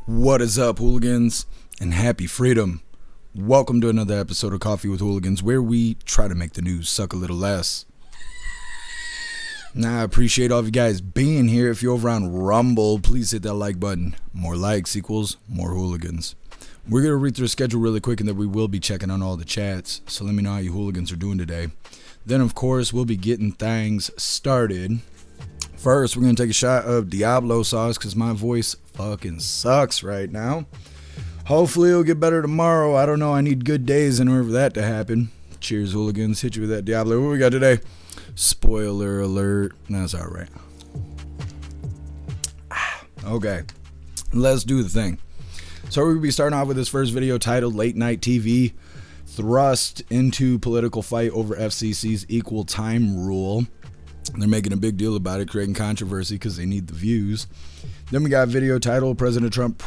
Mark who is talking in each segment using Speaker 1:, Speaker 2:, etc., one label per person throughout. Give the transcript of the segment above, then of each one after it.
Speaker 1: What is up, hooligans, and happy freedom. Welcome to another episode of Coffee with Hooligans, where we try to make the news suck a little less. Now, I appreciate all of you guys being here. If you're over on Rumble, please hit that like button. More likes equals more hooligans. We're going to read through the schedule really quick, and then we will be checking on all the chats. So let me know how you hooligans are doing today. Then, of course, we'll be getting things started. First, we're going to take a shot of Diablo sauce because my voice fucking sucks right now. Hopefully it'll get better tomorrow. I don't know. I need good days in order for that to happen. Cheers, hooligans. Hit you with that Diablo. What we got today? Spoiler alert. That's all right. Okay. Let's do the thing. So we're going to be starting off with this first video titled Late Night TV Thrust into Political Fight Over FCC's Equal Time Rule. They're making a big deal about it, creating controversy because they need the views. Then we got a video titled President Trump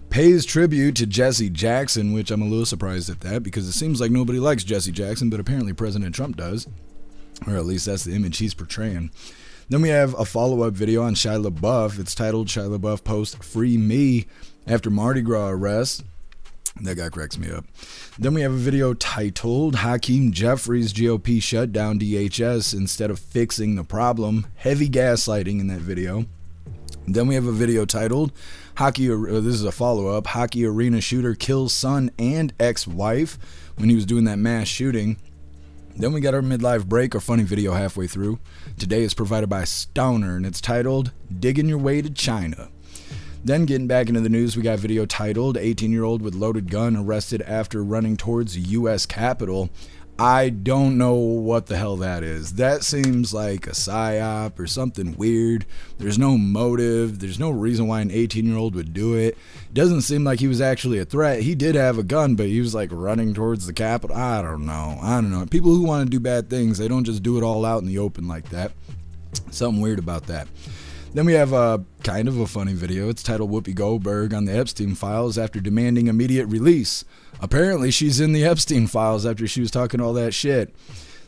Speaker 1: pays tribute to Jesse Jackson, which I'm a little surprised at that because it seems like nobody likes Jesse Jackson, but apparently President Trump does, or at least that's the image he's portraying. Then we have a follow-up video on Shia LaBeouf. It's titled Shia LaBeouf Posts Free Me After Mardi Gras Arrest. That guy cracks me up. Then we have a video titled Hakeem Jeffries GOP Shutdown DHS instead of fixing the problem. Heavy gaslighting in that video. Then we have a video titled this is a follow-up. Hockey arena shooter kills son and ex-wife when he was doing that mass shooting. Then we got our midlife break, our funny video halfway through. Today is provided by Stoner, and it's titled Digging Your Way to China. Then getting back into the news, we got a video titled 18-year-old with loaded gun arrested after running towards U.S. Capitol. I don't know what the hell that is. That seems like a psyop or something weird. There's no motive. There's no reason why an 18-year-old would do it. Doesn't seem like he was actually a threat. He did have a gun, but he was like running towards the Capitol. I don't know. People who want to do bad things, they don't just do it all out in the open like that. Something weird about that. Then we have a kind of a funny video. It's titled Whoopi Goldberg on the Epstein files after demanding immediate release. Apparently she's in the Epstein files after she was talking all that shit.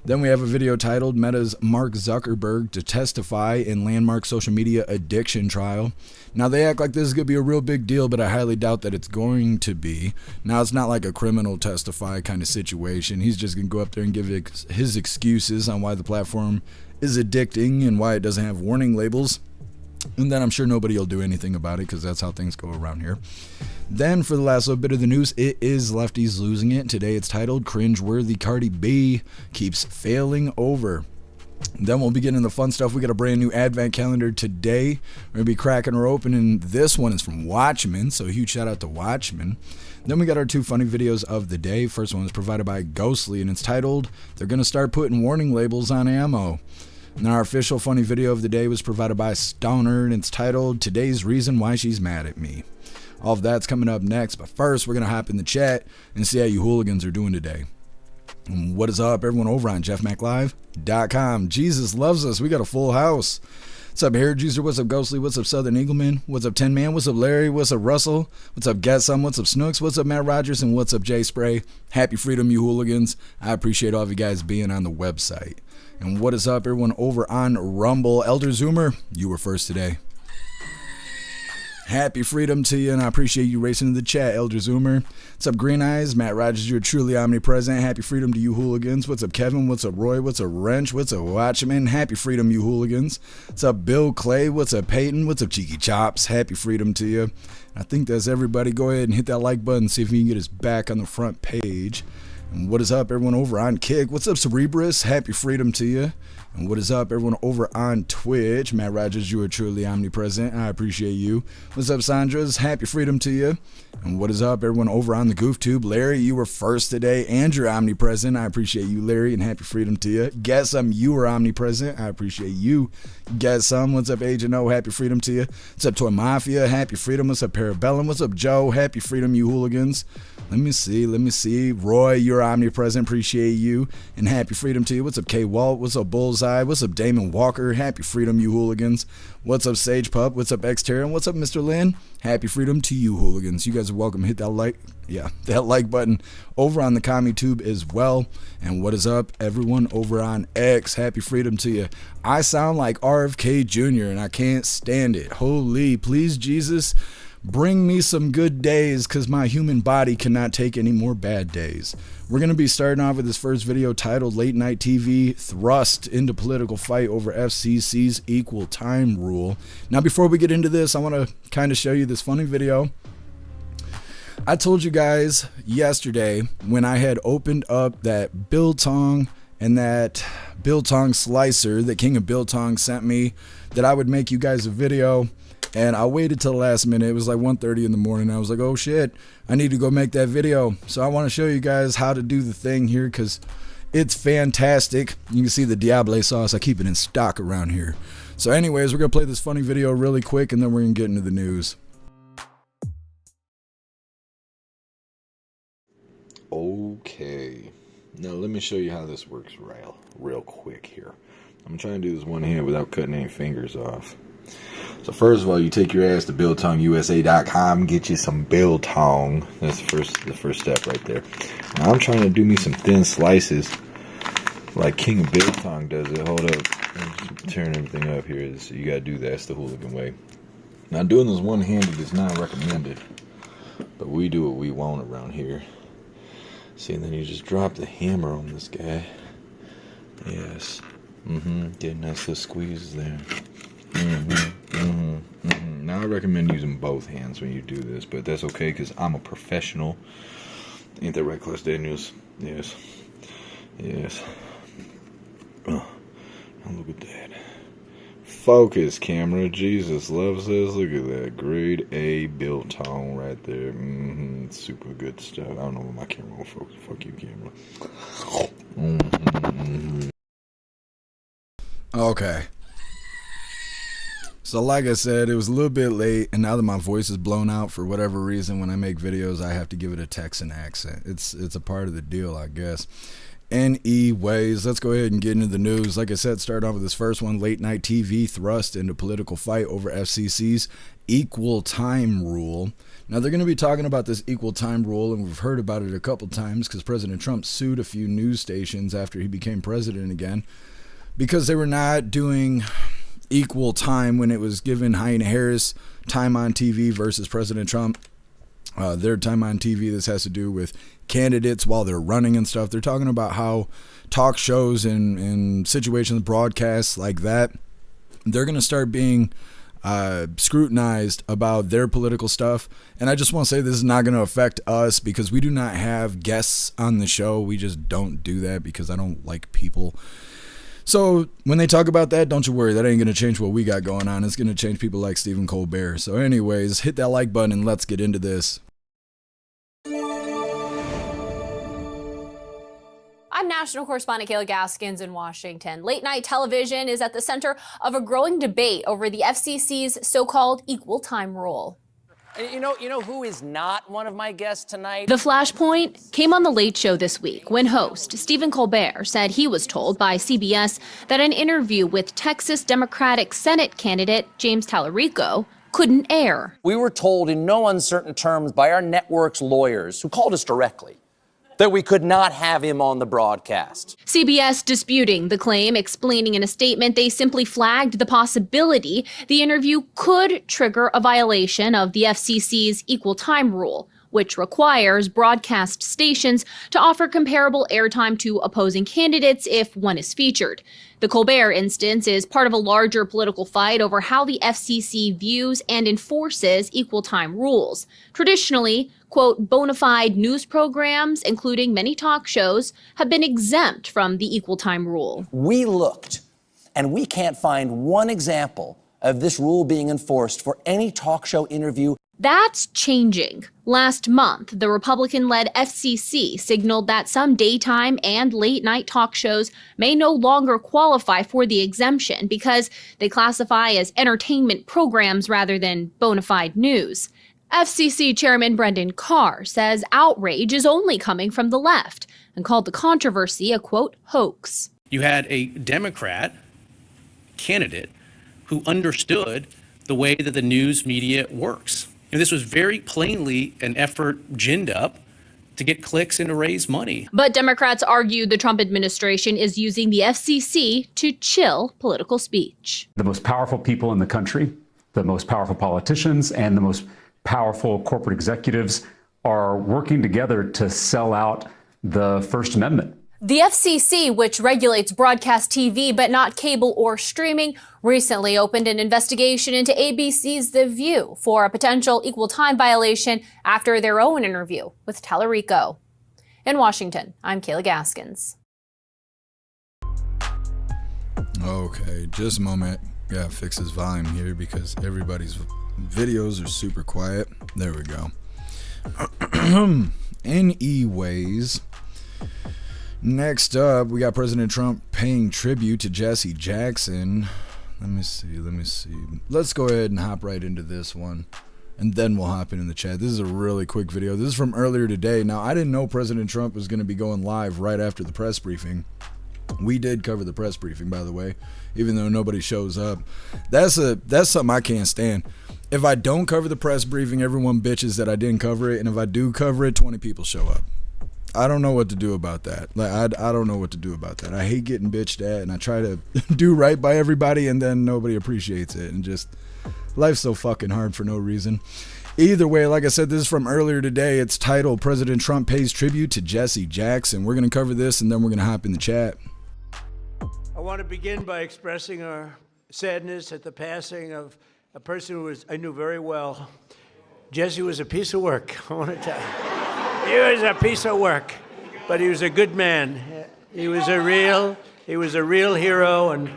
Speaker 1: Then we have a video titled Meta's Mark Zuckerberg to testify in landmark social media addiction trial. Now they act like this is going to be a real big deal, but I highly doubt that it's going to be. Now it's not like a criminal testify kind of situation. He's just going to go up there and give his excuses on why the platform is addicting and why it doesn't have warning labels. And then I'm sure nobody will do anything about it because that's how things go around here. Then for the last little bit of the news, it is lefties losing it. Today it's titled Cringeworthy Cardi B Keeps Failing Over. Then we'll be getting the fun stuff. We got a brand new advent calendar today. We're going to be cracking her open, and this one is from Watchmen, so a huge shout out to Watchmen. Then we got our two funny videos of the day. First one is provided by Ghostly, and it's titled They're Going to Start Putting Warning Labels on Ammo. And our official funny video of the day was provided by Stoner, and it's titled Today's Reason Why She's Mad at Me. All of that's coming up next, but first we're going to hop in the chat and see how you hooligans are doing today. And what is up, everyone over on jeffmaclive.com. Jesus loves us. We got a full house. What's up, Hair Juicer? What's up, Ghostly? What's up, Southern Eagleman? What's up, 10 Man? What's up, Larry? What's up, Russell? What's up, Get Some? What's up, Snooks? What's up, Matt Rogers? And what's up, Jay Spray? Happy freedom, you hooligans. I appreciate all of you guys being on the website. And what is up, everyone over on Rumble? Elder Zoomer, you were first today. Happy freedom to you, and I appreciate you racing in the chat, Elder Zoomer. What's up, Green Eyes? Matt Rogers, you're truly omnipresent. Happy freedom to you hooligans. What's up, Kevin? What's up, Roy? What's up, Wrench? What's up, Watchman? Happy freedom, you hooligans. What's up, Bill Clay? What's up, Peyton? What's up, Cheeky Chops? Happy freedom to you. I think that's everybody. Go ahead and hit that like button, see if you can get us back on the front page. And what is up, everyone over on Kick? What's up, Cerebrus? Happy freedom to you. And what is up, everyone over on Twitch? Matt Rogers, you are truly omnipresent. I appreciate you. What's up, Sandra's? Happy freedom to you. And what is up, everyone over on the GoofTube? Larry, you were first today, and you're omnipresent. I appreciate you, Larry, and happy freedom to you. Get Some, you were omnipresent. I appreciate you. Get Some. What's up, Agent O? Happy freedom to you. What's up, Toy Mafia? Happy freedom. What's up, Parabellum? What's up, Joe? Happy freedom, you hooligans. Let me see. Roy, you're omnipresent. Appreciate you. And happy freedom to you. What's up, K Walt? What's up, Bullseye? What's up, Damon Walker? Happy freedom, you hooligans. What's up, Sage Pup? What's up, X-Terra? And what's up, Mr. Lynn? Happy freedom to you, hooligans. You guys are welcome. Hit that like button over on the CommuTube as well. And what is up, everyone over on X? Happy freedom to you. I sound like RFK Jr. and I can't stand it. Holy, please, Jesus, bring me some good days, because my human body cannot take any more bad days. We're going to be starting off with this first video titled Late Night TV Thrust into Political Fight Over FCC's Equal Time Rule. Now, before we get into this, I want to kind of show you this funny video. I told you guys yesterday when I had opened up that biltong and that biltong slicer that King of Biltong sent me that I would make you guys a video. And I waited till the last minute. It was like 1:30 in the morning. I was like, oh shit, I need to go make that video. So I want to show you guys how to do the thing here, because it's fantastic. You can see the Diable sauce. I keep it in stock around here. So anyways, we're going to play this funny video really quick, and then we're going to get into the news.
Speaker 2: Okay. Now let me show you how this works real quick here. I'm trying to do this one hand without cutting any fingers off. So first of all, you take your ass to BiltongUSA.com, get you some biltong. That's the first step right there. Now I'm trying to do me some thin slices like King of Biltong does it. Hold up. Just turn everything up here. So you got to do that. That's the hooligan way. Now doing this one-handed is not recommended, but we do what we want around here. See, and then you just drop the hammer on this guy. Yes. Get nice little squeezes there. Now I recommend using both hands when you do this, but that's okay because I'm a professional. Ain't that right, Clutch Daniels? Yes. Oh, look at that. Focus, camera. Jesus loves this. Look at that. Grade A biltong right there. Super good stuff. I don't know why my camera won't focus. Fuck you, camera.
Speaker 1: Okay. So like I said, it was a little bit late, and now that my voice is blown out for whatever reason, when I make videos, I have to give it a Texan accent. It's a part of the deal, I guess. Anyways, let's go ahead and get into the news. Like I said, start off with this first one. Late night TV thrust into political fight over FCC's equal time rule. Now, they're going to be talking about this equal time rule, and we've heard about it a couple times because President Trump sued a few news stations after he became president again because they were not doing equal time when it was given Hyena Harris time on TV versus President Trump. Their time on TV, this has to do with candidates while they're running and stuff. They're talking about how talk shows and situations, broadcasts like that, they're going to start being scrutinized about their political stuff. And I just want to say this is not going to affect us because we do not have guests on the show. We just don't do that because I don't like people. So when they talk about that, don't you worry. That ain't going to change what we got going on. It's going to change people like Stephen Colbear. So anyways, hit that like button and let's get into this.
Speaker 3: I'm national correspondent Kayla Gaskins in Washington. Late night television is at the center of a growing debate over the FCC's so-called equal time rule.
Speaker 4: You know who is not one of my guests tonight?
Speaker 3: The flashpoint came on The Late Show this week when host Stephen Colbear said he was told by CBS that an interview with Texas Democratic Senate candidate James Tallarico couldn't air.
Speaker 4: We were told in no uncertain terms by our network's lawyers, who called us directly, that we could not have him on the broadcast.
Speaker 3: CBS disputing the claim, explaining in a statement they simply flagged the possibility the interview could trigger a violation of the FCC's equal time rule, which requires broadcast stations to offer comparable airtime to opposing candidates if one is featured. The Colbear instance is part of a larger political fight over how the FCC views and enforces equal time rules. Traditionally, quote, bona fide news programs, including many talk shows, have been exempt from the equal time rule.
Speaker 4: We looked, and we can't find one example of this rule being enforced for any talk show interview.
Speaker 3: That's changing. Last month, the Republican-led FCC signaled that some daytime and late-night talk shows may no longer qualify for the exemption because they classify as entertainment programs rather than bona fide news. FCC Chairman Brendan Carr says outrage is only coming from the left and called the controversy a, quote, hoax.
Speaker 5: You had a Democrat candidate who understood the way that the news media works. And this was very plainly an effort ginned up to get clicks and to raise money.
Speaker 3: But Democrats argue the Trump administration is using the FCC to chill political speech.
Speaker 6: The most powerful people in the country, the most powerful politicians, and the most powerful corporate executives are working together to sell out the First Amendment.
Speaker 3: The FCC, which regulates broadcast TV but not cable or streaming, recently opened an investigation into ABC's The View for a potential equal time violation after their own interview with Tallarico. In Washington, I'm Kayla Gaskins.
Speaker 1: Okay, just a moment. Gotta fix his volume here because everybody's videos are super quiet. There we go. Anyways, next up, we got President Trump paying tribute to Jesse Jackson. Let me see. Let's go ahead and hop right into this one, and then we'll hop in the chat. This is a really quick video. This is from earlier today. Now, I didn't know President Trump was going to be going live right after the press briefing. We did cover the press briefing, by the way, even though nobody shows up. That's something I can't stand. If I don't cover the press briefing, everyone bitches that I didn't cover it, and if I do cover it, 20 people show up. I don't know what to do about that. Like, I don't know what to do about that. I hate getting bitched at, and I try to do right by everybody, and then nobody appreciates it, and just life's so fucking hard for no reason. Either way, like I said, this is from earlier today. It's titled President Trump Pays Tribute to Jesse Jackson. We're going to cover this, and then we're going to hop in the chat.
Speaker 7: I want to begin by expressing our sadness at the passing of a person who I knew very well. Jesse was a piece of work, I want to tell you. He was a piece of work, but he was a good man. He was a real hero, and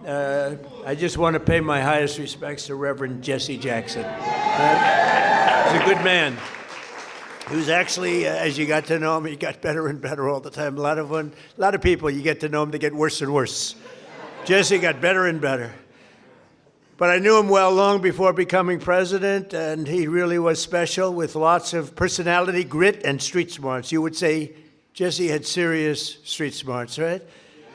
Speaker 7: I just want to pay my highest respects to Reverend Jesse Jackson. He's a good man. He was actually, as you got to know him, he got better and better all the time. A lot of people, you get to know him, they get worse and worse. Jesse got better and better. But I knew him well long before becoming president, and he really was special with lots of personality, grit, and street smarts. You would say Jesse had serious street smarts, right?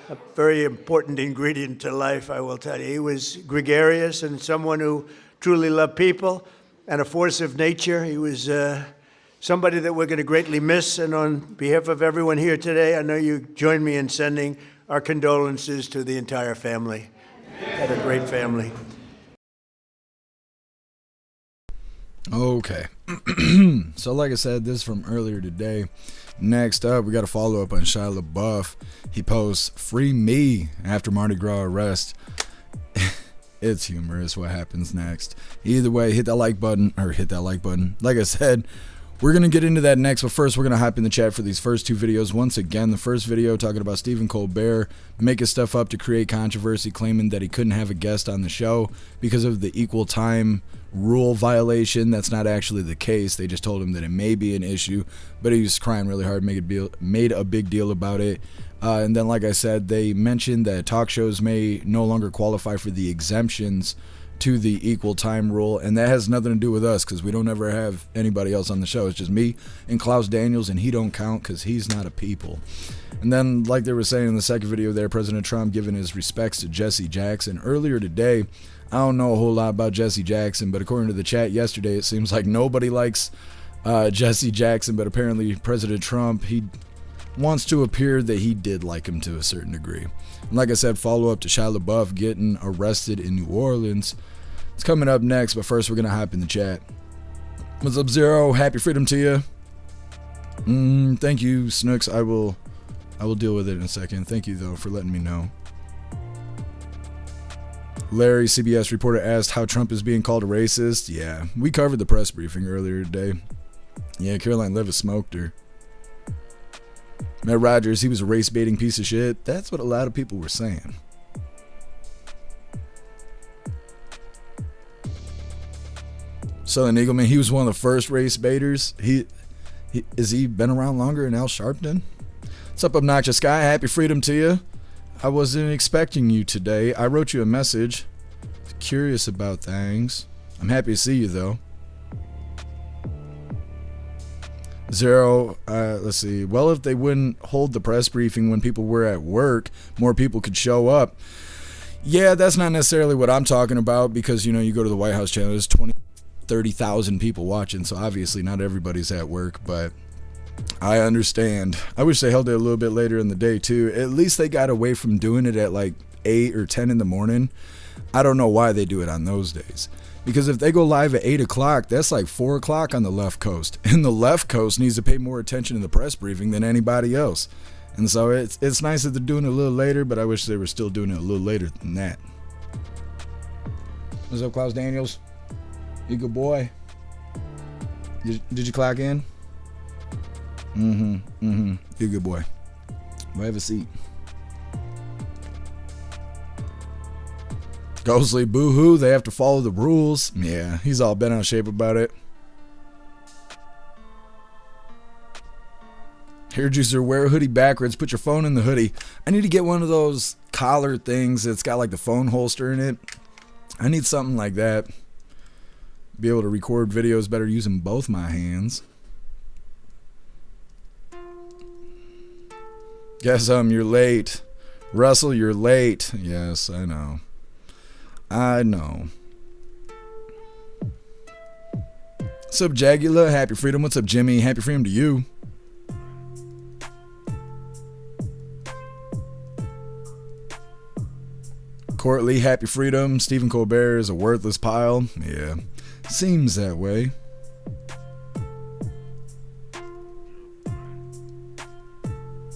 Speaker 7: A very important ingredient to life, I will tell you. He was gregarious and someone who truly loved people and a force of nature. He was somebody that we're going to greatly miss, and on behalf of everyone here today, I know you join me in sending our condolences to the entire family. Had a great family.
Speaker 1: Okay. So like I said, this is from earlier today. Next up, we got a follow-up on Shia LaBeouf. He posts, "Free me" after Mardi Gras arrest. It's humorous what happens next. Either way, hit that like button. Like I said, we're going to get into that next, but first we're going to hop in the chat for these first two videos. Once again, the first video talking about Stephen Colbear making stuff up to create controversy, claiming that he couldn't have a guest on the show because of the equal time rule violation. That's not actually the case. They just told him that it may be an issue, but he was crying really hard, made a big deal about it. And then, like I said, they mentioned that talk shows may no longer qualify for the exemptions to the equal time rule, and that has nothing to do with us because we don't ever have anybody else on the show. It's just me and Klaus Daniels, and he don't count because he's not a people. And then, like they were saying in the second video there, President Trump giving his respects to Jesse Jackson. Earlier today, I don't know a whole lot about Jesse Jackson, but according to the chat yesterday, it seems like nobody likes Jesse Jackson, but apparently President Trump, he wants to appear that he did like him to a certain degree. And like I said, follow up to Shia LaBeouf getting arrested in New Orleans. It's coming up next, but first we're going to hop in the chat. What's up, Zero? Happy freedom to you. Thank you, Snooks. I will deal with it in a second. Thank you, though, for letting me know. Larry, CBS reporter, asked how Trump is being called a racist. Yeah, we covered the press briefing earlier today. Yeah, Caroline Levitt smoked her. Matt Rogers, he was a race-baiting piece of shit. That's what a lot of people were saying. Southern Eagleman, he was one of the first race baiters. Has he been around longer than Al Sharpton? What's up, Obnoxious Guy? Happy freedom to you. I wasn't expecting you today. I wrote you a message. Curious about things. I'm happy to see you, though. Zero, let's see. Well, if they wouldn't hold the press briefing when people were at work, more people could show up. Yeah, that's not necessarily what I'm talking about, because, you know, you go to the White House channel, there's 30,000 people watching, so obviously not everybody's at work, but I understand. I wish they held it a little bit later in the day, too. At least they got away from doing it at like 8 or 10 in the morning. I don't know why they do it on those days. Because if they go live at 8 o'clock, that's like 4 o'clock on the left coast. And the left coast needs to pay more attention to the press briefing than anybody else. And so it's nice that they're doing it a little later, but I wish they were still doing it a little later than that. What's up, Klaus Daniels? You good boy? Did you clock in? You a good boy. Well, have a seat. Ghostly, boo-hoo, they have to follow the rules. Yeah, he's all bent out of shape about it. Hair juicer, wear a hoodie backwards, put your phone in the hoodie. I need to get one of those collar things that's got like the phone holster in it. I need something like that. Be able to record videos better using both my hands. Guess you're late. Russell, you're late. Yes, I know. I know. What's up, Jagula? Happy freedom. What's up, Jimmy? Happy freedom to you. Courtly, happy freedom. Stephen Colbear is a worthless pile. Yeah, seems that way.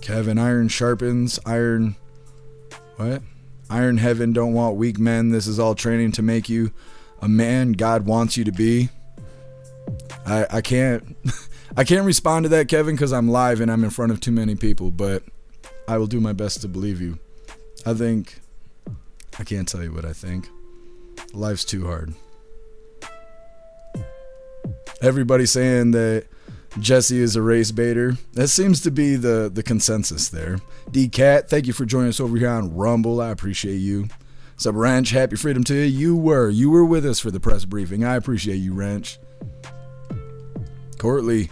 Speaker 1: Kevin, iron sharpens. Iron... What? Iron heaven don't want weak men. This is all training to make you a man God wants you to be. I can't I can't respond to that, Kevin, because I'm live and I'm in front of too many people, but I will do my best to believe you. I can't tell you what I think. Life's too hard. Everybody's saying that Jesse is a race baiter. That seems to be the consensus there. D-Cat, thank you for joining us over here on Rumble. I appreciate you. Sub Wrench, happy freedom to you. You were with us for the press briefing. I appreciate you, Wrench. Courtly,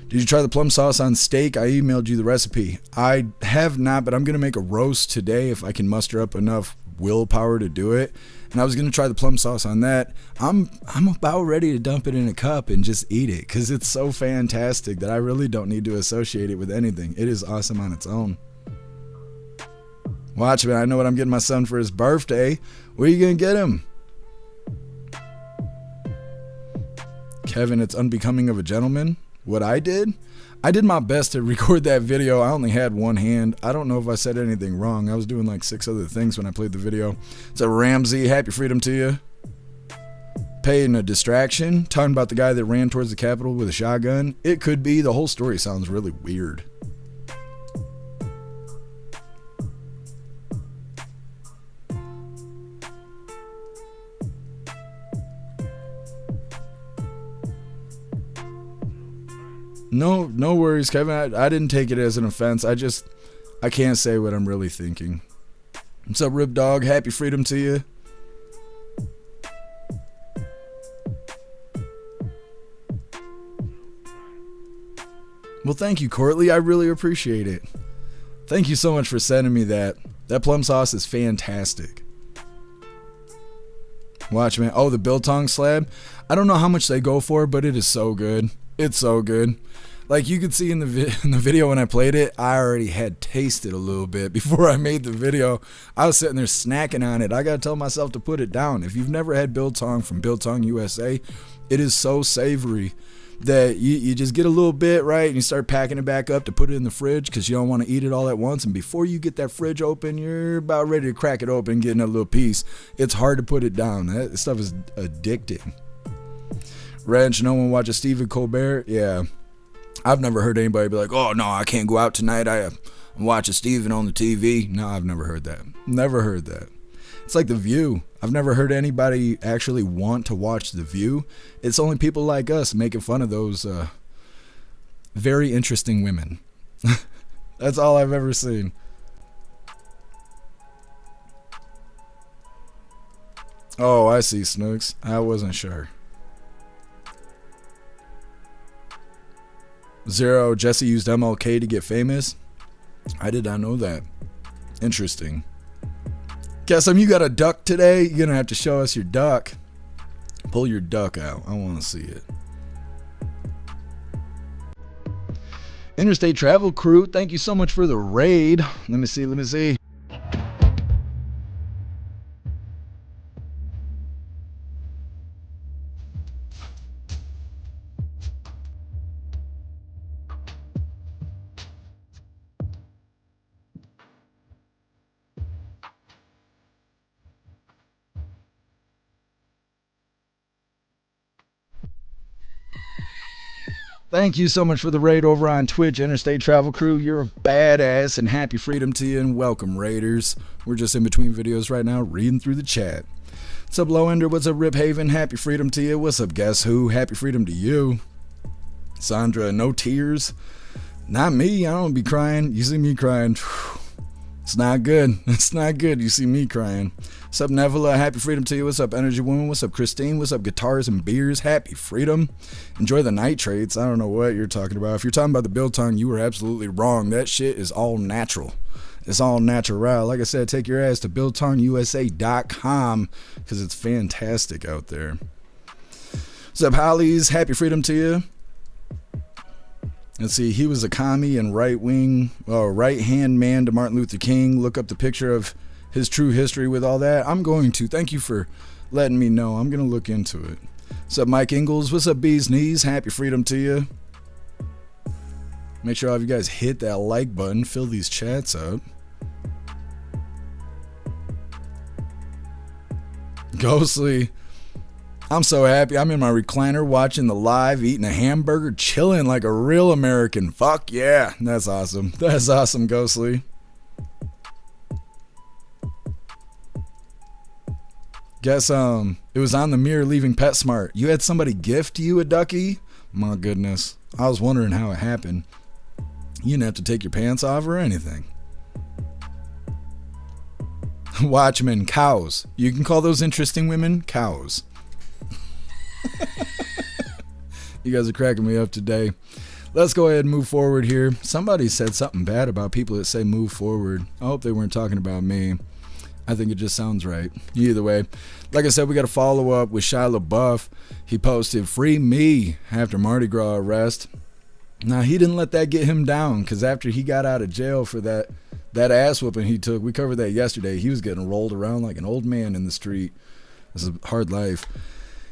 Speaker 1: did you try the plum sauce on steak? I emailed you the recipe. I have not, but I'm going to make a roast today if I can muster up enough willpower to do it. And I was going to try the plum sauce on that. I'm about ready to dump it in a cup and just eat it because it's so fantastic that I really don't need to associate it with anything. It is awesome on its own. Watch, man, I know what I'm getting my son for his birthday. What are you going to get him? Kevin, it's unbecoming of a gentleman. What I did my best to record that video. I only had one hand. I don't know if I said anything wrong. I was doing like 6 other things when I played the video. So Ramsey, happy freedom to you. Paying a distraction. Talking about the guy that ran towards the Capitol with a shotgun. It could be. The whole story sounds really weird. No worries, Kevin. I didn't take it as an offense. I can't say what I'm really thinking. What's up, Rib Dog? Happy freedom to you. Well, thank you, Courtly. I really appreciate it. Thank you so much for sending me that. That plum sauce is fantastic. Watch, man. Oh, the biltong slab. I don't know how much they go for, but it is so good. It's so good. Like you could see in the video when I played it, I already had tasted a little bit before I made the video. I was sitting there snacking on it. I gotta tell myself to put it down. If you've never had biltong from Biltong USA, it is so savory that you just get a little bit, right, and you start packing it back up to put it in the fridge because you don't want to eat it all at once. And before you get that fridge open, you're about ready to crack it open, getting a little piece. It's hard to put it down. That stuff is addicting. Wrench, no one watches Stephen Colbert? Yeah. I've never heard anybody be like, oh, no, I can't go out tonight. I'm watching Stephen on the TV. No, I've never heard that. Never heard that. It's like The View. I've never heard anybody actually want to watch The View. It's only people like us making fun of those very interesting women. That's all I've ever seen. Oh, I see, Snooks. I wasn't sure. Zero, Jesse used MLK to get famous. I did not know that. Interesting. Guess you got a duck today? You're gonna have to show us your duck. Pull your duck out. I want to see it. Interstate Travel Crew, thank you so much for the raid. Let me see. Thank you so much for the raid over on Twitch, Interstate Travel Crew. You're a badass, and happy freedom to you, and welcome, raiders. We're just in between videos right now, reading through the chat. What's up, Lowender? What's up, Rip Haven? Happy freedom to you. What's up, Guess Who? Happy freedom to you. Sandra, no tears. Not me. I don't be crying. You see me crying. It's not good. It's not good. You see me crying. What's up, Nevila? Happy freedom to you. What's up, Energy Woman? What's up, Christine? What's up, Guitars and Beers? Happy freedom. Enjoy the nitrates. I don't know what you're talking about. If you're talking about the biltong, you were absolutely wrong. That shit is all natural. It's all natural. Like I said, take your ass to biltongusa.com because it's fantastic out there. What's up, Hollies? Happy freedom to you. Let's see, he was a commie and right-hand man to Martin Luther King. Look up the picture of his true history with all that. I'm going to. Thank you for letting me know. I'm going to look into it. What's up, Mike Ingalls? What's up, Bees Knees? Happy freedom to you. Make sure all of you guys hit that like button. Fill these chats up. Ghostly. I'm so happy. I'm in my recliner watching the live, eating a hamburger, chilling like a real American. Fuck yeah. That's awesome. That's awesome, Ghostly. Guess it was on the mirror leaving PetSmart. You had somebody gift you a ducky? My goodness. I was wondering how it happened. You didn't have to take your pants off or anything. Watchmen, cows. You can call those interesting women cows. You guys are cracking me up today. Let's go ahead and move forward here. Somebody said something bad about people that say move forward. I hope they weren't talking about me. I think it just sounds right. Either way, like I said, we got a follow up with Shia LaBeouf. He posted, "Free me" after Mardi Gras arrest. Now, he didn't let that get him down, because after he got out of jail for that ass whooping he took, we covered that yesterday, he was getting rolled around like an old man in the street. It's a hard life.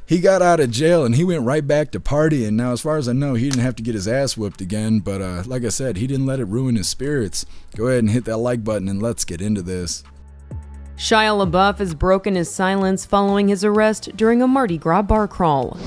Speaker 1: He got out of jail and he went right back to partying. Now, as far as I know, he didn't have to get his ass whooped again, but like I said, he didn't let it ruin his spirits. Go ahead and hit that like button and let's get into this.
Speaker 8: Shia LaBeouf has broken his silence following his arrest during a Mardi Gras bar crawl.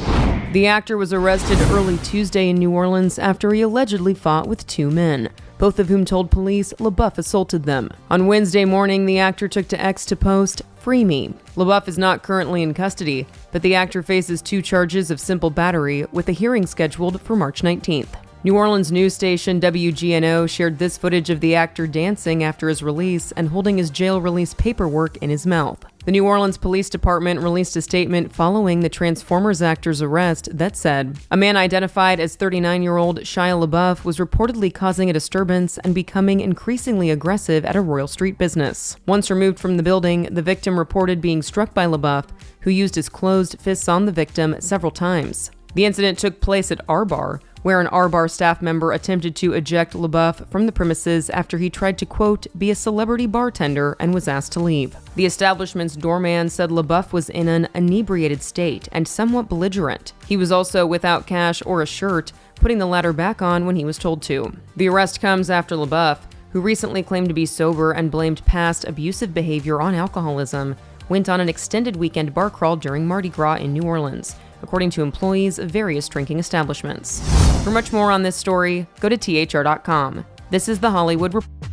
Speaker 8: The actor was arrested early Tuesday in New Orleans after he allegedly fought with two men, both of whom told police LaBeouf assaulted them. On Wednesday morning, the actor took to X to post, "Free me." LaBeouf is not currently in custody, but the actor faces 2 charges of simple battery with a hearing scheduled for March 19th. New Orleans news station WGNO shared this footage of the actor dancing after his release and holding his jail release paperwork in his mouth. The New Orleans Police Department released a statement following the Transformers actor's arrest that said, "A man identified as 39-year-old Shia LaBeouf was reportedly causing a disturbance and becoming increasingly aggressive at a Royal Street business. Once removed from the building, the victim reported being struck by LaBeouf, who used his closed fists on the victim several times. The incident took place at R Bar, where an R-Bar staff member attempted to eject LaBeouf from the premises after he tried to, quote, be a celebrity bartender and was asked to leave. The establishment's doorman said LaBeouf was in an inebriated state and somewhat belligerent. He was also without cash or a shirt, putting the latter back on when he was told to. The arrest comes after LaBeouf, who recently claimed to be sober and blamed past abusive behavior on alcoholism, went on an extended weekend bar crawl during Mardi Gras in New Orleans, according to employees of various drinking establishments. For much more on this story, go to thr.com. This is the Hollywood Report.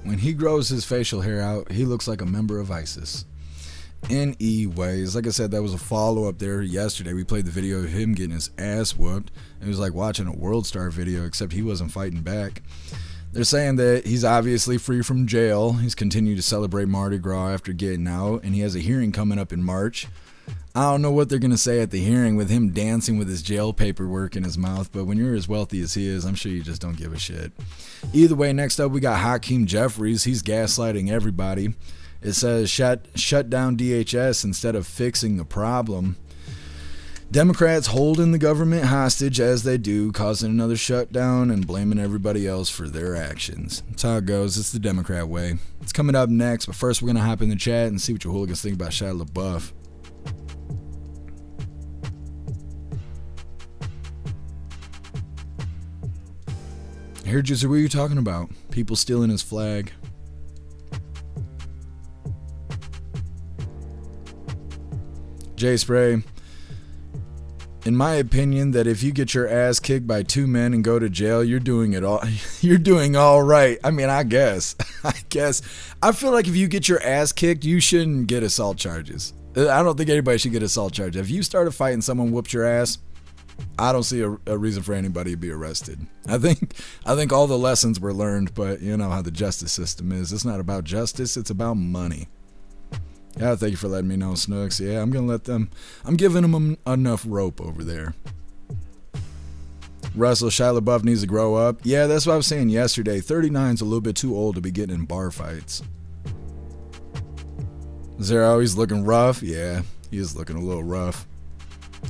Speaker 1: When he grows his facial hair out, he looks like a member of ISIS. Anyways, like I said, that was a follow-up there yesterday. We played the video of him getting his ass whooped. It was like watching a World Star video, except he wasn't fighting back. They're saying that he's obviously free from jail. He's continued to celebrate Mardi Gras after getting out, and he has a hearing coming up in March. I don't know what they're going to say at the hearing with him dancing with his jail paperwork in his mouth, but when you're as wealthy as he is, I'm sure you just don't give a shit. Either way, next up we got Hakeem Jeffries. He's gaslighting everybody. It says shut down DHS instead of fixing the problem. Democrats holding the government hostage as they do, causing another shutdown and blaming everybody else for their actions. That's how it goes. It's the Democrat way. It's coming up next, but first we're going to hop in the chat and see what your hooligans think about Shia LaBeouf. I heard you say, what are you talking about? People stealing his flag. J Spray. In my opinion, that if you get your ass kicked by 2 men and go to jail, you're doing it all. You're doing all right. I mean, I guess. I feel like if you get your ass kicked, you shouldn't get assault charges. I don't think anybody should get assault charges. If you start a fight and someone whoops your ass, I don't see a reason for anybody to be arrested. I think all the lessons were learned, but you know how the justice system is. It's not about justice, it's about money. Yeah, thank you for letting me know, Snooks. Yeah, I'm giving them enough rope over there. Russell, Shia LaBeouf needs to grow up. Yeah, that's what I was saying yesterday. 39's a little bit too old to be getting in bar fights. Zero, he's looking rough. Yeah, he is looking a little rough.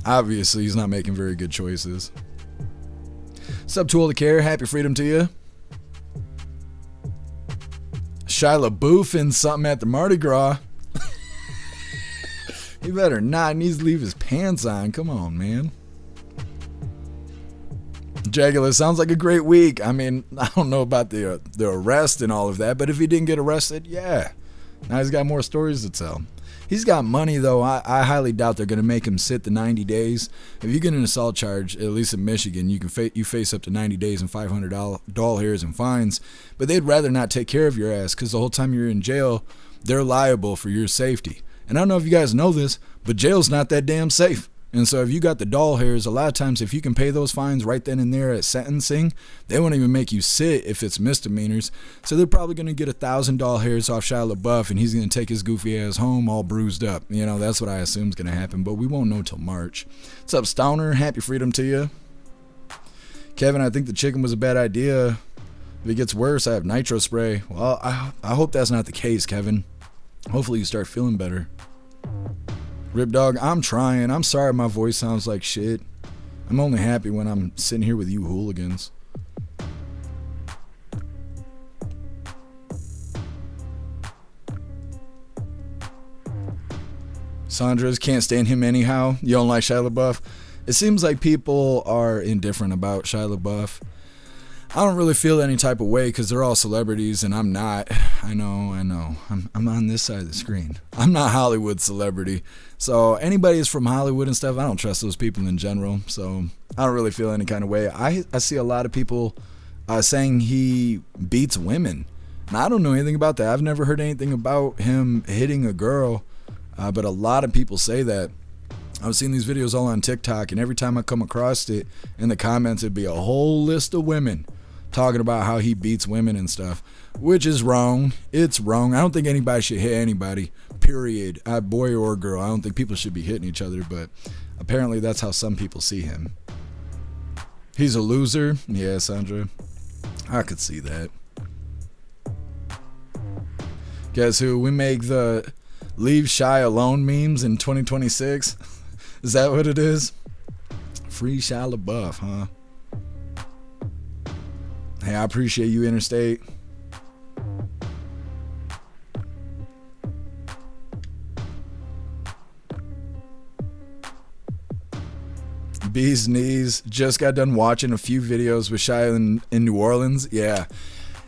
Speaker 1: Obviously, he's not making very good choices. What's up, Tool to Care? Happy freedom to you. Shia LaBeouf in something at the Mardi Gras. He better not. He needs to leave his pants on. Come on, man. Jagular, sounds like a great week. I mean, I don't know about the arrest and all of that, but if he didn't get arrested, yeah. Now he's got more stories to tell. He's got money, though. I highly doubt they're going to make him sit the 90 days. If you get an assault charge, at least in Michigan, you face up to 90 days and $500 in fines. But they'd rather not take care of your ass because the whole time you're in jail, they're liable for your safety. And I don't know if you guys know this, but jail's not that damn safe. And so if you got the doll hairs, a lot of times if you can pay those fines right then and there at sentencing, they won't even make you sit if it's misdemeanors. So they're probably going to get 1,000 doll hairs off Shia LaBeouf and he's going to take his goofy ass home all bruised up. You know, that's what I assume is going to happen, but we won't know till March. What's up, Stowner? Happy freedom to you. Kevin, I think the chicken was a bad idea. If it gets worse, I have nitro spray. Well, I hope that's not the case, Kevin. Hopefully you start feeling better. Rip Dog, I'm trying. I'm sorry my voice sounds like shit. I'm only happy when I'm sitting here with you hooligans. Sandra's can't stand him anyhow. You don't like Shia LaBeouf? It seems like people are indifferent about Shia LaBeouf. I don't really feel any type of way because they're all celebrities and I'm not. I know. I'm on this side of the screen. I'm not Hollywood celebrity. So anybody who's from Hollywood and stuff, I don't trust those people in general. So I don't really feel any kind of way. I see a lot of people saying he beats women. And I don't know anything about that. I've never heard anything about him hitting a girl. But a lot of people say that. I've seen these videos all on TikTok, and every time I come across it, in the comments, it'd be a whole list of women talking about how he beats women and stuff, which is wrong. It's wrong. I don't think anybody should hit anybody, period. Boy or girl. I don't think people should be hitting each other, but apparently that's how some people see him. He's a loser. Yeah, Sandra. I could see that. Guess who? We make the Leave Shia Alone memes in 2026. Is that what it is? Free Shia LaBeouf, huh? Hey, I appreciate you, Interstate. Bee's Knees. Just got done watching a few videos with Shia in New Orleans. Yeah.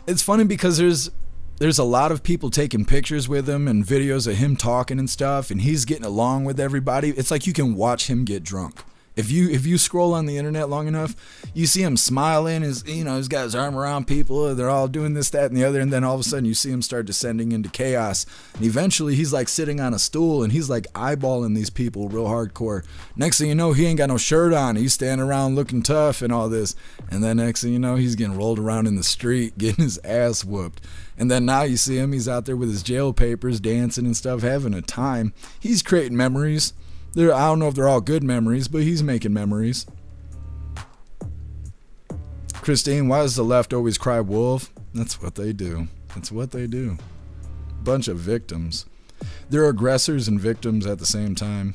Speaker 1: It's funny because there's a lot of people taking pictures with him and videos of him talking and stuff, and he's getting along with everybody. It's like you can watch him get drunk. If you scroll on the internet long enough, you see him smiling. He's got his arm around people. They're all doing this, that, and the other, and then all of a sudden you see him start descending into chaos. And eventually he's like sitting on a stool and he's like eyeballing these people real hardcore. Next thing you know, he ain't got no shirt on. He's standing around looking tough and all this. And then next thing you know, he's getting rolled around in the street, getting his ass whooped. And then now you see him, he's out there with his jail papers, dancing and stuff, having a time. He's creating memories. I don't know if they're all good memories, but he's making memories. Christine, why does the left always cry wolf? That's what they do. That's what they do. Bunch of victims. They're aggressors and victims at the same time.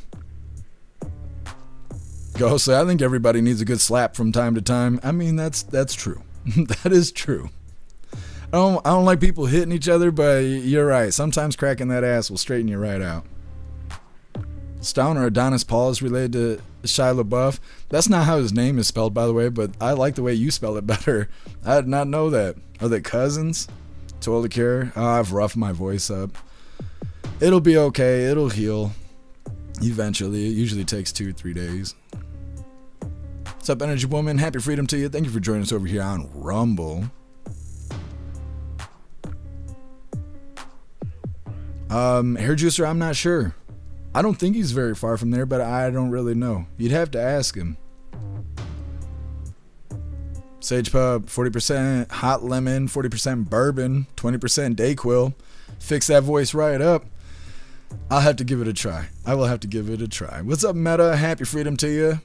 Speaker 1: Ghostly, I think everybody needs a good slap from time to time. I mean, that's true. That is true. I don't like people hitting each other, but you're right. Sometimes cracking that ass will straighten you right out. Stoner Adonis Paul is related to Shia LaBeouf. That's not how his name is spelled, by the way, but I like the way you spell it better. I did not know that. Are they cousins? Totally care. Oh, I've roughed my voice up. It'll be okay. It'll heal. Eventually. It usually takes 2 or 3 days. What's up, Energy Woman? Happy freedom to you. Thank you for joining us over here on Rumble. Hair juicer, I'm not sure. I don't think he's very far from there, but I don't really know. You'd have to ask him. Sage Pub, 40% hot lemon, 40% bourbon, 20% Dayquil. Fix that voice right up. I'll have to give it a try. I will have to give it a try. What's up, Meta? Happy freedom to you.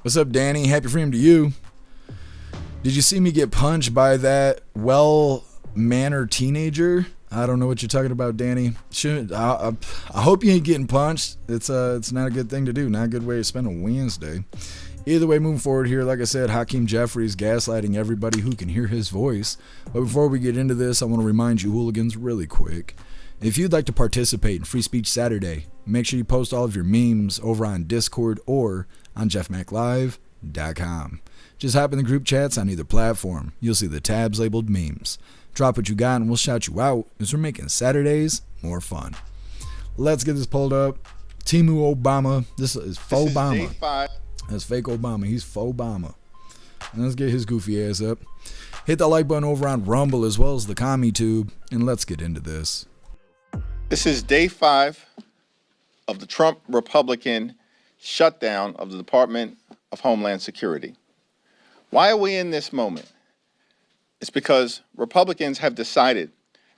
Speaker 1: What's up, Danny? Happy freedom to you. Did you see me get punched by that well-mannered teenager? I don't know what you're talking about, Danny. I hope you ain't getting punched. It's not a good thing to do. Not a good way to spend a Wednesday. Either way, moving forward here, like I said, Hakeem Jeffries gaslighting everybody who can hear his voice. But before we get into this, I want to remind you hooligans really quick. If you'd like to participate in Free Speech Saturday, make sure you post all of your memes over on Discord or on jeffmaclive.com. Just hop in the group chats on either platform. You'll see the tabs labeled memes. Drop what you got and we'll shout you out as we're making Saturdays more fun. Let's get this pulled up. Timu Obama. This is faux Obama. That's fake Obama. He's faux Obama. And let's get his goofy ass up. Hit the like button over on Rumble as well as the Commie Tube. And let's get into this.
Speaker 9: This is day 5 of the Trump Republican shutdown of the Department of Homeland Security. Why are we in this moment? It's because Republicans have decided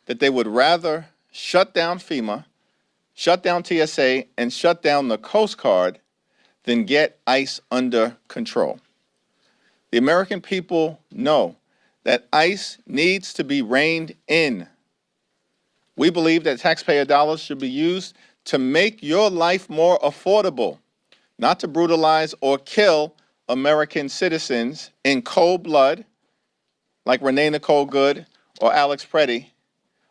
Speaker 9: that they would rather shut down FEMA, shut down TSA, and shut down the Coast Guard than get ICE under control. The American people know that ICE needs to be reined in. We believe that taxpayer dollars should be used to make your life more affordable, not to brutalize or kill American citizens in cold blood, like Renee Nicole Good or Alex Preddy,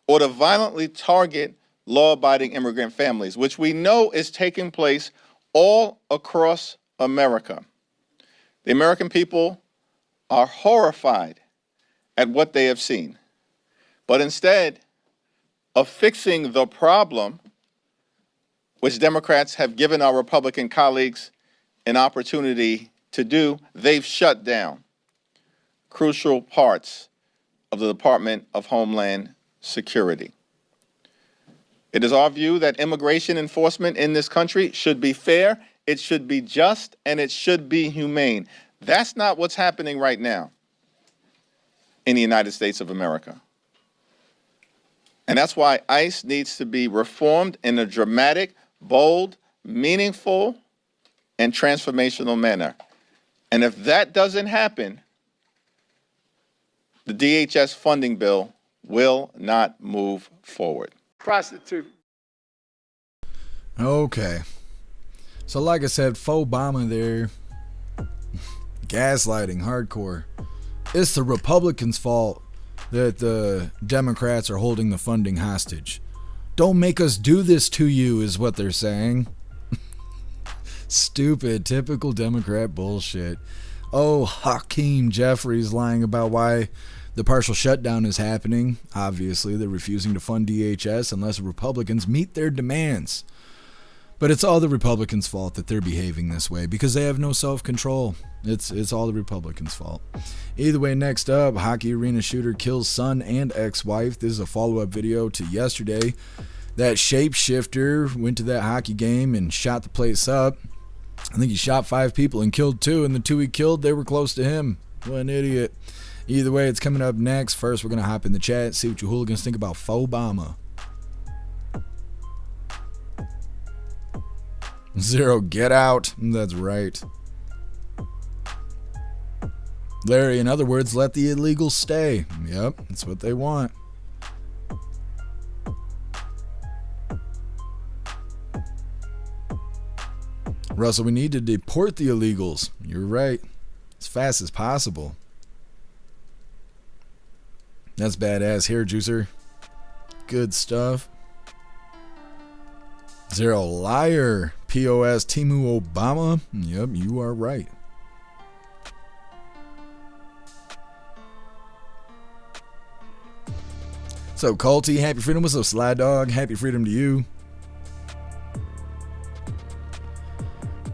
Speaker 9: or to violently target law-abiding immigrant families, which we know is taking place all across America. The American people are horrified at what they have seen. But instead of fixing the problem, which Democrats have given our Republican colleagues an opportunity to do, they've shut down crucial parts of the Department of Homeland Security. It is our view that immigration enforcement in this country should be fair, it should be just, and it should be humane. That's not what's happening right now in the United States of America. And that's why ICE needs to be reformed in a dramatic, bold, meaningful, and transformational manner. And if that doesn't happen, the DHS funding bill will not move forward.
Speaker 7: Prostitute.
Speaker 1: Okay. So like I said, faux Obama there. Gaslighting, hardcore. It's the Republicans' fault that the Democrats are holding the funding hostage. Don't make us do this to you, is what they're saying. Stupid, typical Democrat bullshit. Oh, Hakeem Jeffries lying about why the partial shutdown is happening. Obviously, they're refusing to fund DHS unless Republicans meet their demands. But it's all the Republicans' fault that they're behaving this way because they have no self-control. It's all the Republicans' fault. Either way, next up, hockey arena shooter kills son and ex-wife. This is a follow-up video to yesterday. That shapeshifter went to that hockey game and shot the place up. I think he shot 5 people and killed 2, and the 2 he killed, they were close to him. What an idiot. Either way, it's coming up next. First, we're going to hop in the chat, see what you hooligans think about Fobama. Zero, get out. That's right. Larry, in other words, let the illegals stay. Yep, that's what they want. Russell, we need to deport the illegals. You're right. As fast as possible. That's badass hair juicer. Good stuff. Zero, liar. POS Timu Obama. Yep, you are right. So, Culty, happy freedom. What's up, Sly Dog? Happy freedom to you.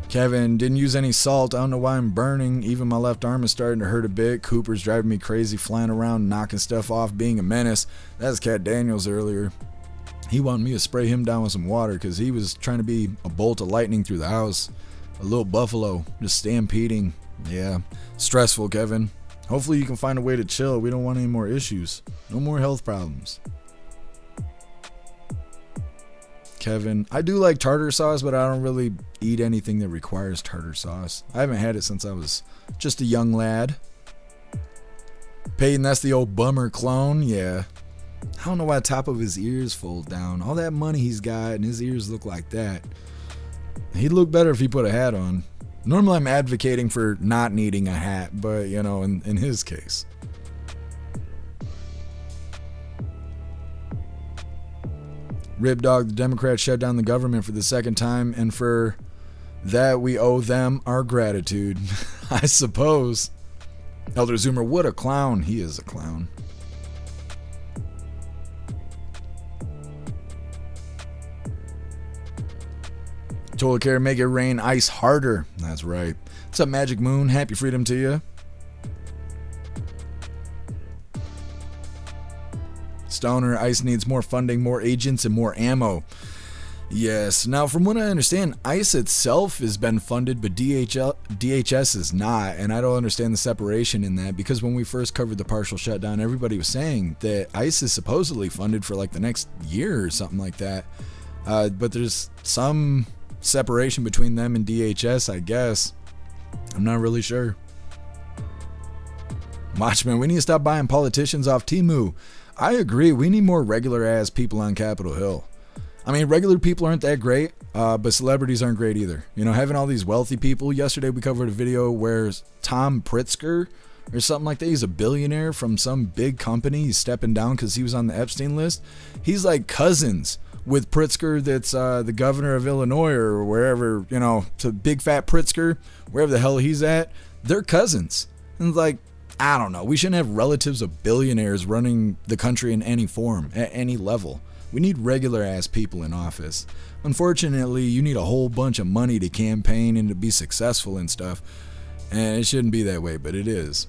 Speaker 1: Kevin, didn't use any salt. I don't know why I'm burning. Even my left arm is starting to hurt a bit. Cooper's driving me crazy, flying around, knocking stuff off, being a menace. That's Cat Daniels earlier. He wanted me to spray him down with some water because he was trying to be a bolt of lightning through the house. A little buffalo, just stampeding. Yeah, stressful, Kevin. Hopefully you can find a way to chill. We don't want any more issues. No more health problems. Kevin, I do like tartar sauce, but I don't really eat anything that requires tartar sauce. I haven't had it since I was just a young lad. Peyton, that's the old bummer clone. Yeah. I don't know why the top of his ears fold down. All that money he's got and his ears look like that. He'd look better if he put a hat on. Normally I'm advocating for not needing a hat, but you know, in his case. Rib Dog, the Democrats shut down the government for the second time, and for that we owe them our gratitude. I suppose. Elder Zoomer, what a clown. He is a clown. Total Care, make it rain ice harder. That's right. What's up, Magic Moon? Happy freedom to you. Stoner, ICE needs more funding, more agents, and more ammo. Yes. Now, from what I understand, ICE itself has been funded, but DHS is not, and I don't understand the separation in that, because when we first covered the partial shutdown, everybody was saying that ICE is supposedly funded for like the next year or something like that. But there's some separation between them and DHS, I guess. I'm not really sure. Watchman, we need to stop buying politicians off Temu. I agree. We need more regular ass people on Capitol Hill. I mean, regular people aren't that great, but celebrities aren't great either. You know, having all these wealthy people. Yesterday we covered a video where Tom Pritzker or something like that, he's a billionaire from some big company. He's stepping down because he was on the Epstein list. He's like cousins with Pritzker, that's the governor of Illinois or wherever, you know, to Big Fat Pritzker, wherever the hell he's at. They're cousins. And like, I don't know. We shouldn't have relatives of billionaires running the country in any form, at any level. We need regular ass people in office. Unfortunately, you need a whole bunch of money to campaign and to be successful and stuff. And it shouldn't be that way, but it is.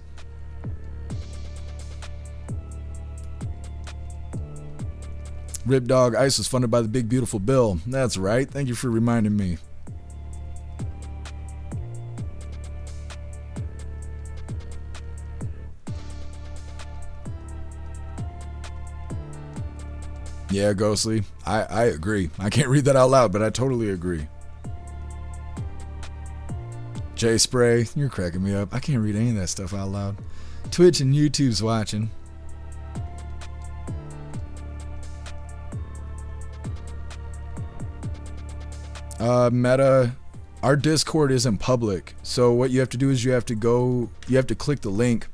Speaker 1: Rib Dog, ICE was funded by the big beautiful bill. That's right. Thank you for reminding me. Yeah, Ghostly, I agree. I can't read that out loud, but I totally agree. Jay Spray, you're cracking me up. I can't read any of that stuff out loud. Twitch and YouTube's watching. Meta, our Discord isn't public, so what you have to do is you have to click the link.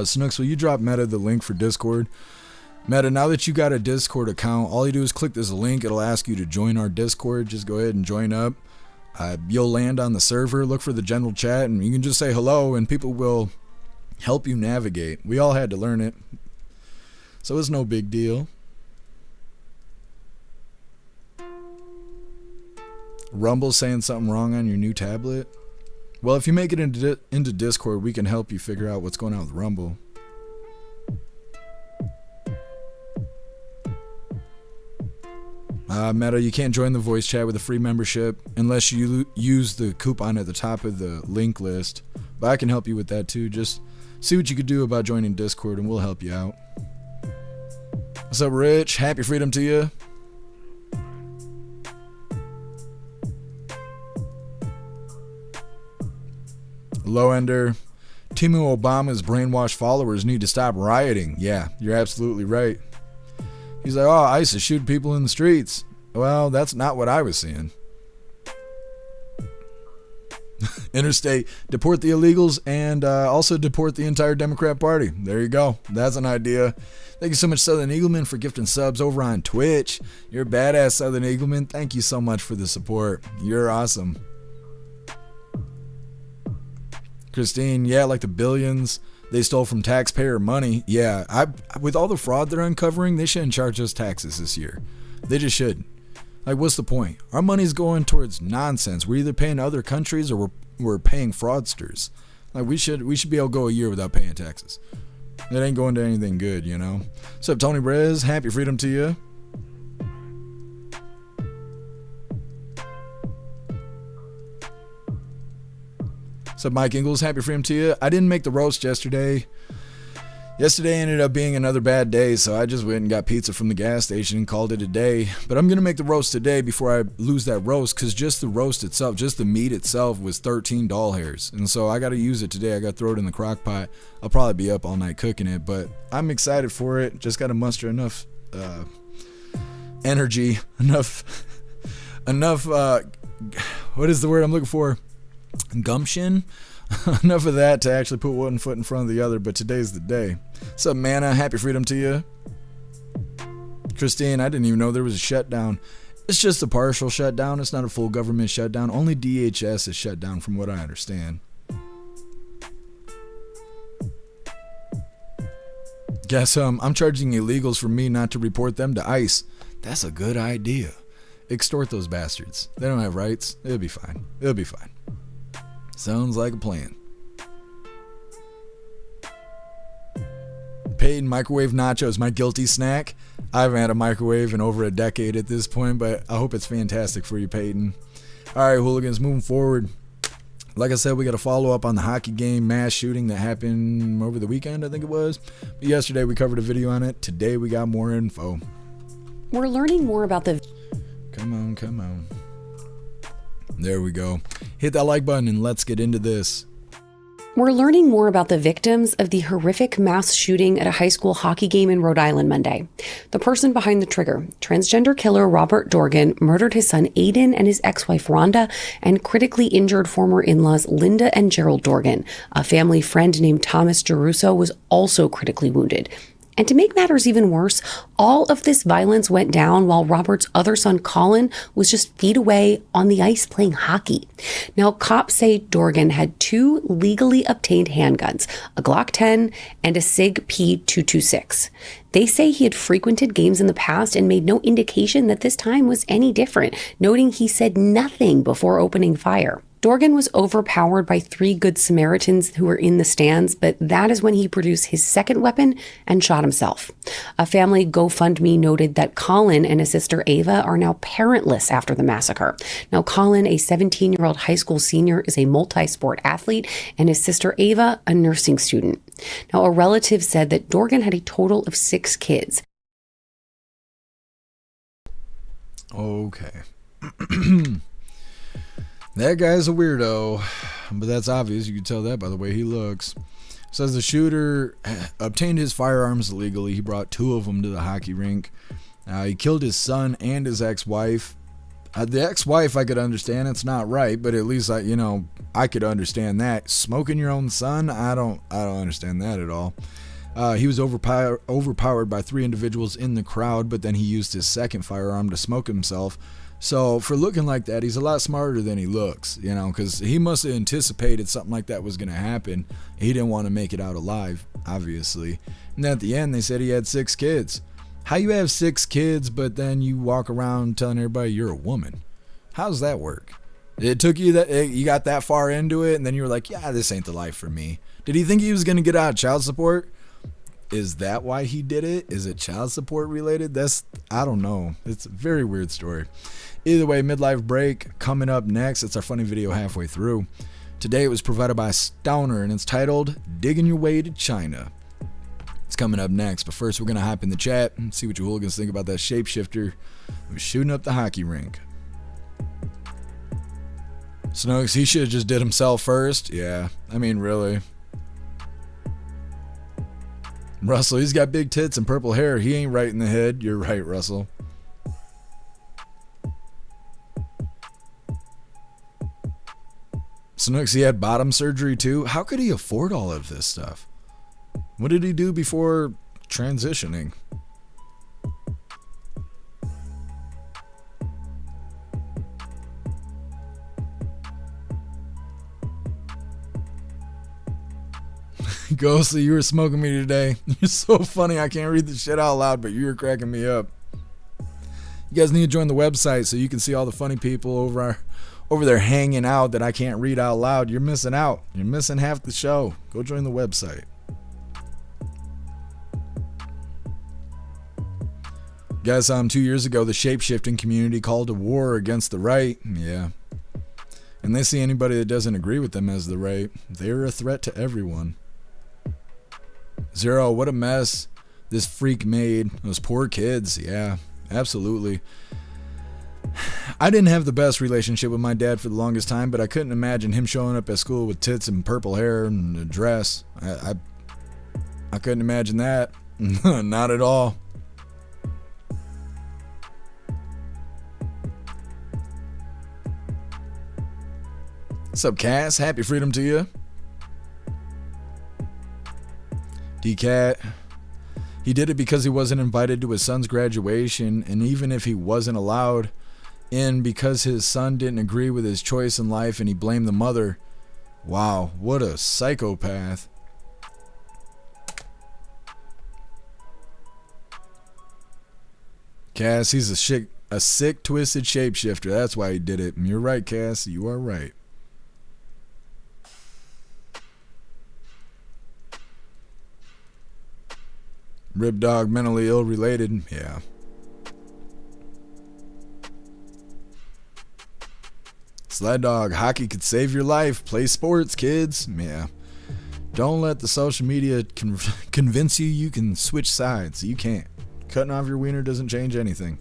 Speaker 1: Snooks, will you drop Meta the link for Discord? Meta, now that you got a Discord account, all you do is click this link. It'll ask you to join our Discord. Just go ahead and join up. You'll land on the server, look for the general chat, and you can just say hello, and people will help you navigate. We all had to learn it, so it's no big deal. Rumble saying something wrong on your new tablet? Well, if you make it into Discord, we can help you figure out what's going on with Rumble. Meta, you can't join the voice chat with a free membership unless you use the coupon at the top of the link list. But I can help you with that too. Just See what you could do about joining Discord, and we'll help you out. What's up, Rich? Happy freedom to you. Low Ender. Timu Obama's brainwashed followers need to stop rioting. Yeah, you're absolutely right. He's like, oh, ICE is shooting people in the streets. Well, that's not what I was seeing. Interstate, deport the illegals and also deport the entire Democrat Party. There you go. That's an idea. Thank you so much, Southern Eagleman, for gifting subs over on Twitch. You're a badass, Southern Eagleman. Thank you so much for the support. You're awesome. Christine, yeah, like the billions they stole from taxpayer money. Yeah, with all the fraud they're uncovering, they shouldn't charge us taxes this year. They just shouldn't. Like, what's the point? Our money's going towards nonsense. We're either paying other countries or we're paying fraudsters. Like, we should be able to go a year without paying taxes. It ain't going to anything good, you know? What's up, Tony Brez? Happy freedom to you. What's up, Mike Ingles? Happy freedom to you. I didn't make the roast yesterday. Yesterday ended up being another bad day, so I just went and got pizza from the gas station and called it a day. But I'm going to make the roast today before I lose that roast, because just the roast itself, just the meat itself was 13 doll hairs. And so I got to use it today. I got to throw it in the crock pot. I'll probably be up all night cooking it, but I'm excited for it. Just got to muster enough energy, enough, what is the word I'm looking for? Gumption? Enough of that to actually put one foot in front of the other, but today's the day. What's up, Manna? Happy freedom to you. Christine, I didn't even know there was a shutdown. It's just a partial shutdown. It's not a full government shutdown. Only DHS is shut down from what I understand. Guess I'm charging illegals for me not to report them to ICE. That's a good idea. Extort those bastards. They don't have rights. It'll be fine. It'll be fine. Sounds like a plan. Peyton, microwave nachos, my guilty snack. I haven't had a microwave in over a decade at this point, but I hope it's fantastic for you, Peyton. All right, hooligans, moving forward. Like I said, we got a follow-up on the hockey game mass shooting that happened over the weekend, I think it was. But yesterday, we covered a video on it. Today, we got more info.
Speaker 10: We're learning more about the...
Speaker 1: Come on, come on. There we go. Hit that like button and let's get into this.
Speaker 10: We're learning more about the victims of the horrific mass shooting at a high school hockey game in Rhode Island Monday. The person behind the trigger, transgender killer Robert Dorgan, murdered his son Aiden and his ex-wife Rhonda, and critically injured former in-laws Linda and Gerald Dorgan. A family friend named Thomas Geruso was also critically wounded. And to make matters even worse, all of this violence went down while Robert's other son, Colin, was just feet away on the ice playing hockey. Now, cops say Dorgan had 2 legally obtained handguns, a Glock 10 and a SIG P226. They say he had frequented games in the past and made no indication that this time was any different, noting he said nothing before opening fire. Dorgan was overpowered by 3 Good Samaritans who were in the stands, but that is when he produced his second weapon and shot himself. A family GoFundMe noted that Colin and his sister Ava are now parentless after the massacre. Now, Colin, a 17-year-old high school senior, is a multi-sport athlete, and his sister Ava, a nursing student. Now, a relative said that Dorgan had a total of 6 kids.
Speaker 1: Okay. That guy's a weirdo, but that's obvious. You can tell that by the way he looks. Says the shooter obtained his firearms illegally. He brought 2 of them to the hockey rink. He killed his son and his ex-wife. The ex-wife I could understand. It's not right, but at least I could understand that. Smoking your own son, I don't understand that at all. He was overpowered by 3 individuals in the crowd, but then he used his second firearm to smoke himself. So for looking like that, he's a lot smarter than he looks, because he must have anticipated something like that was going to happen. He didn't want to make it out alive, obviously. And then at the end, they said he had 6 kids. How you have 6 kids, but then you walk around telling everybody you're a woman? How does that work? It took you you got that far into it, and then you were like, yeah, this ain't the life for me. Did he think he was going to get out of child support? Is that why he did it? Is it child support related? I don't know. It's a very weird story. Either way, midlife break coming up next. It's our funny video halfway through. Today it was provided by Stowner, and it's titled Digging Your Way to China. It's coming up next, but first we're going to hop in the chat and see what you hooligans think about that shapeshifter who's shooting up the hockey rink. Snooks, he should have just did himself first. Yeah, I mean, really. Russell, he's got big tits and purple hair. He ain't right in the head. You're right, Russell. Snooks, he had bottom surgery too. How could he afford all of this stuff? What did he do before transitioning? Ghostly, you were smoking me today. You're so funny. I can't read the shit out loud, but you were cracking me up. You guys need to join the website so you can see all the funny people over there hanging out that I can't read out loud. You're missing out. You're missing half the show. Go join the website. Guys, 2 years ago, the shapeshifting community called a war against the right. Yeah. And they see anybody that doesn't agree with them as the right. They're a threat to everyone. Zero, what a mess this freak made. Those poor kids. Yeah, absolutely. I didn't have the best relationship with my dad for the longest time, but I couldn't imagine him showing up at school with tits and purple hair and a dress. I couldn't imagine that. Not at all. What's up, Cass? Happy freedom to you. D-Cat. He did it because he wasn't invited to his son's graduation, and even if he wasn't allowed in because his son didn't agree with his choice in life and he blamed the mother. Wow, what a psychopath. Cass, he's a sick, twisted shapeshifter. That's why he did it. And you're right, Cass. You are right. Rib Dog, mentally ill related. Yeah. Sled Dog, hockey could save your life. Play sports, kids. Yeah. Don't let the social media convince you can switch sides. You can't. Cutting off your wiener doesn't change anything.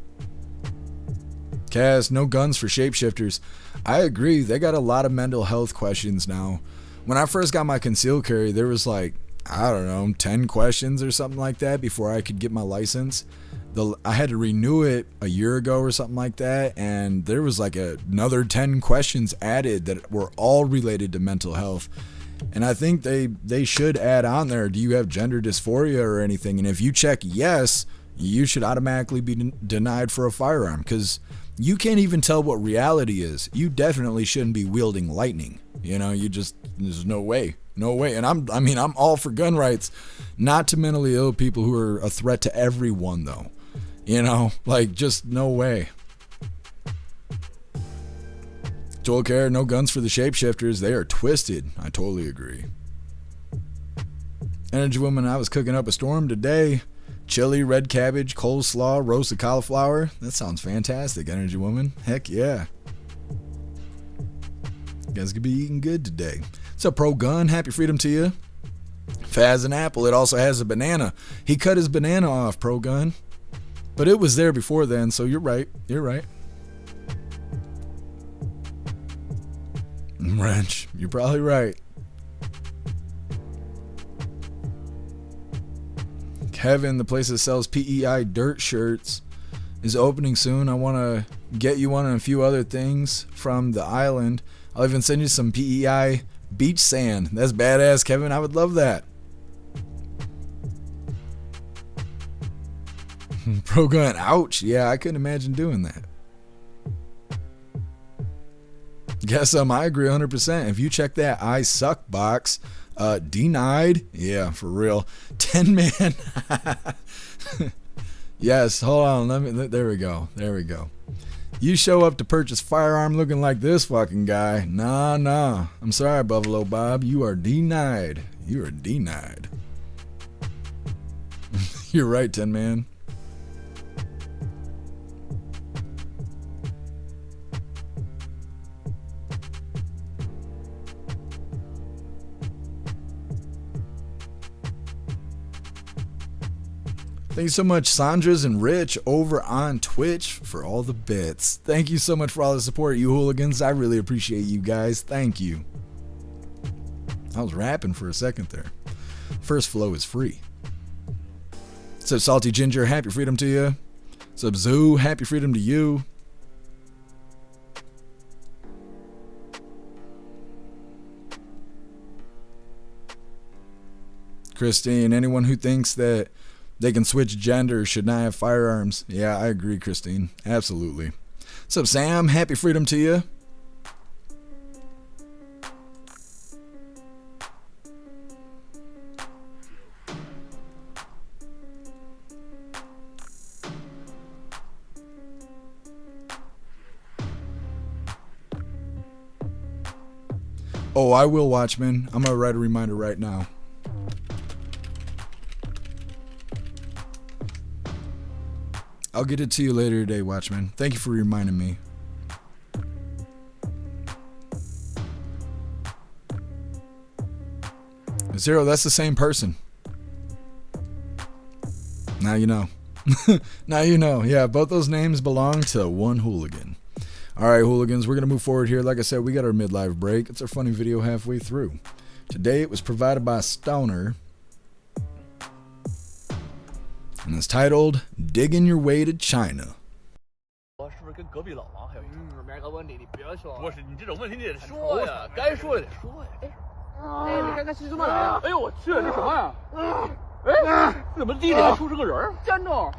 Speaker 1: Cass, no guns for shapeshifters. I agree. They got a lot of mental health questions now. When I first got my concealed carry, there was like, I don't know, 10 questions or something like that before I could get my license. I had to renew it a year ago or something like that, and there was like another 10 questions added that were all related to mental health. And I think they should add on there, do you have gender dysphoria or anything? And if you check yes, you should automatically be denied for a firearm, because you can't even tell what reality is. You definitely shouldn't be wielding lightning. You know, there's no way. No way. And I'm all for gun rights, not to mentally ill people who are a threat to everyone though. You know, like, just no way. Joel Care, no guns for the shapeshifters. They are twisted. I totally agree. Energy Woman, I was cooking up a storm today. Chili, red cabbage, coleslaw, roasted cauliflower. That sounds fantastic, Energy Woman. Heck yeah. You guys could be eating good today. What's up, Pro Gun? Happy freedom to you. Faz an apple. It also has a banana. He cut his banana off, Pro Gun. But it was there before then, so you're right. You're right. Wrench, you're probably right. Kevin, the place that sells PEI dirt shirts, is opening soon. I want to get you one and a few other things from the island. I'll even send you some PEI beach sand. That's badass, Kevin. I would love that. Pro Gun, ouch. Yeah, I couldn't imagine doing that. Guess I agree 100%. If you check that I suck box, denied. Yeah, for real. 10 man. Yes, hold on. There we go. There we go. You show up to purchase firearm looking like this fucking guy. Nah. I'm sorry, Buffalo Bob. You are denied. You are denied. You're right, 10 man. Thank you so much, Sandra's and Rich over on Twitch, for all the bits. Thank you so much for all the support, you hooligans. I really appreciate you guys. Thank you. I was rapping for a second there. First flow is free. What's up, Salty Ginger? Happy freedom to you. What's up, Zoo? Happy freedom to you. Christine, anyone who thinks that they can switch gender should not have firearms. Yeah, I agree, Christine. Absolutely. What's up, Sam? Happy freedom to you. Oh, I will, Watchmen. I'm going to write a reminder right now. I'll get it to you later today, Watchmen. Thank you for reminding me. Zero, that's the same person. Now you know. Now you know. Yeah, both those names belong to one hooligan. All right, hooligans, we're going to move forward here. Like I said, we got our midlife break. It's our funny video halfway through. Today, it was provided by Stoner. And it's titled, Digging Your Way to China.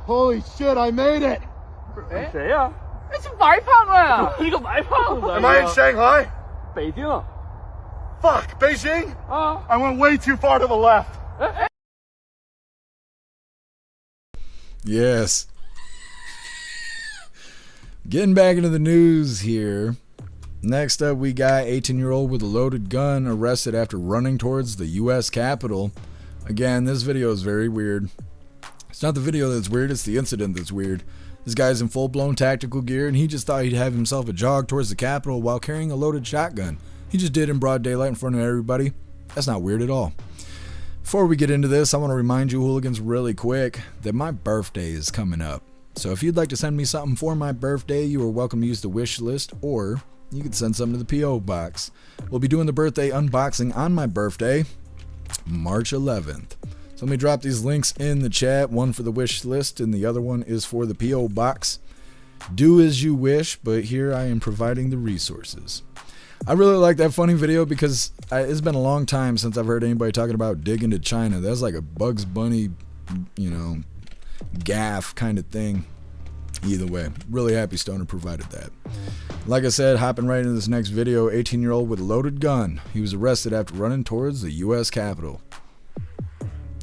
Speaker 11: Holy shit, I made it! 谁呀？ 那是白胖子呀！一个白胖子。Am I in Shanghai? 北京。Fuck, Beijing? I went way too far to the left.
Speaker 1: Yes. Getting back into the news here. Next up, we got 18-year-old with a loaded gun arrested after running towards the U.S. Capitol. Again, this video is very weird. It's not the video that's weird, it's the incident that's weird. This guy's in full-blown tactical gear, and he just thought he'd have himself a jog towards the Capitol while carrying a loaded shotgun. He just did in broad daylight in front of everybody. That's not weird at all. Before we get into this, I want to remind you hooligans really quick that my birthday is coming up. So if you'd like to send me something for my birthday, you are welcome to use the wish list, or you could send something to the P.O. Box. We'll be doing the birthday unboxing on my birthday, March 11th. So let me drop these links in the chat. One for the wish list and the other one is for the P.O. Box. Do as you wish, but here I am providing the resources. I really like that funny video because it's been a long time since I've heard anybody talking about digging to China. That's like a Bugs Bunny, gaff kind of thing. Either way, really happy Stoner provided that. Like I said, hopping right into this next video, 18-year-old with a loaded gun. He was arrested after running towards the U.S. Capitol.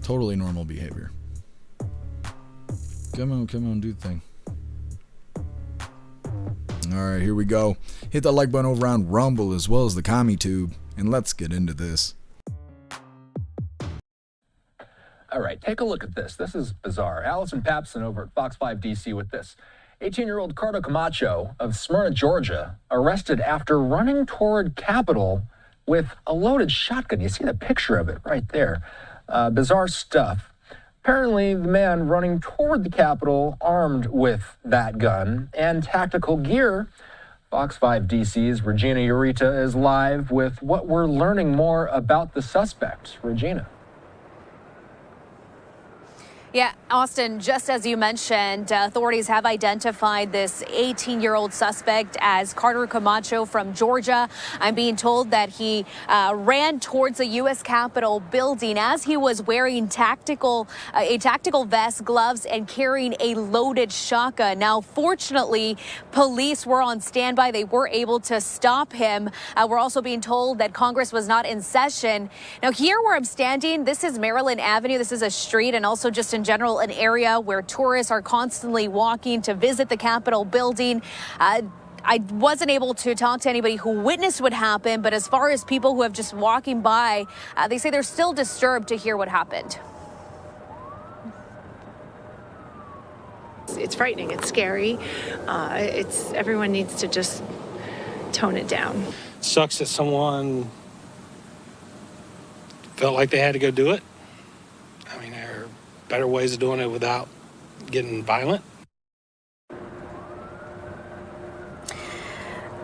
Speaker 1: Totally normal behavior. Come on, do the thing. Alright, here we go. Hit that like button over on Rumble as well as the CommiTube, and let's get into this.
Speaker 12: Alright, take a look at this. This is bizarre. Allison Papson over at Fox 5 DC with this. 18-year-old Cardo Camacho of Smyrna, Georgia, arrested after running toward Capitol with a loaded shotgun. You see the picture of it right there. Bizarre stuff. Apparently, the man running toward the Capitol armed with that gun and tactical gear. Fox 5 DC's Regina Ureta is live with what we're learning more about the suspect. Regina.
Speaker 13: Yeah, Austin, just as you mentioned, authorities have identified this 18-year-old suspect as Cardo Camacho from Georgia. I'm being told that he ran towards the U.S. Capitol building as he was wearing a tactical vest, gloves, and carrying a loaded shotgun. Now, fortunately, police were on standby. They were able to stop him. We're also being told that Congress was not in session. Now, here where I'm standing, this is Maryland Avenue. This is a street and also just in general an area where tourists are constantly walking to visit the Capitol building. I wasn't able to talk to anybody who witnessed what happened, but as far as people who have just walking by, they say they're still disturbed to hear what happened.
Speaker 14: It's frightening. It's scary. Everyone needs to just tone it down.
Speaker 15: Sucks that someone felt like they had to go do it. I mean, there are better ways of doing it without getting violent.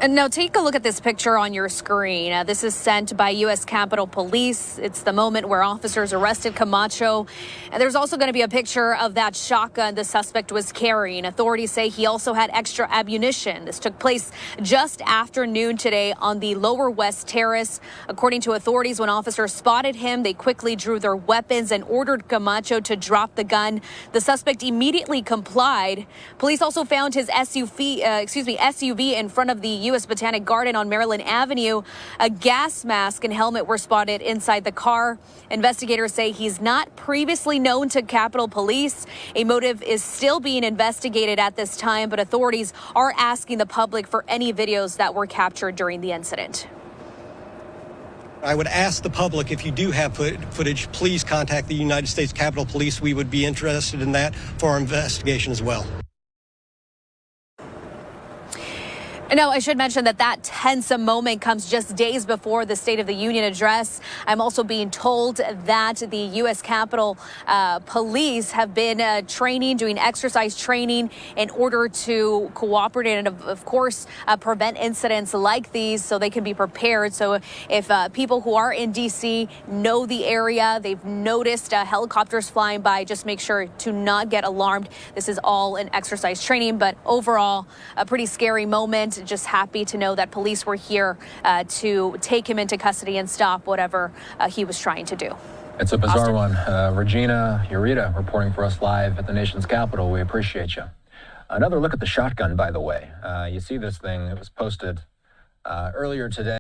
Speaker 13: And now take a look at this picture on your screen. This is sent by U.S. Capitol Police. It's the moment where officers arrested Camacho. And there's also going to be a picture of that shotgun the suspect was carrying. Authorities say he also had extra ammunition. This took place just after noon today on the Lower West Terrace. According to authorities, when officers spotted him, they quickly drew their weapons and ordered Camacho to drop the gun. The suspect immediately complied. Police also found his SUV in front of the U.S. Botanic Garden on Maryland Avenue. A gas mask and helmet were spotted inside the car. Investigators say he's not previously known to Capitol Police. A motive is still being investigated at this time, but authorities are asking the public for any videos that were captured during the incident.
Speaker 16: I would ask the public, if you do have footage, please contact the United States Capitol Police. We would be interested in that for our investigation as well.
Speaker 13: Now, I should mention that tense moment comes just days before the State of the Union address. I'm also being told that the U.S. Capitol Police have been doing exercise training in order to cooperate and, of course, prevent incidents like these so they can be prepared. So if people who are in D.C. know the area, they've noticed helicopters flying by, just make sure to not get alarmed. This is all in exercise training, but overall, a pretty scary moment. Just happy to know that police were here to take him into custody and stop whatever he was trying to do.
Speaker 12: It's a bizarre one. Regina Urita reporting for us live at the nation's capital. We appreciate you. Another look at the shotgun, by the way. You see this thing, it was posted earlier today.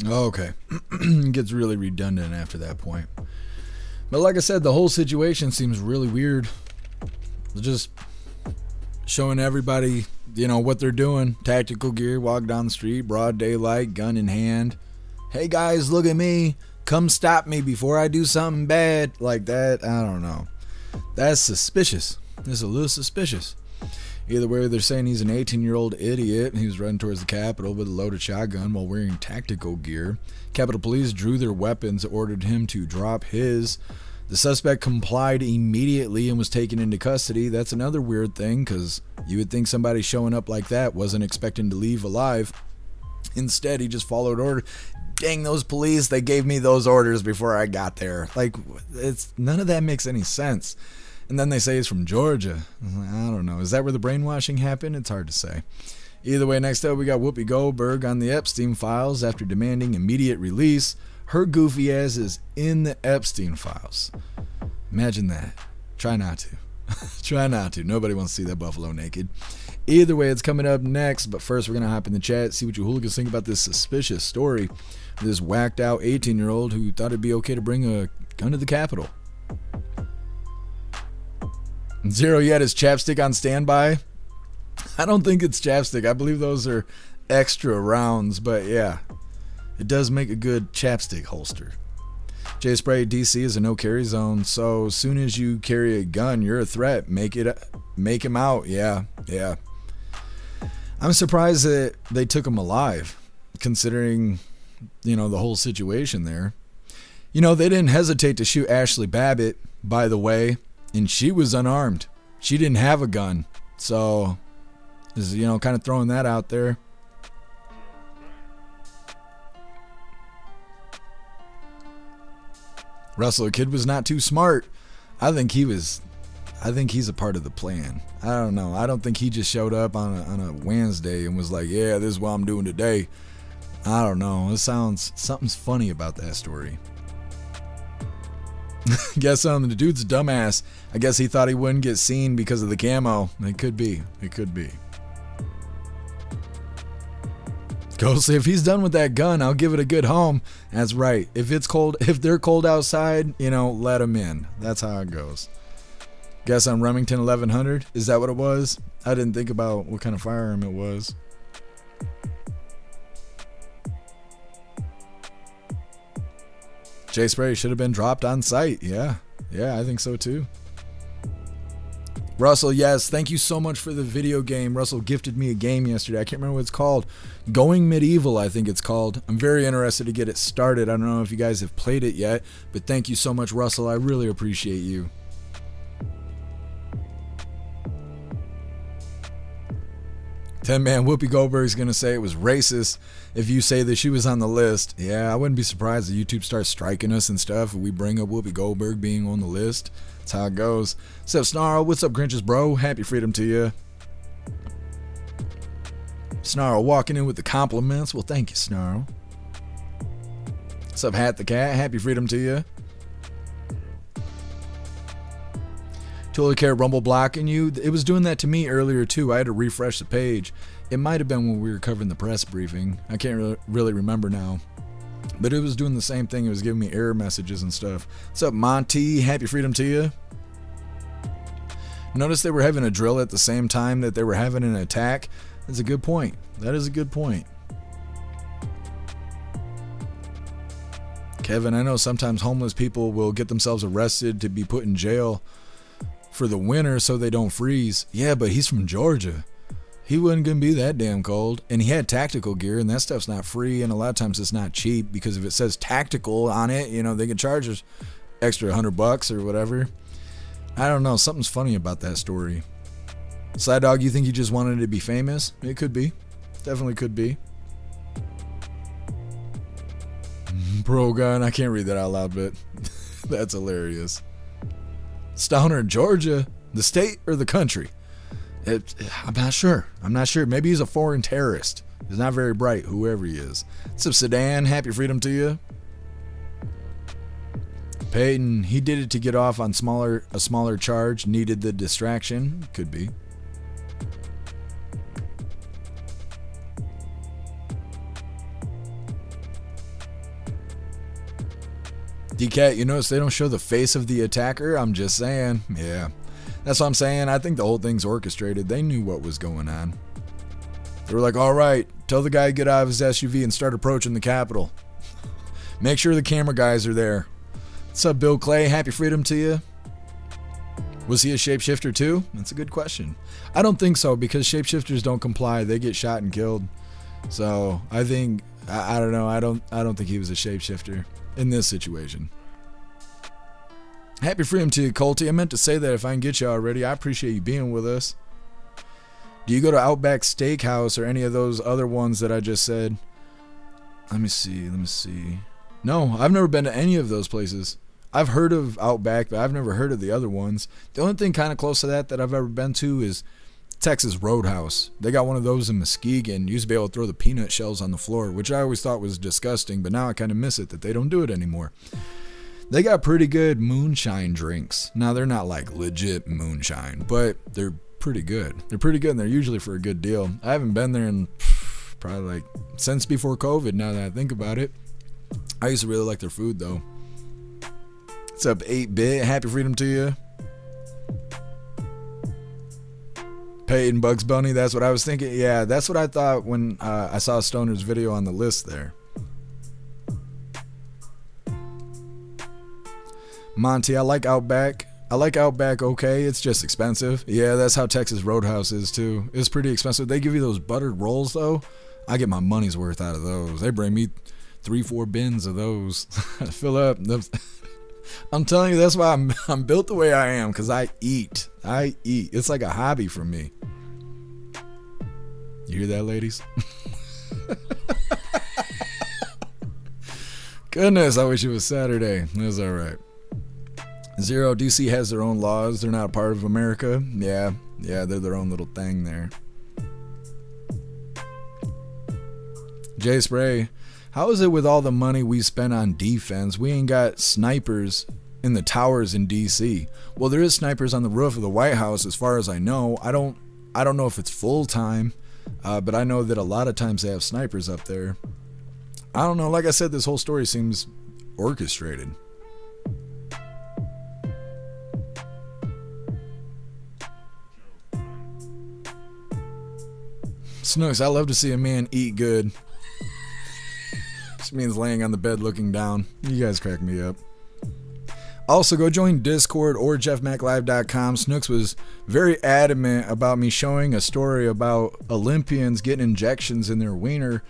Speaker 1: Okay. It gets really redundant after that point. But like I said, the whole situation seems really weird. Just showing everybody, what they're doing. Tactical gear, walk down the street, broad daylight, gun in hand. Hey guys, look at me. Come stop me before I do something bad. Like that, I don't know. That's suspicious. It's a little suspicious. Either way, they're saying he's an 18-year-old idiot and he was running towards the Capitol with a loaded shotgun while wearing tactical gear. Capitol Police drew their weapons, ordered him to drop his. The suspect complied immediately and was taken into custody. That's another weird thing, because you would think somebody showing up like that wasn't expecting to leave alive. Instead, he just followed order. Dang, those police, they gave me those orders before I got there. Like, none of that makes any sense. And then they say he's from Georgia. I don't know. Is that where the brainwashing happened? It's hard to say. Either way, next up we got Whoopi Goldberg on the Epstein files after demanding immediate release. Her goofy ass is in the Epstein files. Imagine that. Try not to. Try not to. Nobody wants to see that buffalo naked. Either way, it's coming up next. But first, we're going to hop in the chat, see what you hooligans think about this suspicious story. This whacked out 18-year-old who thought it'd be okay to bring a gun to the Capitol. Zero yet is chapstick on standby. I don't think it's chapstick. I believe those are extra rounds. But yeah. It does make a good chapstick holster. J Spray, DC is a no-carry zone, so as soon as you carry a gun, you're a threat. Make him out. Yeah. I'm surprised that they took him alive, considering, the whole situation there. They didn't hesitate to shoot Ashley Babbitt, by the way, and she was unarmed. She didn't have a gun, so, kind of throwing that out there. Russell, the kid was not too smart. I think he's a part of the plan. I don't know. I don't think he just showed up on a Wednesday and was like, yeah, this is what I'm doing today. I don't know. Something's funny about that story. Guess the dude's a dumbass. I guess he thought he wouldn't get seen because of the camo. It could be. Ghostly, if he's done with that gun, I'll give it a good home. That's right. If they're cold outside, let them in. That's how it goes. Guess on Remington 1100? Is that what it was? I didn't think about what kind of firearm it was. J Spray should have been dropped on site. Yeah, I think so too. Russell, yes, thank you so much for the video game. Russell gifted me a game yesterday. I can't remember what it's called. Going Medieval, I think it's called. I'm very interested to get it started. I don't know if you guys have played it yet, but thank you so much, Russell. I really appreciate you. 10-man Whoopi Goldberg's going to say it was racist if you say that she was on the list. Yeah, I wouldn't be surprised if YouTube starts striking us and stuff if we bring up Whoopi Goldberg being on the list. That's how it goes. What's up, Snarl? What's up, Grinches, bro? Happy freedom to you. Snarl walking in with the compliments. Well, thank you, Snarl. What's up, Hat the Cat? Happy freedom to you. Totally care Rumble blocking you. It was doing that to me earlier too. I had to refresh the page. It might have been when we were covering the press briefing. I can't really remember now. But it was doing the same thing. It was giving me error messages and stuff. What's up, Monty? Happy freedom to you. Notice they were having a drill at the same time that they were having an attack. That's a good point. That is a good point. Kevin, I know sometimes homeless people will get themselves arrested to be put in jail for the winter so they don't freeze. Yeah, but he's from Georgia. He wasn't gonna be that damn cold, and he had tactical gear, and that stuff's not free, and a lot of times it's not cheap, because if it says tactical on it, you know, they can charge us extra $100 or whatever. I don't know, something's funny about that story. Side Dog, you think he just wanted to be famous? It could be. Definitely could be. Bro gun, I can't read that out loud, but that's hilarious. Stowner, Georgia, the state or the country? I'm not sure. Maybe he's a foreign terrorist. He's not very bright, whoever he is. What's up, Sedan? Happy freedom to you. Peyton, he did it to get off on a smaller charge. Needed the distraction. Could be. DCat, you notice they don't show the face of the attacker? I'm just saying. Yeah. That's what I'm saying. I think the whole thing's orchestrated. They knew what was going on. They were like, all right, tell the guy to get out of his SUV and start approaching the Capitol. Make sure the camera guys are there. What's up, Bill Clay? Happy freedom to you. Was he a shapeshifter too? That's a good question. I don't think so, because shapeshifters don't comply. They get shot and killed. So I think, I don't know. I don't think he was a shapeshifter in this situation. Happy freedom to you, Colty. I meant to say that if I can get you already. I appreciate you being with us. Do you go to Outback Steakhouse or any of those other ones that I just said? Let me see. No, I've never been to any of those places. I've heard of Outback, but I've never heard of the other ones. The only thing kind of close to that I've ever been to is Texas Roadhouse. They got one of those in Muskegon. You used to be able to throw the peanut shells on the floor, which I always thought was disgusting, but now I kind of miss it that they don't do it anymore. They got pretty good moonshine drinks. Now, they're not like legit moonshine, but they're pretty good. They're pretty good, and they're usually for a good deal. I haven't been there in probably like since before COVID, now that I think about it. I used to really like their food, though. What's up, 8-Bit? Happy freedom to you. Peyton, Bugs Bunny, that's what I was thinking. Yeah, that's what I thought when I saw Stoner's video on the list there. Monty, I like Outback. Okay, it's just expensive. Yeah, that's how Texas Roadhouse is too. It's pretty expensive. They give you those buttered rolls though. I get my money's worth out of those. They bring me 3-4 bins of those. Fill up. I'm telling you, that's why I'm built the way I am, because I eat. It's like a hobby for me. You hear that, ladies? Goodness, I wish it was Saturday. That's all right. Zero, DC has their own laws. They're not a part of America. Yeah, they're their own little thing there. Jay Spray, how is it with all the money we spend on defense? We ain't got snipers in the towers in DC. Well, there is snipers on the roof of the White House, as far as I know. I don't know if it's full time, but I know that a lot of times they have snipers up there. I don't know. Like I said, this whole story seems orchestrated. Snooks, I love to see a man eat good. This means laying on the bed looking down. You guys crack me up. Also, go join Discord or jeffmaclive.com. Snooks was very adamant about me showing a story about Olympians getting injections in their wiener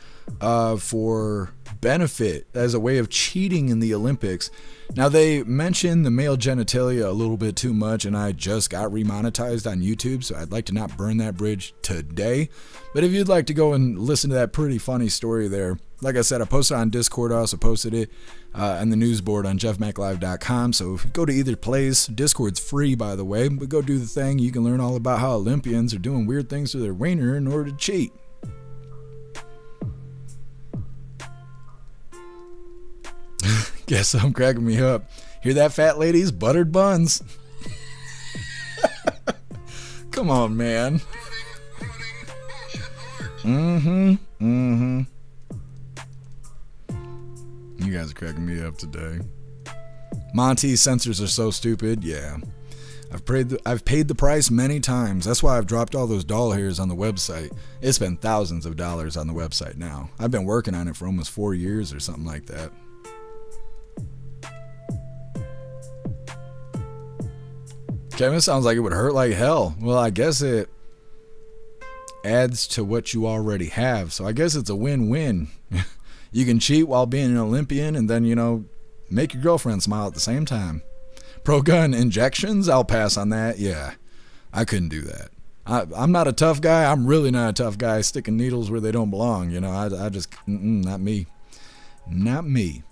Speaker 1: for benefit as a way of cheating in the Olympics. Now, they mentioned the male genitalia a little bit too much, and I just got remonetized on YouTube, so I'd like to not burn that bridge today. But if you'd like to go and listen to that pretty funny story there, like I said, I posted it on Discord. I also posted it on the news board on jeffmaclive.com. So if you go to either place, Discord's free, by the way, but go do the thing. You can learn all about how Olympians are doing weird things to their wiener in order to cheat. Guess I'm cracking me up. Hear that, fat ladies? Buttered buns. Come on, man. You guys are cracking me up today. Monty's censors are so stupid. Yeah. I've paid the price many times. That's why I've dropped all those doll hairs on the website. It's been thousands of dollars on the website now. I've been working on it for almost 4 years or something like that. Kevin, sounds like it would hurt like hell. Well, I guess it adds to what you already have. So I guess it's a win-win. You can cheat while being an Olympian and then, make your girlfriend smile at the same time. Pro-gun injections? I'll pass on that. Yeah, I couldn't do that. I'm not a tough guy. I'm really not a tough guy sticking needles where they don't belong. I just, not me. Not me.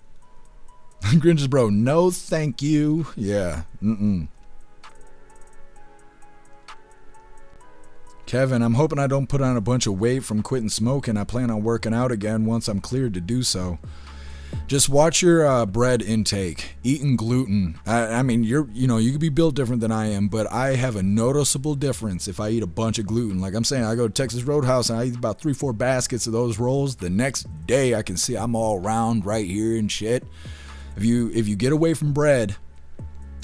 Speaker 1: Grinch's bro, no thank you. Yeah, Kevin, I'm hoping I don't put on a bunch of weight from quitting smoking. I plan on working out again once I'm cleared to do so. Just watch your bread intake. Eating gluten. I mean, you could be built different than I am, but I have a noticeable difference if I eat a bunch of gluten. Like I'm saying, I go to Texas Roadhouse and I eat about 3-4 baskets of those rolls. The next day I can see I'm all round right here and shit. If you get away from bread,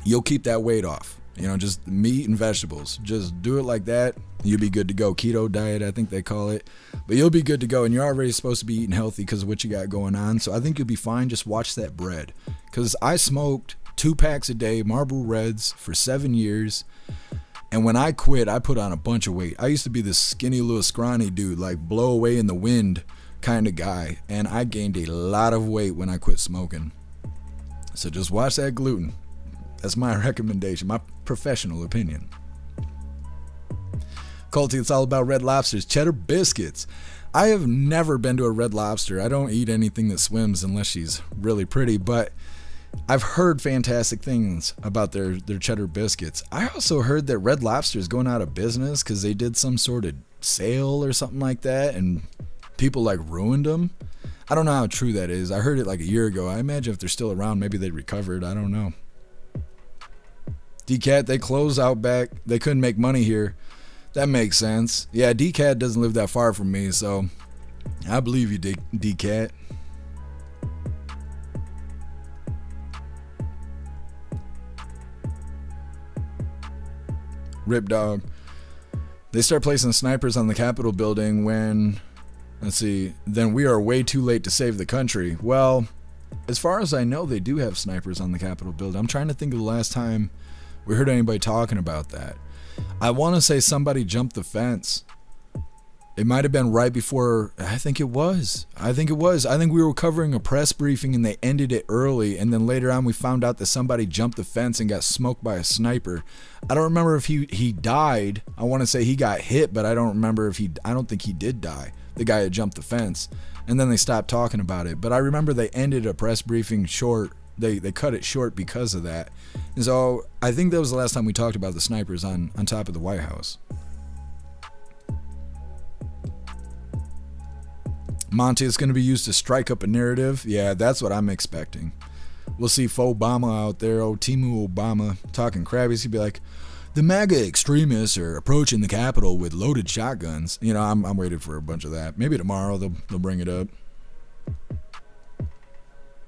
Speaker 1: you'll keep that weight off. Just meat and vegetables. Just do it like that. You'll be good to go. Keto diet, I think they call it. But you'll be good to go. And you're already supposed to be eating healthy because of what you got going on. So I think you'll be fine. Just watch that bread. Because I smoked 2 packs a day, Marlboro Reds, for 7 years. And when I quit, I put on a bunch of weight. I used to be this skinny little scrawny dude, like blow away in the wind kind of guy. And I gained a lot of weight when I quit smoking. So just watch that gluten. That's my recommendation, my professional opinion. Colty, it's all about Red Lobster's cheddar biscuits. I have never been to a Red Lobster. I don't eat anything that swims unless she's really pretty, but I've heard fantastic things about their cheddar biscuits. I also heard that Red Lobster is going out of business because they did some sort of sale or something like that, and people ruined them. I don't know how true that is. I heard it like a year ago. I imagine if they're still around, maybe they recovered. I don't know. DCAT, they closed out back. They couldn't make money here. That makes sense. Yeah, DCAT doesn't live that far from me, so I believe you, DCAT. Rip Dog. They start placing snipers on the Capitol building when, then we are way too late to save the country. Well, as far as I know, they do have snipers on the Capitol building. I'm trying to think of the last time we heard anybody talking about that. I want to say somebody jumped the fence. It might have been right before. I think it was. I think we were covering a press briefing and they ended it early, and then later on we found out that somebody jumped the fence and got smoked by a sniper. I don't remember if he died. I want to say he got hit, but I don't remember I don't think he did die. The guy had jumped the fence, and then they stopped talking about it. But I remember they ended a press briefing short. They cut it short because of that. And so I think that was the last time we talked about the snipers on top of the White House. Monty, it's going to be used to strike up a narrative. Yeah, that's what I'm expecting. We'll see Obama out there, Timu Obama, talking crabbies. He'd be like, the MAGA extremists are approaching the Capitol with loaded shotguns. I'm waiting for a bunch of that. Maybe tomorrow they'll bring it up.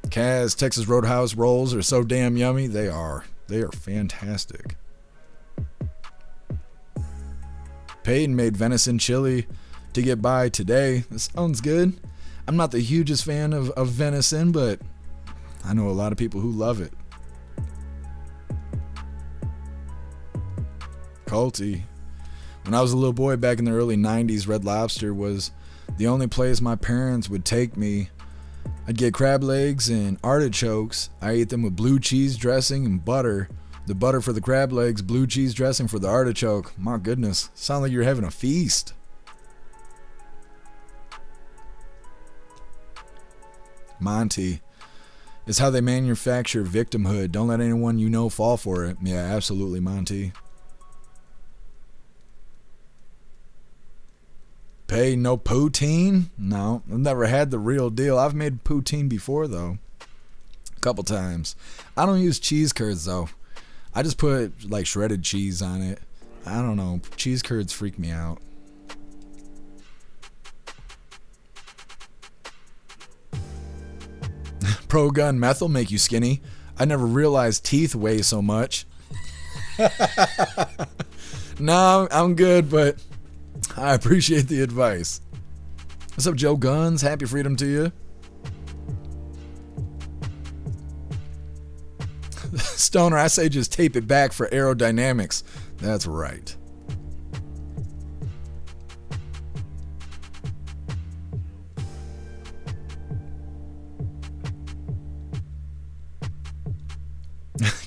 Speaker 1: Kaz, Texas Roadhouse rolls are so damn yummy. They are fantastic. Peyton made venison chili to get by today. This sounds good. I'm not the hugest fan of venison, but I know a lot of people who love it. Colty. When I was a little boy back in the early 90s, Red Lobster was the only place my parents would take me I'd get crab legs and artichokes. I ate them with blue cheese dressing and butter. The butter for the crab legs, blue cheese dressing for the artichoke. My goodness, sound like you're having a feast. Monty. It's how they manufacture victimhood. Don't let anyone you know fall for it. Yeah, absolutely, Monty. Pay no poutine? No, I've never had the real deal. I've made poutine before, though. A couple times. I don't use cheese curds, though. I just put, like, shredded cheese on it. I don't know. Cheese curds freak me out. Pro-gun meth will make you skinny. I never realized teeth weigh so much. No, I'm good, but I appreciate the advice. What's up, Joe Guns? Happy freedom to you. Stoner, I say just tape it back for aerodynamics. That's right.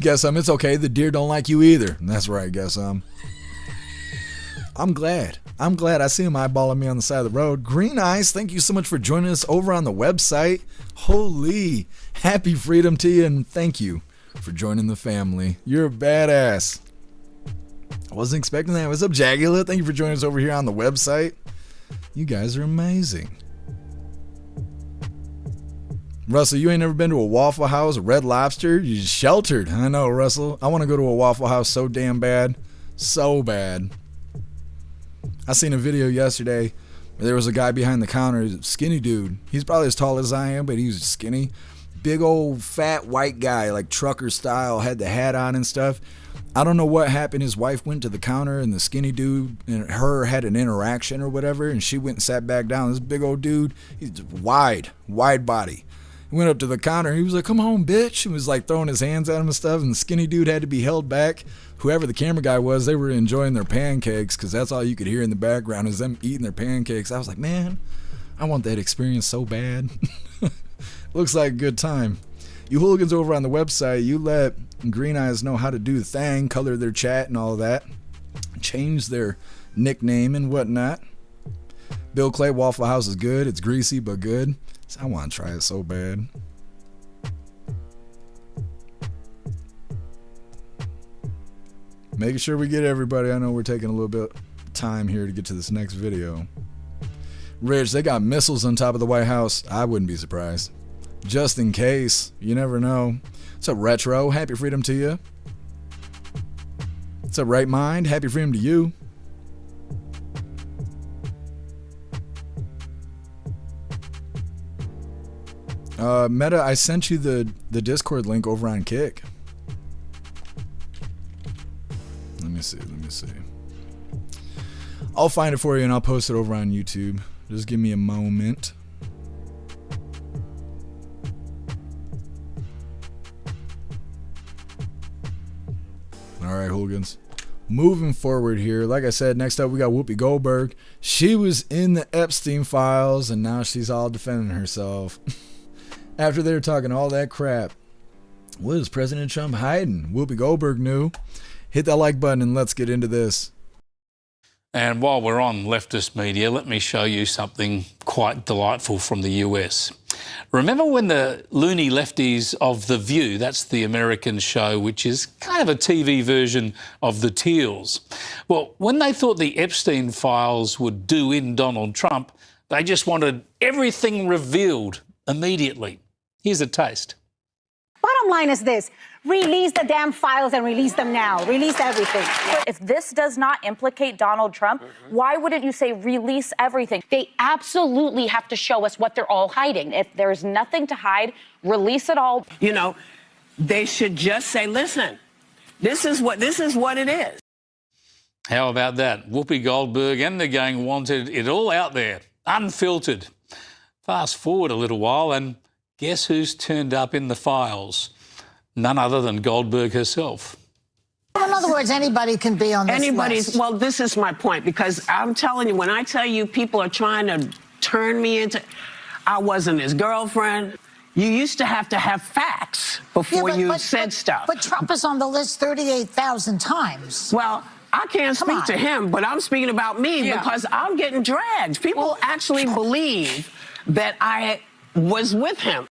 Speaker 1: Guess it's okay. The deer don't like you either. That's right, guess I'm glad. I see him eyeballing me on the side of the road. Green Eyes, thank you so much for joining us over on the website. Holy, happy freedom to you, and thank you for joining the family. You're a badass. I wasn't expecting that. What's up, Jagula? Thank you for joining us over here on the website. You guys are amazing. Russell, you ain't never been to a Waffle House, a Red Lobster? You're sheltered. I know, Russell. I want to go to a Waffle House so damn bad. So bad. I seen a video yesterday where there was a guy behind the counter, a skinny dude. He's probably as tall as I am, but he was skinny. Big old fat white guy, like trucker style, had the hat on and stuff. I don't know what happened. His wife went to the counter and the skinny dude and her had an interaction or whatever, and she went and sat back down. This big old dude, he's wide body. He went up to the counter. He was like, "Come home, bitch." He was like throwing his hands at him and stuff. And the skinny dude had to be held back. Whoever the camera guy was, they were enjoying their pancakes because that's all you could hear in the background is them eating their pancakes. I was like, man, I want that experience so bad. Looks like a good time. You hooligans over on the website, you let Green Eyes know how to do the thing, color their chat and all that, change their nickname and whatnot. Bill Clay, Waffle House is good. It's greasy but good. I want to try it so bad. Making sure we get everybody. I know we're taking a little bit of time here to get to this next video. Rich, they got missiles on top of the White House. I wouldn't be surprised. Just in case. You never know. What's up, Retro? Happy freedom to you. What's up, Right Mind? Happy freedom to you. Meta, I sent you the Discord link over on Kick. Let me see. I'll find it for you and I'll post it over on YouTube. Just give me a moment. Alright, hooligans. Moving forward here, like I said, next up we got Whoopi Goldberg. She was in the Epstein files and now she's all defending herself. After they were talking all that crap. What is President Trump hiding? Whoopi Goldberg knew. Hit that like button and let's get into this.
Speaker 17: And while we're on leftist media, let me show you something quite delightful from the US. Remember when the loony lefties of The View, that's the American show, which is kind of a TV version of The Teals. Well, when they thought the Epstein files would do in Donald Trump, they just wanted everything revealed immediately. Here's a taste.
Speaker 18: Bottom line is this. Release the damn files and release them now. Release everything.
Speaker 19: If this does not implicate Donald Trump, why wouldn't you say release everything?
Speaker 18: They absolutely have to show us what they're all hiding. If there's nothing to hide, release it all.
Speaker 20: You know, they should just say, listen, this is what it is.
Speaker 17: How about that? Whoopi Goldberg and the gang wanted it all out there, unfiltered. Fast forward a little while and guess who's turned up in the files? None other than Goldberg herself.
Speaker 21: In other words, anybody can be on this list.
Speaker 20: Well, this is my point, because I'm telling you, when I tell you people are trying to turn me into, I wasn't his girlfriend, You used to have facts before you said stuff.
Speaker 21: But Trump is on the list 38,000 times.
Speaker 20: Well, I can't speak to him, but I'm speaking about me because I'm getting dragged. People actually believe that I was with him.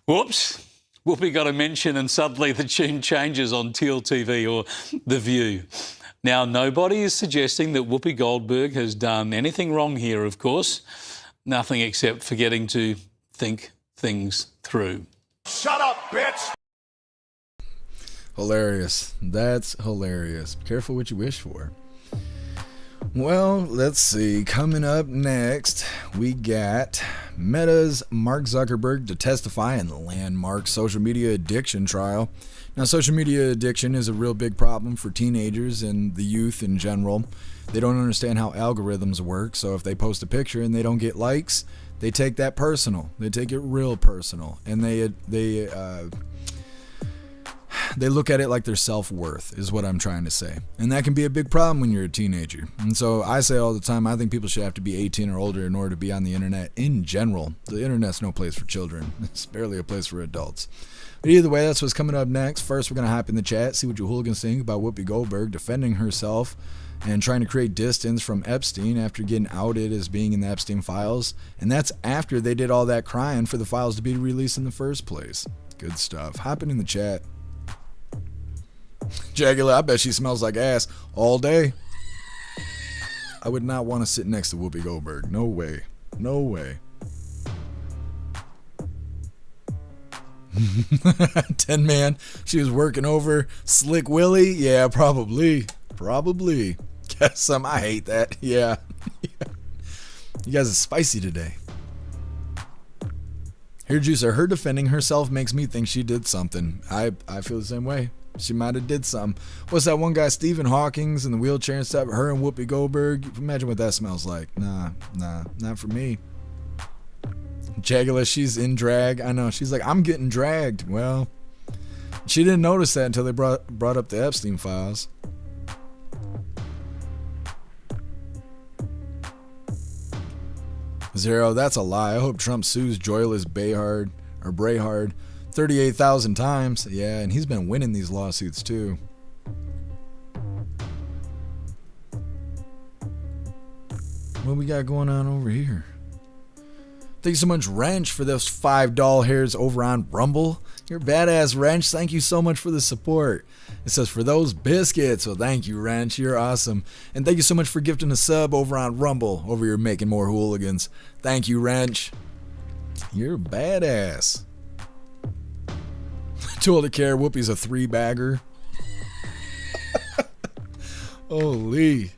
Speaker 17: Whoops. Whoopi got a mention and suddenly the tune changes on Teal TV or The View. Now, nobody is suggesting that Whoopi Goldberg has done anything wrong here, of course. Nothing except forgetting to think things through.
Speaker 11: Shut up, bitch!
Speaker 1: Hilarious. That's hilarious. Be careful what you wish for. Well, let's see. Coming up next, we got Meta's Mark Zuckerberg to testify in the landmark social media addiction trial. Now, social media addiction is a real big problem for teenagers and the youth in general. They don't understand how algorithms work, so if they post a picture and they don't get likes, they take that personal. They take it real personal, and they look at it like their self-worth is what I'm trying to say. And that can be a big problem when you're a teenager. And so I say all the time, I think people should have to be 18 or older in order to be on the internet in general. The internet's no place for children. It's barely a place for adults. But either way, that's what's coming up next. First, we're going to hop in the chat, see what you hooligans think about Whoopi Goldberg defending herself and trying to create distance from Epstein after getting outed as being in the Epstein files. And that's after they did all that crying for the files to be released in the first place. Good stuff. Hopping in the chat. Jagular, I bet she smells like ass all day. I would not want to sit next to Whoopi Goldberg. No way. No way. 10 man. She was working over Slick Willie. Yeah, probably. Probably. Guess some. I hate that. Yeah. You guys are spicy today. Here, Juicer, her defending herself makes me think she did something. I feel the same way. She might have did something. What's that one guy, Stephen Hawking's in the wheelchair and stuff? Her and Whoopi Goldberg. Imagine what that smells like. Nah, not for me. Jagula, she's in drag. I know. She's like, I'm getting dragged. Well, she didn't notice that until they brought up the Epstein files. Zero, that's a lie. I hope Trump sues Joyless Bayhard or Brayhard 38,000 times. Yeah, and he's been winning these lawsuits too. What we got going on over here? Thank you so much, Wrench, for those $5 hairs over on Rumble. You're badass, Wrench. Thank you so much for the support. It says, for those biscuits. Well, thank you, Wrench. You're awesome. And thank you so much for gifting a sub over on Rumble. Over here making more hooligans. Thank you, Wrench. You're badass. Too old to care. Whoopi's a 3-bagger. Holy.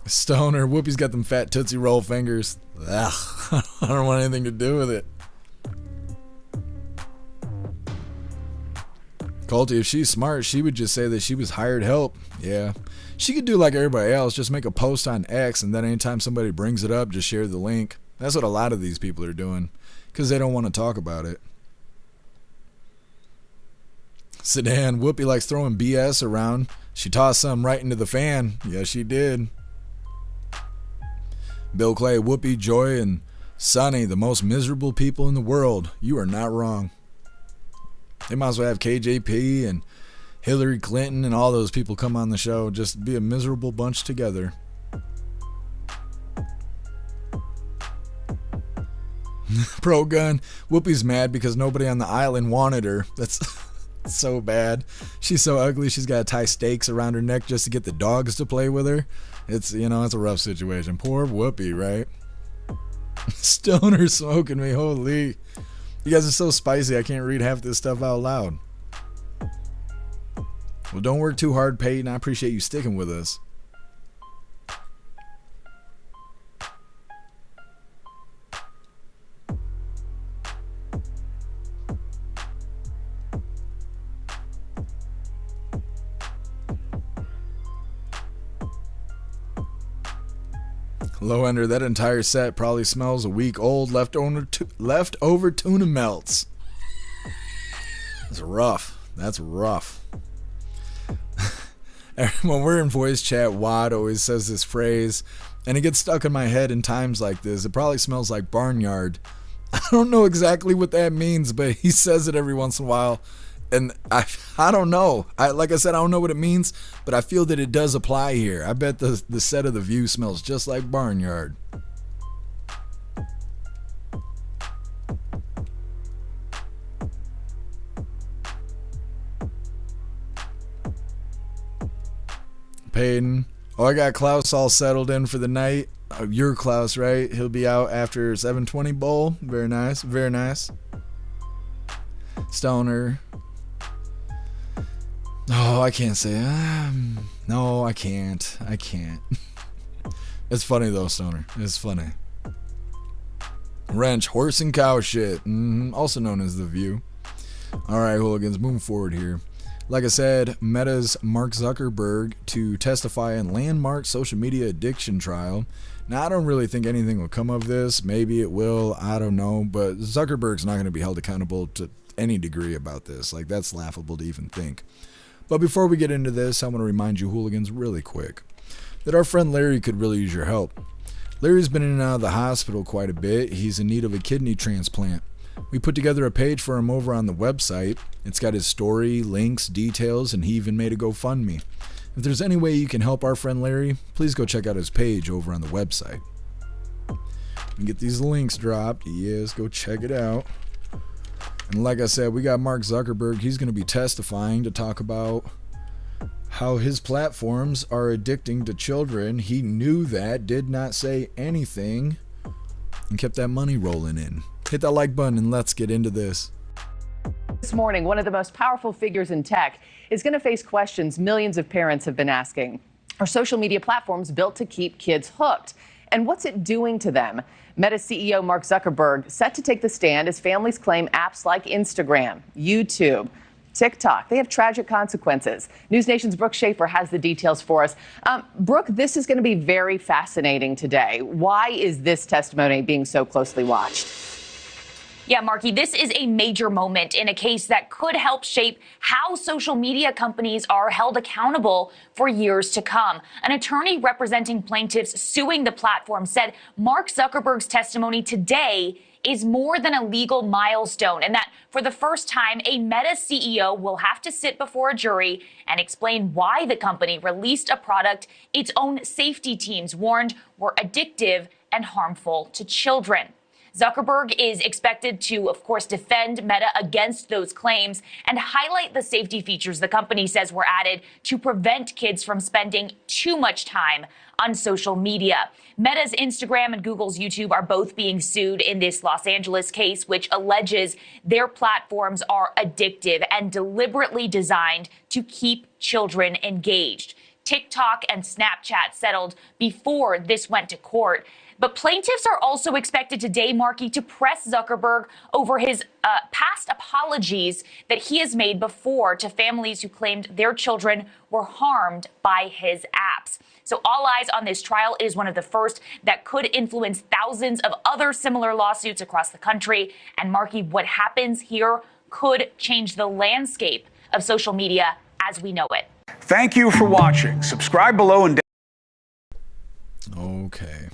Speaker 1: Stoner. Whoopi's got them fat Tootsie Roll fingers. Ugh. I don't want anything to do with it. Colty, if she's smart, she would just say that she was hired help. Yeah. She could do like everybody else, just make a post on X, and then anytime somebody brings it up, just share the link. That's what a lot of these people are doing, because they don't want to talk about it. Sedan, Whoopi likes throwing BS around. She tossed some right into the fan. Yes, she did. Bill Clay, Whoopi, Joy, and Sonny, the most miserable people in the world. You are not wrong. They might as well have KJP and Hillary Clinton and all those people come on the show. Just be a miserable bunch together. Pro Gun, Whoopi's mad because nobody on the island wanted her. That's so bad. She's so ugly, she's got to tie stakes around her neck just to get the dogs to play with her. It's, you know, it's a rough situation. Poor Whoopi, right? Stoner smoking me, holy. You guys are so spicy, I can't read half this stuff out loud. Well, don't work too hard, Peyton. I appreciate you sticking with us. Low ender, that entire set probably smells a week old. Leftover tuna melts. That's rough. That's rough. When we're in voice chat, Watt always says this phrase, And it gets stuck in my head in times like this. It probably smells like barnyard. I don't know exactly what that means, but he says it every once in a while. And I don't know. Like I said, I don't know what it means, but I feel that it does apply here. I bet the set of The View smells just like barnyard. Peyton. Oh, I got Klaus all settled in for the night. You're Klaus, right? He'll be out after 7:20 bowl. Very nice. Very nice. Stoner. Oh, I can't say. No, I can't. I can't. It's funny though, Stoner. It's funny. Wrench, horse and cow shit. Also known as The View. All right, hooligans, moving forward here. Like I said, Meta's Mark Zuckerberg to testify in landmark social media addiction trial. Now, I don't really think anything will come of this. Maybe it will. I don't know. But Zuckerberg's not going to be held accountable to any degree about this. Like, that's laughable to even think. But before we get into this, I want to remind you, hooligans, really quick, that our friend Larry could really use your help. Larry's been in and out of the hospital quite a bit. He's in need of a kidney transplant. We put together a page for him over on the website. It's got his story, links, details, and he even made a GoFundMe. If there's any way you can help our friend Larry, please go check out his page over on the website. And get these links dropped. Yes, go check it out. And like I said, we got Mark Zuckerberg. He's going to be testifying to talk about how his platforms are addicting to children. He knew that, did not say anything, and kept that money rolling in. Hit that like button and let's get into this.
Speaker 2: This morning, one of the most powerful figures in tech is going to face questions millions of parents have been asking. Are social media platforms built to keep kids hooked? And what's it doing to them? Meta CEO Mark Zuckerberg set to take the stand as families claim apps like Instagram, YouTube, TikTok, they have tragic consequences. News Nation's Brooke Schaefer has the details for us. Brooke, this is going to be very fascinating today. Why is this testimony being so closely watched?
Speaker 22: Yeah, Marky, this is a major moment in a case that could help shape how social media companies are held accountable for years to come. An attorney representing plaintiffs suing the platform said Mark Zuckerberg's testimony today is more than a legal milestone, and that for the first time, a Meta CEO will have to sit before a jury and explain why the company released a product its own safety teams warned were addictive and harmful to children. Zuckerberg is expected to, of course, defend Meta against those claims and highlight the safety features the company says were added to prevent kids from spending too much time on social media. Meta's Instagram and Google's YouTube are both being sued in this Los Angeles case, which alleges their platforms are addictive and deliberately designed to keep children engaged. TikTok and Snapchat settled before this went to court. But plaintiffs are also expected today, Marky, to press Zuckerberg over his past apologies that he has made before to families who claimed their children were harmed by his apps. So all eyes on this trial. It is one of the first that could influence thousands of other similar lawsuits across the country. And Marky, what happens here could change the landscape of social media as we know it.
Speaker 23: Thank you for watching. Subscribe below and
Speaker 1: Okay.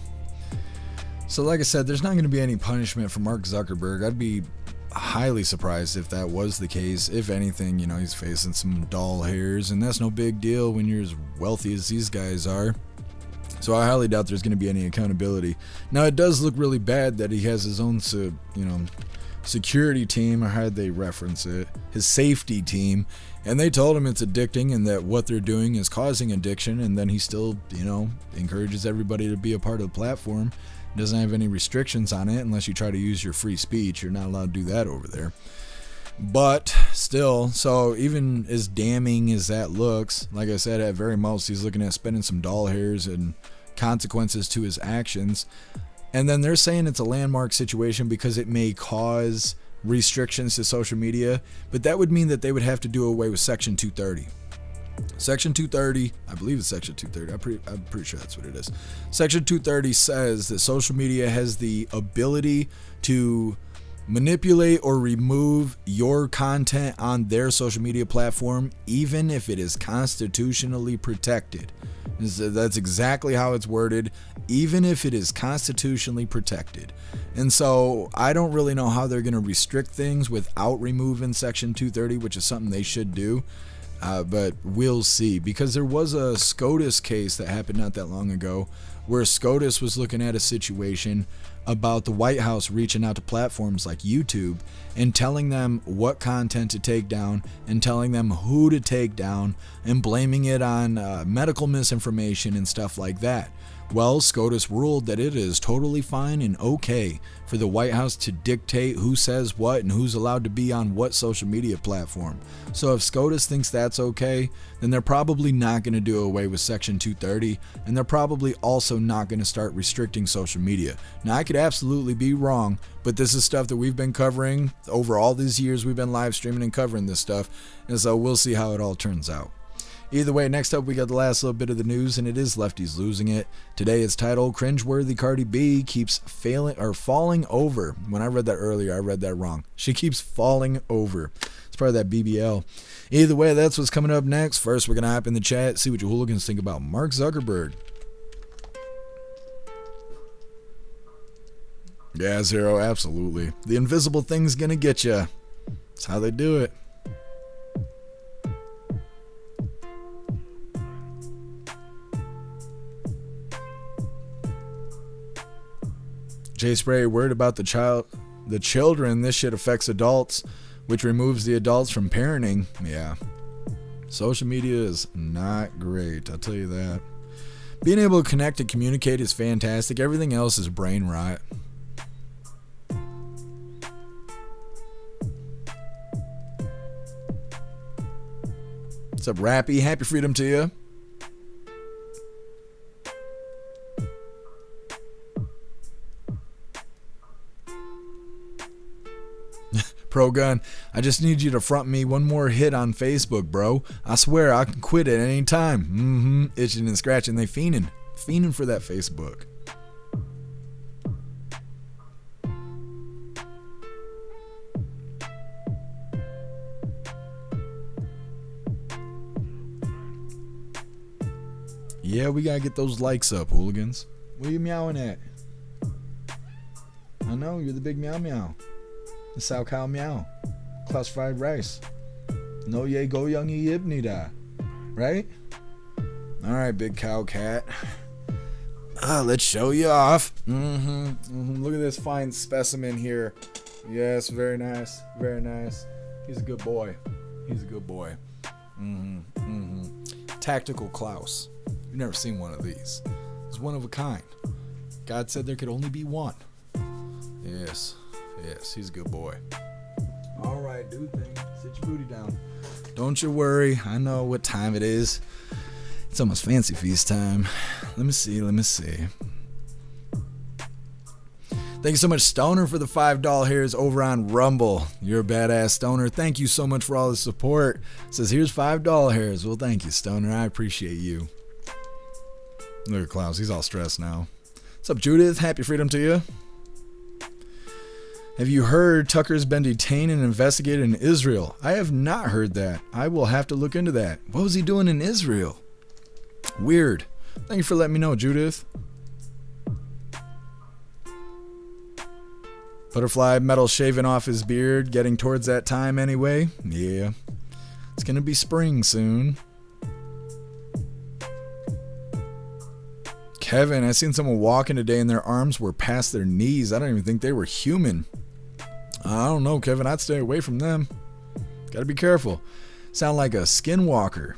Speaker 1: So like I said, there's not going to be any punishment for Mark Zuckerberg. I'd be highly surprised if that was the case. If anything, you know, he's facing some doll hairs, and that's no big deal when you're as wealthy as these guys are. So I highly doubt there's going to be any accountability. Now, it does look really bad that he has his own, security team, or how did they reference it? His safety team. And they told him it's addicting and that what they're doing is causing addiction, and then he still, encourages everybody to be a part of the platform. Doesn't have any restrictions on it unless you try to use your free speech. You're not allowed to do that over there. But still, so even as damning as that looks, like I said, at very most, he's looking at spending some doll hairs and consequences to his actions. And then they're saying it's a landmark situation because it may cause restrictions to social media, but that would mean that they would have to do away with Section 230. Section 230, I believe it's Section 230. I'm pretty sure that's what it is. Section 230 says that social media has the ability to manipulate or remove your content on their social media platform, even if it is constitutionally protected. That's exactly how it's worded, even if it is constitutionally protected. And so I don't really know how they're going to restrict things without removing Section 230, which is something they should do. But we'll see, because there was a SCOTUS case that happened not that long ago where SCOTUS was looking at a situation about the White House reaching out to platforms like YouTube and telling them what content to take down and telling them who to take down and blaming it on medical misinformation and stuff like that. Well, SCOTUS ruled that it is totally fine and okay for the White House to dictate who says what and who's allowed to be on what social media platform. So if SCOTUS thinks that's okay, then they're probably not going to do away with Section 230, and they're probably also not going to start restricting social media. Now, I could absolutely be wrong, but this is stuff that we've been covering over all these years. We've been live streaming and covering this stuff, and so we'll see how it all turns out. Either way, next up we got the last little bit of the news, and it is lefties losing it. Today it's titled "Cringeworthy Cardi B Keeps Falling Over." When I read that earlier, I read that wrong. She keeps falling over. It's part of that BBL. Either way, that's what's coming up next. First, we're gonna hop in the chat, see what you hooligans think about Mark Zuckerberg. Yeah, Zero, absolutely. The invisible thing's gonna get you. That's how they do it. Jay Spray, worried about the children. This shit affects adults, which removes the adults from parenting. Yeah. Social media is not great, I'll tell you that. Being able to connect and communicate is fantastic. Everything else is brain rot. What's up, Rappy? Happy freedom to you. Pro Gun, I just need you to front me one more hit on Facebook, bro. I swear I can quit at any time. Itching and scratching, they fiending for that Facebook. Yeah, we gotta get those likes up, hooligans. What are you meowing at? I know, you're the big meow meow. The Sao Cow Meow. Klaus Fried Rice. No ye go youngie yibnida. Right? Alright, big cow cat. Let's show you off. Look at this fine specimen here. Yes, very nice. Very nice. He's a good boy. He's a good boy. Tactical Klaus. You've never seen one of these. It's one of a kind. God said there could only be one. Yes. Yes, he's a good boy. All right, do the thing. Sit your booty down. Don't you worry. I know what time it is. It's almost fancy feast time. Let me see. Thank you so much, Stoner, for the $5 hairs over on Rumble. You're a badass, Stoner. Thank you so much for all the support. It says, here's $5 hairs. Well, thank you, Stoner. I appreciate you. Look at Klaus. He's all stressed now. What's up, Judith? Happy freedom to you. Have you heard Tucker's been detained and investigated in Israel? I have not heard that. I will have to look into that. What was he doing in Israel? Weird. Thank you for letting me know, Judith. Butterfly Metal shaving off his beard, getting towards that time anyway. Yeah. It's gonna be spring soon. Kevin, I seen someone walking today and their arms were past their knees. I don't even think they were human. I don't know, Kevin. I'd stay away from them. Gotta be careful. Sound like a skinwalker.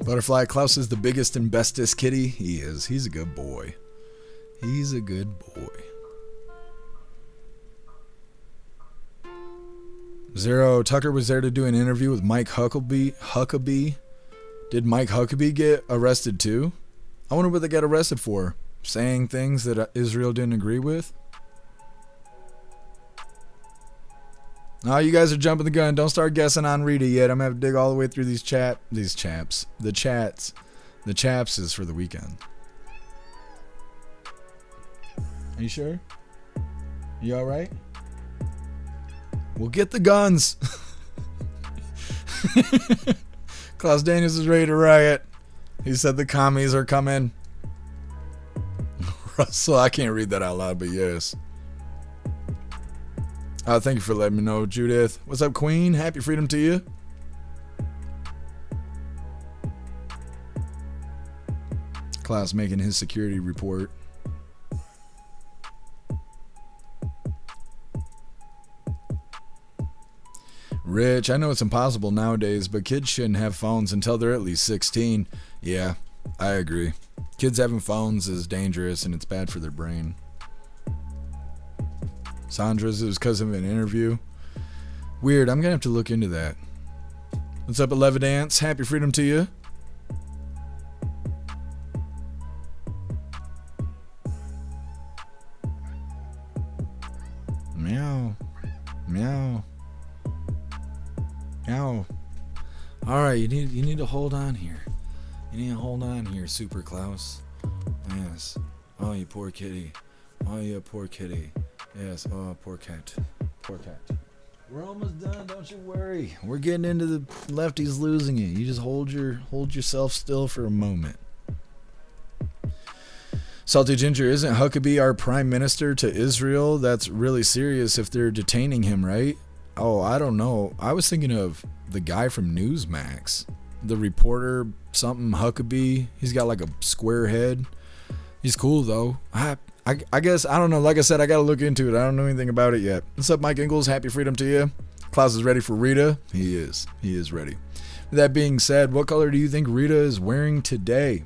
Speaker 1: Butterfly Klaus is the biggest and bestest kitty. He is. He's a good boy. He's a good boy. Zero, Tucker was there to do an interview with Mike Huckabee. Did Mike Huckabee get arrested too? I wonder what they got arrested for. Saying things that Israel didn't agree with? Oh, you guys are jumping the gun. Don't start guessing on Rita yet. I'm going to have to dig all the way through these chaps. The chats. The chaps is for the weekend. Are you sure? You all right? We'll get the guns. Klaus Daniels is ready to riot. He said the commies are coming. Russell, I can't read that out loud, but yes. Thank you for letting me know, Judith. What's up, Queen? Happy freedom to you. Klaus making his security report. Rich, I know it's impossible nowadays, but kids shouldn't have phones until they're at least 16. Yeah, I agree. Kids having phones is dangerous and it's bad for their brain. Sandra's, it was because of an interview. Weird, I'm gonna have to look into that. What's up, Dance? Happy freedom to you. Meow. Meow. Meow. Alright, you need to hold on here. You need to hold on here, Super Klaus. Yes. Oh, you poor kitty. Oh, you poor kitty. Yes. Oh, poor cat. Poor cat. We're almost done. Don't you worry. We're getting into the lefties losing it. You just hold yourself still for a moment. Salty Ginger, isn't Huckabee our prime minister to Israel? That's really serious if they're detaining him, right? Oh, I don't know. I was thinking of the guy from Newsmax. The reporter, something Huckabee. He's got like a square head. He's cool, though. I guess, I don't know. Like I said, I got to look into it. I don't know anything about it yet. What's up, Mike Ingalls? Happy freedom to you. Klaus is ready for Rita. He is. He is ready. With that being said, what color do you think Rita is wearing today?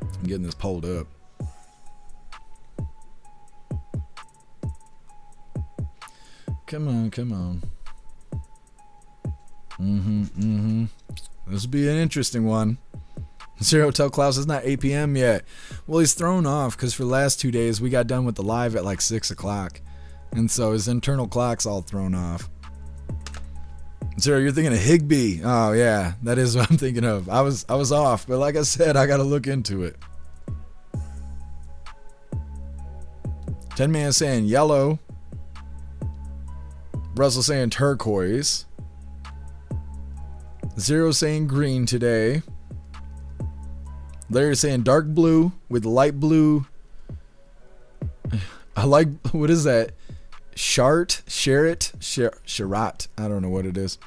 Speaker 1: I'm getting this pulled up. Come on, come on. This will be an interesting one. Zero, tell Klaus it's not 8 p.m. yet. Well, he's thrown off because for the last 2 days we got done with the live at like 6 o'clock. And so his internal clock's all thrown off. Zero, you're thinking of Higby. Oh, yeah, that is what I'm thinking of. I was off, but like I said, I got to look into it. 10 Man saying yellow. Russell saying turquoise. Zero saying green today. Larry saying dark blue with light blue. I like, what is that? Sharat? I don't know what it is.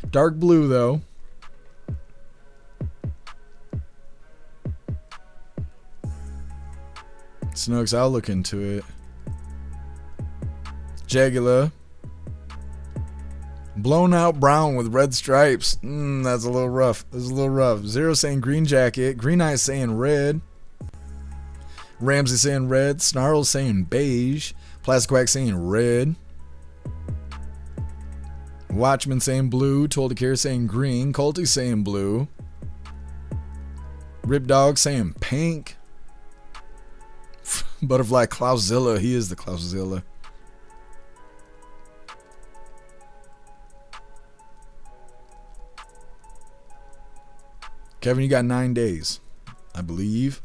Speaker 1: Dark blue though. Snooks, I'll look into it. Jagula. Blown out brown with red stripes. That's a little rough. That's a little rough. Zero saying green jacket. Green Eye saying red. Ramsey saying red. Snarl saying beige. Plastic Quack saying red. Watchman saying blue. Told to Care saying green. Colty saying blue. Rip Dog saying pink. Butterfly Klauszilla. He is the Klauszilla. Kevin, you got 9 days, I believe.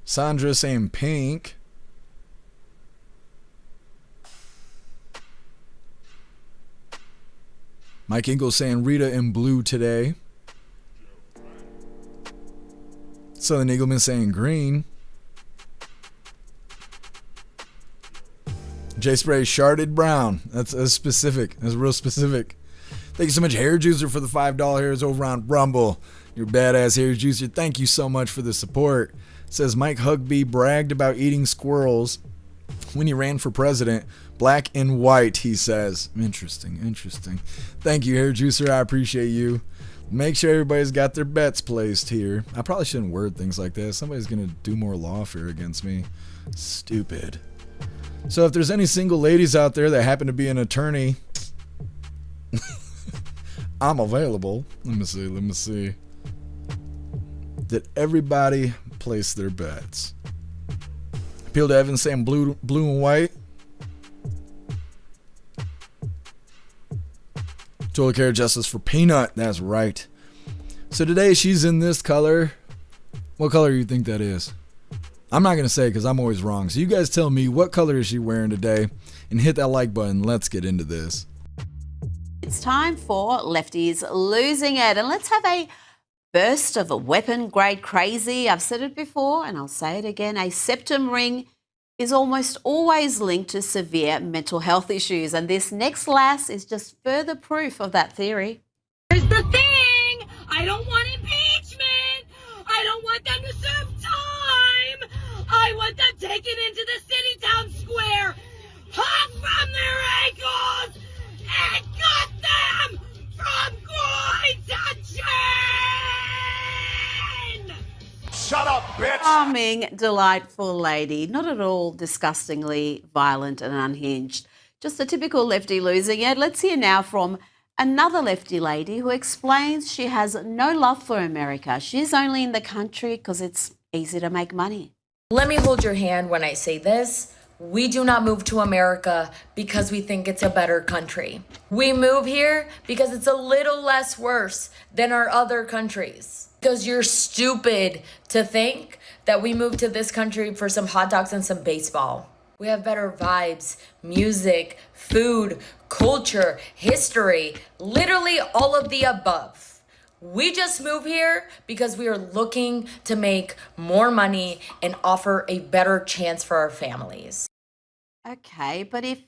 Speaker 1: Sandra saying pink. Mike Ingalls saying Rita in blue today. Southern Eagleman saying green. J Spray sharded brown. That's specific. That's real specific. Thank you so much, Hair Juicer, for the $5 hairs over on Rumble. You're badass, Hair Juicer. Thank you so much for the support. It says Mike Huckabee bragged about eating squirrels when he ran for president. Black and white, he says. Interesting, interesting. Thank you, Hair Juicer. I appreciate you. Make sure everybody's got their bets placed here. I probably shouldn't word things like that. Somebody's going to do more lawfare against me. Stupid. So if there's any single ladies out there that happen to be an attorney... I'm available. Let me see. Did everybody place their bets? Appeal to Evan saying blue and white. Total care justice for Peanut. That's right. So today she's in this color. What color do you think that is? I'm not going to say because I'm always wrong. So you guys tell me, what color is she wearing today? And hit that like button. Let's get into this.
Speaker 4: It's time for Lefties Losing It. And let's have a burst of a weapon-grade crazy. I've said it before and I'll say it again. A septum ring is almost always linked to severe mental health issues. And this next lass is just further proof of that theory.
Speaker 5: Here's the thing. I don't want impeachment. I don't want them to serve time. I want them taken into the city town square, hung from their ankles, and cut them from groin to chin.
Speaker 4: Shut up, bitch! Charming, delightful lady. Not at all disgustingly violent and unhinged. Just a typical lefty losing it. Let's hear now from another lefty lady who explains she has no love for America. She's only in the country because it's easy to make money.
Speaker 6: Let me hold your hand when I say this. We do not move to America because we think it's a better country. We move here because it's a little less worse than our other countries. Because you're stupid to think that we moved to this country for some hot dogs and some baseball. We have better vibes, music, food, culture, history, literally all of the above. We just move here because we are looking to make more money and offer a better chance for our families.
Speaker 4: Okay, but if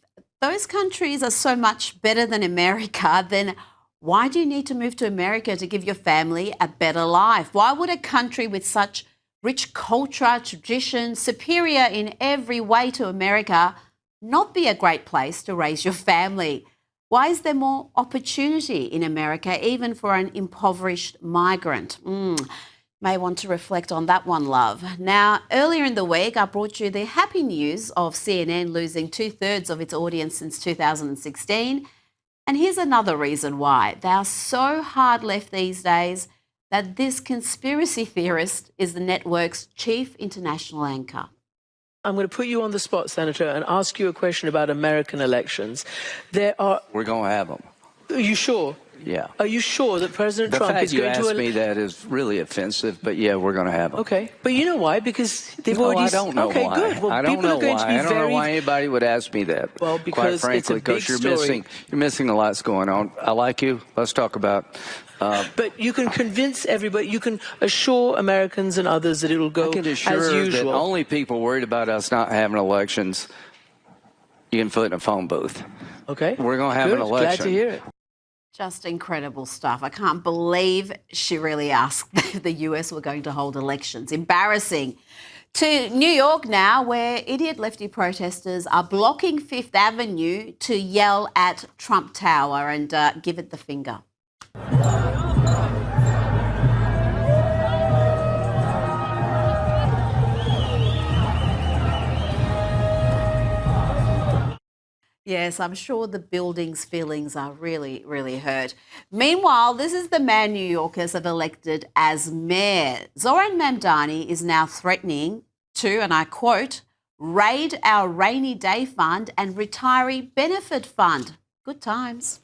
Speaker 4: those countries are so much better than America, then why do you need to move to America to give your family a better life? Why would a country with such rich culture, tradition, superior in every way to America, not be a great place to raise your family? Why is there more opportunity in America, even for an impoverished migrant? May want to reflect on that one, love. Now, earlier in the week, I brought you the happy news of CNN losing 2/3 of its audience since 2016. And here's another reason why. They are so hard left these days that this conspiracy theorist is the network's chief international anchor.
Speaker 24: I'm going to put you on the spot, Senator, and ask you a question about American elections. We're
Speaker 25: going to have them.
Speaker 24: Are you sure?
Speaker 25: Yeah.
Speaker 24: Are you sure that President Trump is going to...
Speaker 25: The fact you asked me that is really offensive, but yeah, we're going to have them.
Speaker 24: Okay. But you know why? Because they've already...
Speaker 25: I don't know why.
Speaker 24: Okay, good. Well,
Speaker 25: I don't know why. I don't know why anybody would ask me that.
Speaker 24: Well, because
Speaker 25: quite frankly,
Speaker 24: it's a big story.
Speaker 25: You're missing a lot's going on. I like you. Let's talk about...
Speaker 24: but you can convince everybody, you can assure Americans and others that it'll go as usual. I can assure
Speaker 25: that only people worried about us not having elections, you can put in a phone booth.
Speaker 24: Okay.
Speaker 25: We're going to have an election.
Speaker 24: Glad to hear it.
Speaker 4: Just incredible stuff. I can't believe she really asked if the US were going to hold elections. Embarrassing. To New York now, where idiot lefty protesters are blocking Fifth Avenue to yell at Trump Tower and give it the finger. Yes, I'm sure the building's feelings are really, really hurt. Meanwhile, this is the man New Yorkers have elected as mayor. Zoran Mamdani is now threatening to, and I quote, raid our rainy day fund and retiree benefit fund. Good times.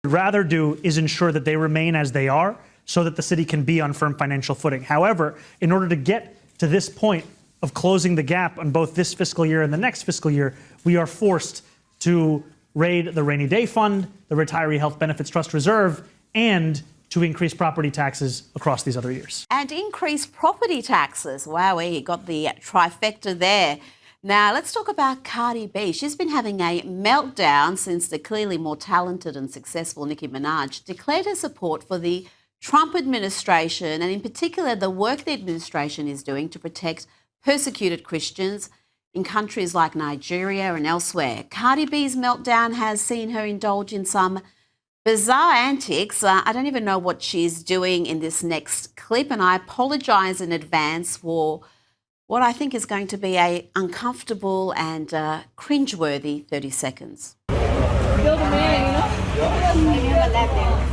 Speaker 26: What we'd rather do is ensure that they remain as they are so that the city can be on firm financial footing. However, in order to get to this point of closing the gap on both this fiscal year and the next fiscal year, we are forced to raid the rainy day fund, the retiree health benefits trust reserve, and to increase property taxes across these other years.
Speaker 4: And increase property taxes. Wow, you got the trifecta there. Now, let's talk about Cardi B. She's been having a meltdown since the clearly more talented and successful Nicki Minaj declared her support for the Trump administration, and in particular the work the administration is doing to protect persecuted Christians in countries like Nigeria and elsewhere. Cardi B's meltdown has seen her indulge in some bizarre antics. I don't even know what she's doing in this next clip, and I apologise in advance for what I think is going to be a uncomfortable and cringeworthy 30 seconds.
Speaker 5: You're the man, you know?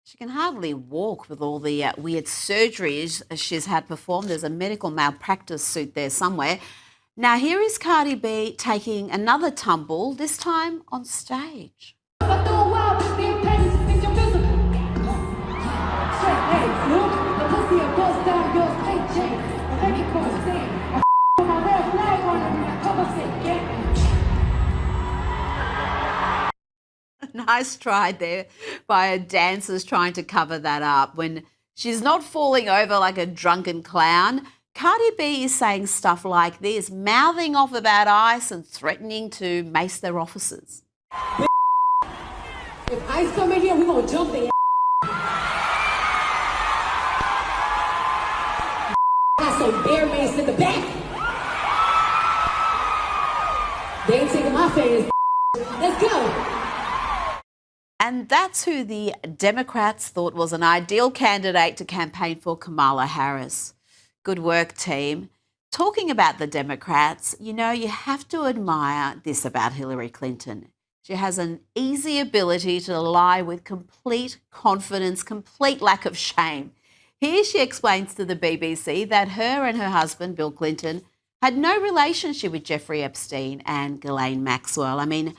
Speaker 4: She can hardly walk with all the weird surgeries she's had performed. There's a medical malpractice suit there somewhere. Now, here is Cardi B taking another tumble, this time on stage. Nice try there by her dancers trying to cover that up. When she's not falling over like a drunken clown, Cardi B is saying stuff like this, mouthing off about ICE and threatening to mace their officers.
Speaker 5: If ICE come in here, we're going to jump their got some bear mace in the back. They ain't taking my fans. Let's go.
Speaker 4: And that's who the Democrats thought was an ideal candidate to campaign for Kamala Harris. Good work, team. Talking about the Democrats, you know, you have to admire this about Hillary Clinton. She has an easy ability to lie with complete confidence, complete lack of shame. Here she explains to the BBC that her and her husband, Bill Clinton, had no relationship with Jeffrey Epstein and Ghislaine Maxwell. I mean,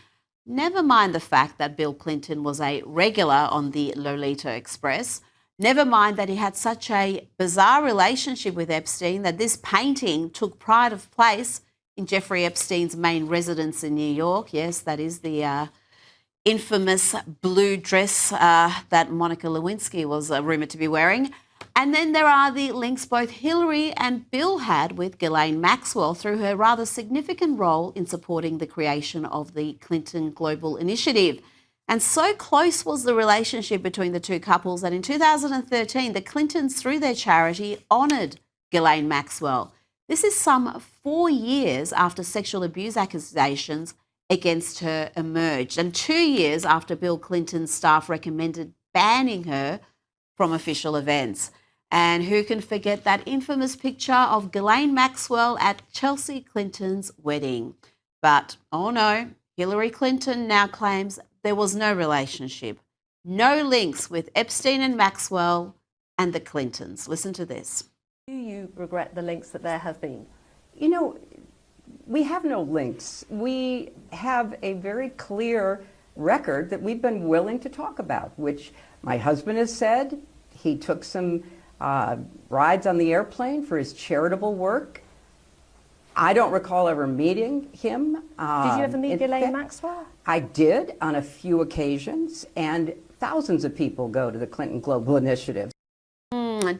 Speaker 4: never mind the fact that Bill Clinton was a regular on the Lolita Express. Never mind that he had such a bizarre relationship with Epstein that this painting took pride of place in Jeffrey Epstein's main residence in New York. Yes, that is the infamous blue dress that Monica Lewinsky was rumoured to be wearing. And then there are the links both Hillary and Bill had with Ghislaine Maxwell through her rather significant role in supporting the creation of the Clinton Global Initiative. And so close was the relationship between the two couples that in 2013, the Clintons, through their charity, honoured Ghislaine Maxwell. This is some 4 years after sexual abuse accusations against her emerged, and 2 years after Bill Clinton's staff recommended banning her from official events. And who can forget that infamous picture of Ghislaine Maxwell at Chelsea Clinton's wedding? But, oh no, Hillary Clinton now claims there was no relationship, no links with Epstein and Maxwell and the Clintons. Listen to this.
Speaker 3: Do you regret the links that there have been? You know, we have no links. We have a very clear record that we've been willing to talk about, which my husband has said. He took some rides on the airplane for his charitable work. I don't recall ever meeting him.
Speaker 19: Did you ever meet Ghislaine Maxwell?
Speaker 3: I did on a few occasions, and thousands of people go to the Clinton Global Initiative.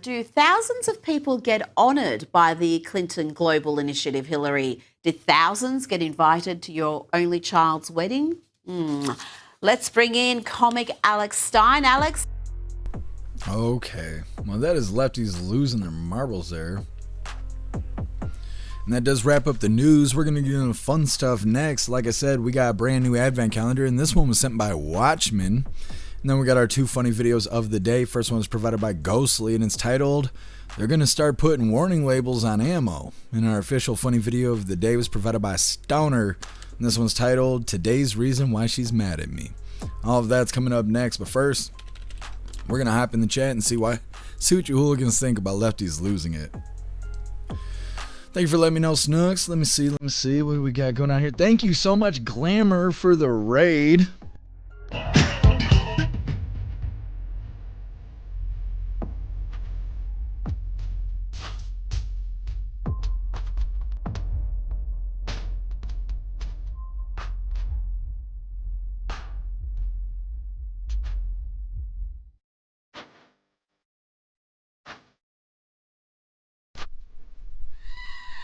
Speaker 4: Do thousands of people get honoured by the Clinton Global Initiative, Hillary? Did thousands get invited to your only child's wedding? Let's bring in comic Alex Stein. Alex?
Speaker 1: Okay, well that is lefties losing their marbles there. And that does wrap up the news. We're going to get into fun stuff next. Like I said, we got a brand new advent calendar, and this one was sent by Watchmen. And then we got our two funny videos of the day. First one was provided by Ghostly, and it's titled, "They're going to start putting warning labels on ammo." And our official funny video of the day was provided by Stoner, and this one's titled, "Today's Reason Why She's Mad at Me." All of that's coming up next, but first, we're going to hop in the chat and see what you hooligans think about lefties losing it. Thank you for letting me know, Snooks. Let me see. What do we got going on here? Thank you so much, Glamour, for the raid.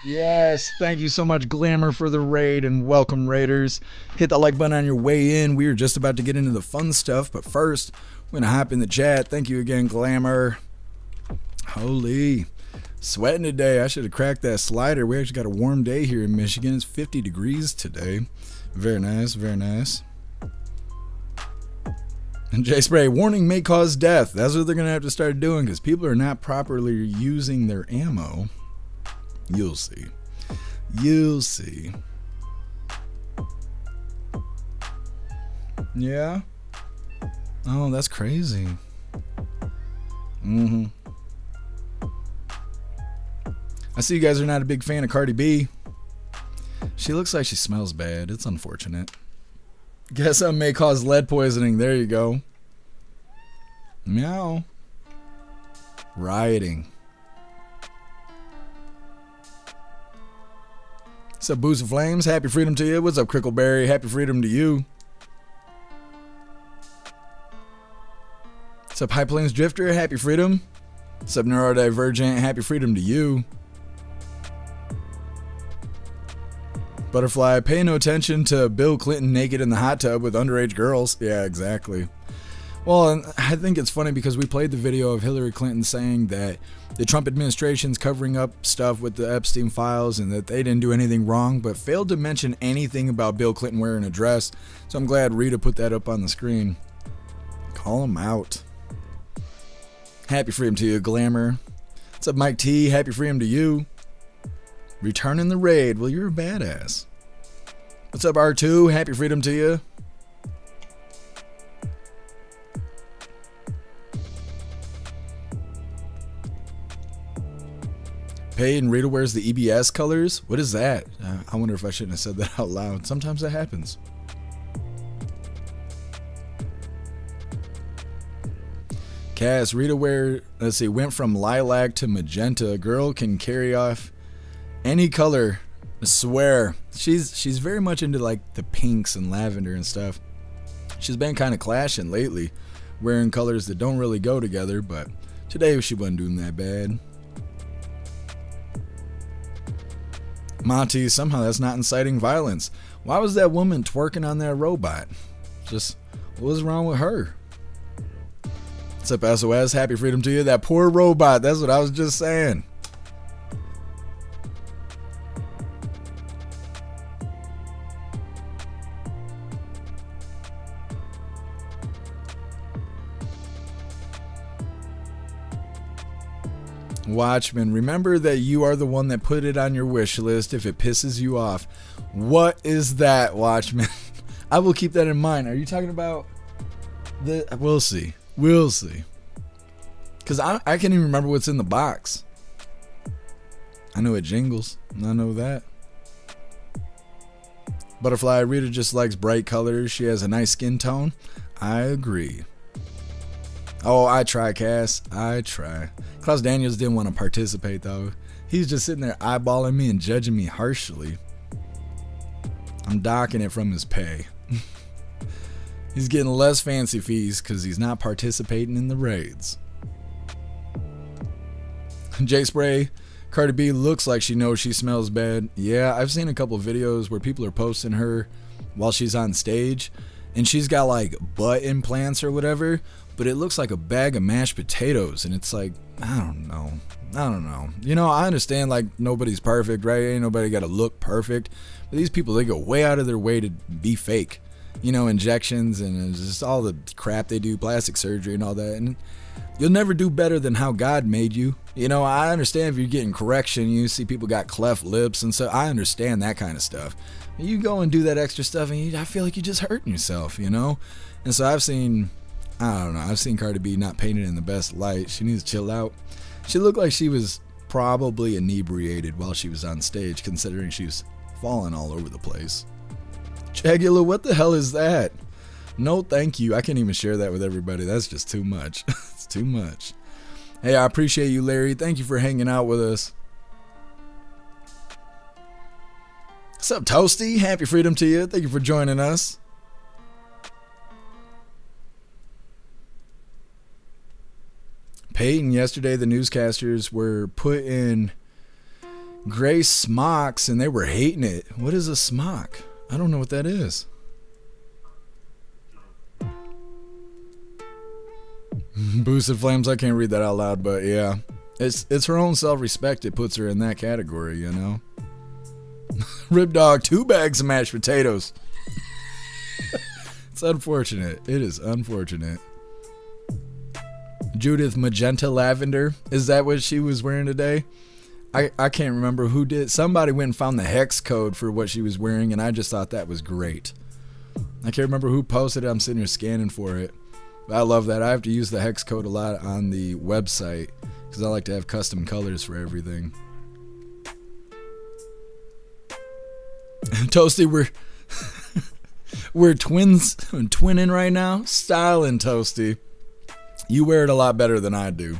Speaker 1: Yes, thank you so much, Glamour, for the raid, and welcome, raiders. Hit the like button on your way in. We are just about to get into the fun stuff, but first, we're going to hop in the chat. Thank you again, Glamour. Holy, sweating today. I should have cracked that slider. We actually got a warm day here in Michigan. It's 50 degrees today. Very nice, very nice. And J Spray, warning may cause death. That's what they're going to have to start doing because people are not properly using their ammo. You'll see. You'll see. Yeah. Oh, that's crazy. Mm-hmm. I see you guys are not a big fan of Cardi B. She looks like she smells bad. It's unfortunate. Guess I may cause lead poisoning. There you go. Meow. Rioting. What's up, Boost of Flames? Happy freedom to you. What's up, Crickleberry? Happy freedom to you. What's up, High Plains Drifter? Happy freedom. What's up, Neurodivergent? Happy freedom to you. Butterfly, pay no attention to Bill Clinton naked in the hot tub with underage girls. Yeah, exactly. Well, and I think it's funny because we played the video of Hillary Clinton saying that the Trump administration's covering up stuff with the Epstein files and that they didn't do anything wrong, but failed to mention anything about Bill Clinton wearing a dress. So I'm glad Rita put that up on the screen. Call him out. Happy freedom to you, Glamour. What's up, Mike T? Happy freedom to you. Returning the raid. Well, you're a badass. What's up, R2? Happy freedom to you. Paid and Rita wears the EBS colors. What is that? I wonder if I shouldn't have said that out loud. Sometimes that happens. Cass, Rita went from lilac to magenta. A girl can carry off any color. I swear. She's very much into like the pinks and lavender and stuff. She's been kind of clashing lately, wearing colors that don't really go together, but today she wasn't doing that bad. Monty, somehow that's not inciting violence. Why was that woman twerking on that robot? Just, what was wrong with her? What's up, SOS? Happy freedom to you. That poor robot. That's what I was just saying. Watchman, remember that you are the one that put it on your wish list if it pisses you off. What is that, Watchman? I will keep that in mind. Are you talking about the... We'll see. We'll see. Because I can't even remember what's in the box. I know it jingles. I know that. Butterfly, Rita just likes bright colors. She has a nice skin tone. I agree. Oh, I try, Cass. I try. Klaus Daniels didn't want to participate, though. He's just sitting there eyeballing me and judging me harshly. I'm docking it from his pay. He's getting less fancy fees because he's not participating in the raids. J Spray, Cardi B looks like she knows she smells bad. Yeah, I've seen a couple of videos where people are posting her while she's on stage, and she's got like butt implants or whatever, but it looks like a bag of mashed potatoes, and it's like, I don't know. You know, I understand like nobody's perfect, right? Ain't nobody got to look perfect, but these people, they go way out of their way to be fake. You know, injections and just all the crap they do, plastic surgery and all that, and you'll never do better than how God made you. You know, I understand if you're getting correction, you see people got cleft lips and so I understand that kind of stuff. You go and do that extra stuff and I feel like you're just hurting yourself, you know? And so I've seen Cardi B not painted in the best light. She needs to chill out. She looked like she was probably inebriated while she was on stage, considering she was falling all over the place. Chagula, what the hell is that? No, thank you. I can't even share that with everybody. That's just too much. It's too much. Hey, I appreciate you, Larry. Thank you for hanging out with us. What's up, Toasty? Happy freedom to you. Thank you for joining us. Peyton, yesterday the newscasters were put in gray smocks and they were hating it. What is a smock? I don't know what that is. Boosted Flames, I can't read that out loud, but yeah. It's her own self-respect that puts her in that category, you know? Rib Dog, 2 bags of mashed potatoes. It's unfortunate. It is unfortunate. Judith Magenta Lavender. Is that what she was wearing today? I can't remember who did. Somebody went and found the hex code for what she was wearing, and I just thought that was great. I can't remember who posted it. I'm sitting here scanning for it. I love that. I have to use the hex code a lot on the website because I like to have custom colors for everything. Toasty, we're twinning right now. Styling, Toasty. You wear it a lot better than I do.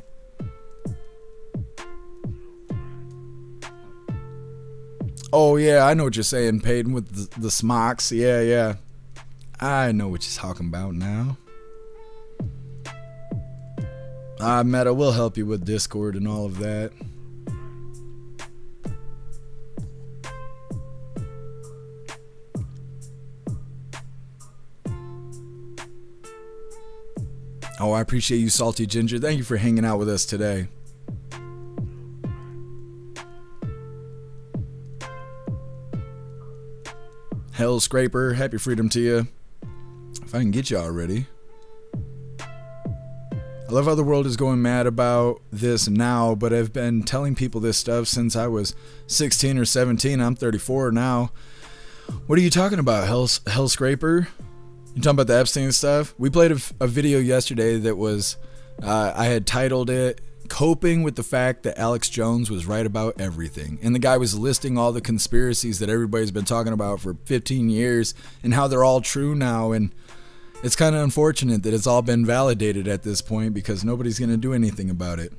Speaker 1: Oh yeah, I know what you're saying, Peyton, with the smocks. Yeah. I know what you're talking about now. Meta, we'll help you with Discord and all of that. Oh, I appreciate you, Salty Ginger. Thank you for hanging out with us today. Hell Scraper, happy freedom to you. If I can get you already. I love how the world is going mad about this now, but I've been telling people this stuff since I was 16 or 17. I'm 34 now. What are you talking about, Hell Scraper? You talking about the Epstein stuff? We played a video yesterday that was, I had titled it, Coping with the Fact that Alex Jones was right about everything. And the guy was listing all the conspiracies that everybody's been talking about for 15 years and how they're all true now. And it's kind of unfortunate that it's all been validated at this point because nobody's going to do anything about it.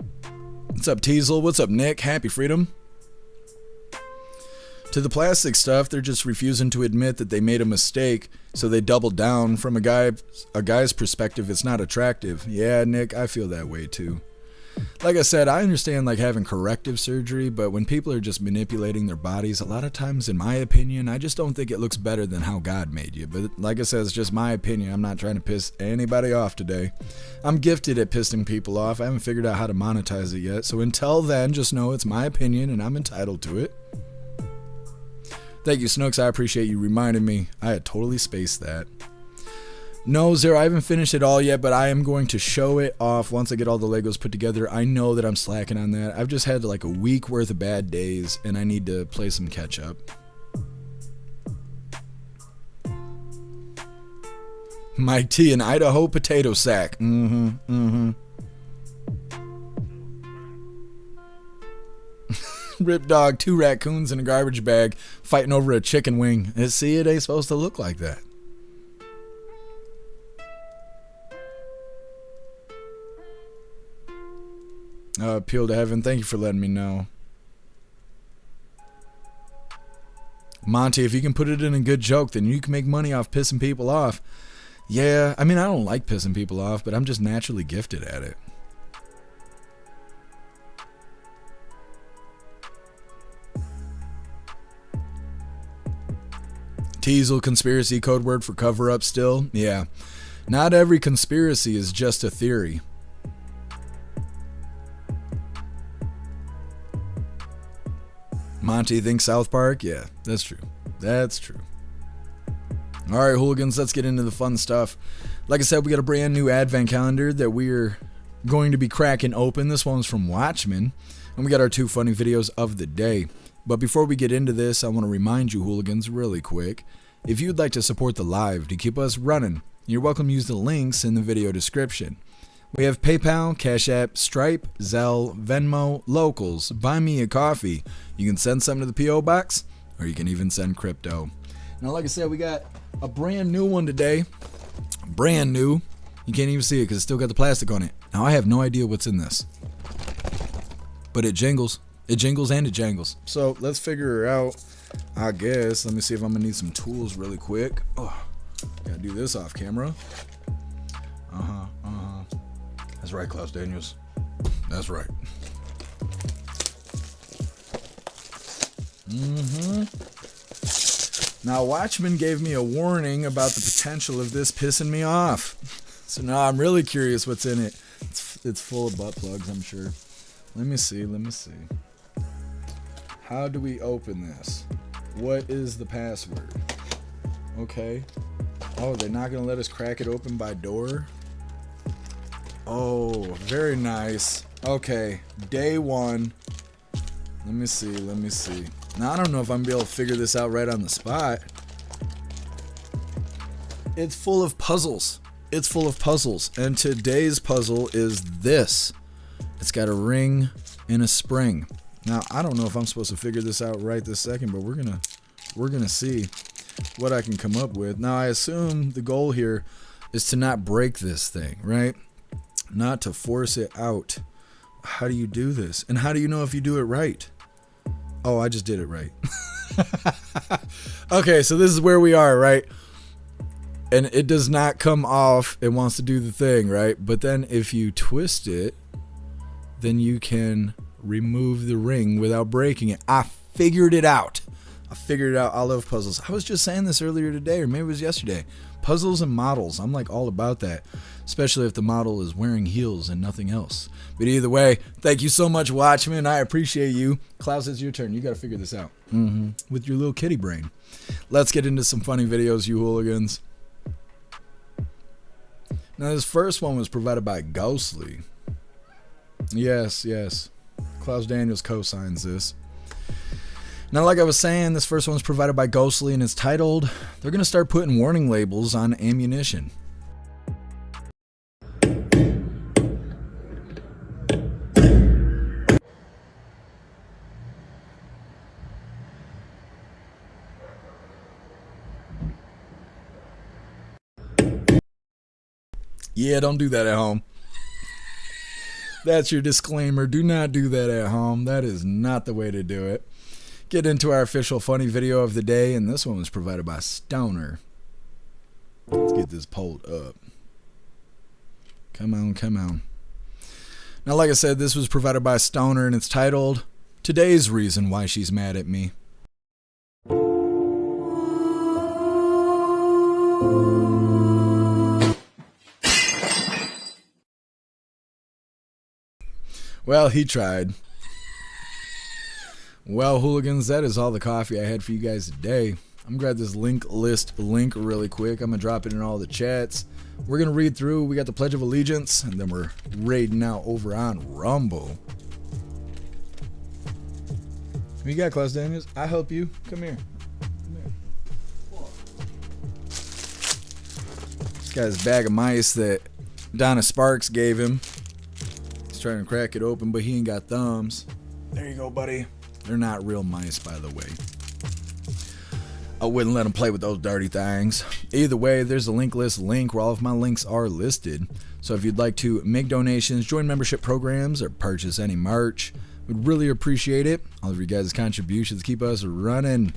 Speaker 1: What's up, Teasel? What's up, Nick? Happy freedom. To the plastic stuff, they're just refusing to admit that they made a mistake, so they doubled down. From a guy's perspective, it's not attractive. Yeah, Nick, I feel that way too. Like I said, I understand like having corrective surgery, but when people are just manipulating their bodies, a lot of times, in my opinion, I just don't think it looks better than how God made you. But like I said, it's just my opinion. I'm not trying to piss anybody off today. I'm gifted at pissing people off. I haven't figured out how to monetize it yet. So until then, just know it's my opinion and I'm entitled to it. Thank you, Snooks. I appreciate you reminding me. I had totally spaced that. No, Zero, I haven't finished it all yet, but I am going to show it off once I get all the Legos put together. I know that I'm slacking on that. I've just had like a week worth of bad days, and I need to play some catch up. Mike T, an Idaho potato sack. Rip Dog, 2 raccoons in a garbage bag fighting over a chicken wing. And see, it ain't supposed to look like that. Appeal to Heaven, thank you for letting me know. Monty, if you can put it in a good joke, then you can make money off pissing people off. Yeah, I mean, I don't like pissing people off, but I'm just naturally gifted at it. Teasel, conspiracy code word for cover up still? Yeah. Not every conspiracy is just a theory. Monty thinks South Park? Yeah, that's true. That's true. Alright, hooligans, let's get into the fun stuff. Like I said, we got a brand new advent calendar that we're going to be cracking open. This one's from Watchmen. And we got our 2 funny videos of the day. But before we get into this, I want to remind you, hooligans, really quick, if you'd like to support the live to keep us running, you're welcome to use the links in the video description. We have PayPal, Cash App, Stripe, Zelle, Venmo, Locals, Buy Me a Coffee. You can send something to the P.O. Box, or you can even send crypto. Now, like I said, we got a brand new one today. Brand new. You can't even see it because it's still got the plastic on it. Now, I have no idea what's in this. But it jingles. It jingles and it jangles. So, let's figure it out, I guess. Let me see if I'm going to need some tools really quick. Oh, gotta do this off camera. That's right, Klaus Daniels. That's right. Now, Watchmen gave me a warning about the potential of this pissing me off. So now I'm really curious what's in it. It's full of butt plugs, I'm sure. Let me see. How do we open this? What is the password? Okay. Oh, they're not going to let us crack it open by door? Oh, very nice. Okay, day 1. Let me see. Now, I don't know if I'm going to be able to figure this out right on the spot. It's full of puzzles. It's full of puzzles, and today's puzzle is this. It's got a ring and a spring. Now, I don't know if I'm supposed to figure this out right this second, but we're gonna see what I can come up with. Now, I assume the goal here is to not break this thing, right? Not to force it out. How do you do this? And how do you know if you do it right? Oh, I just did it right. Okay, so this is where we are, right? And it does not come off. It wants to do the thing, right? But then if you twist it, then you can remove the ring without breaking it. I figured it out. I love puzzles. I was just saying this earlier today, or maybe it was yesterday. Puzzles and models. I'm like all about that, especially if the model is wearing heels and nothing else. But either way, thank you so much, Watchmen. I appreciate you. Klaus, it's your turn. You got to figure this out with your little kitty brain. Let's get into some funny videos, you hooligans. Now, this first one was provided by Ghostly. Yes. Klaus Daniels co-signs this. Now, like I was saying, this first one's provided by Ghostly, and it's titled, "They're going to start putting warning labels on ammunition." Yeah, don't do that at home. That's your disclaimer. Do not do that at home. That is not the way to do it. Get into our official funny video of the day, and this one was provided by Stoner. Let's get this pulled up. Come on. Now, like I said, this was provided by Stoner, and it's titled, "Today's Reason Why She's Mad at Me." Well, he tried. Well, hooligans, that is all the coffee I had for you guys today. I'm gonna grab this link really quick. I'm gonna drop it in all the chats. We're gonna read through. We got the Pledge of Allegiance, and then we're raiding out over on Rumble. Who you got, Klaus Daniels? I help you. Come here. This guy's bag of mice that Donna Sparks gave him. He's trying to crack it open, but he ain't got thumbs. There you go, buddy. They're not real mice, by the way. I wouldn't let them play with those dirty things. Either way, there's a link link where all of my links are listed. So if you'd like to make donations, join membership programs, or purchase any merch, we'd really appreciate it. All of you guys' contributions keep us running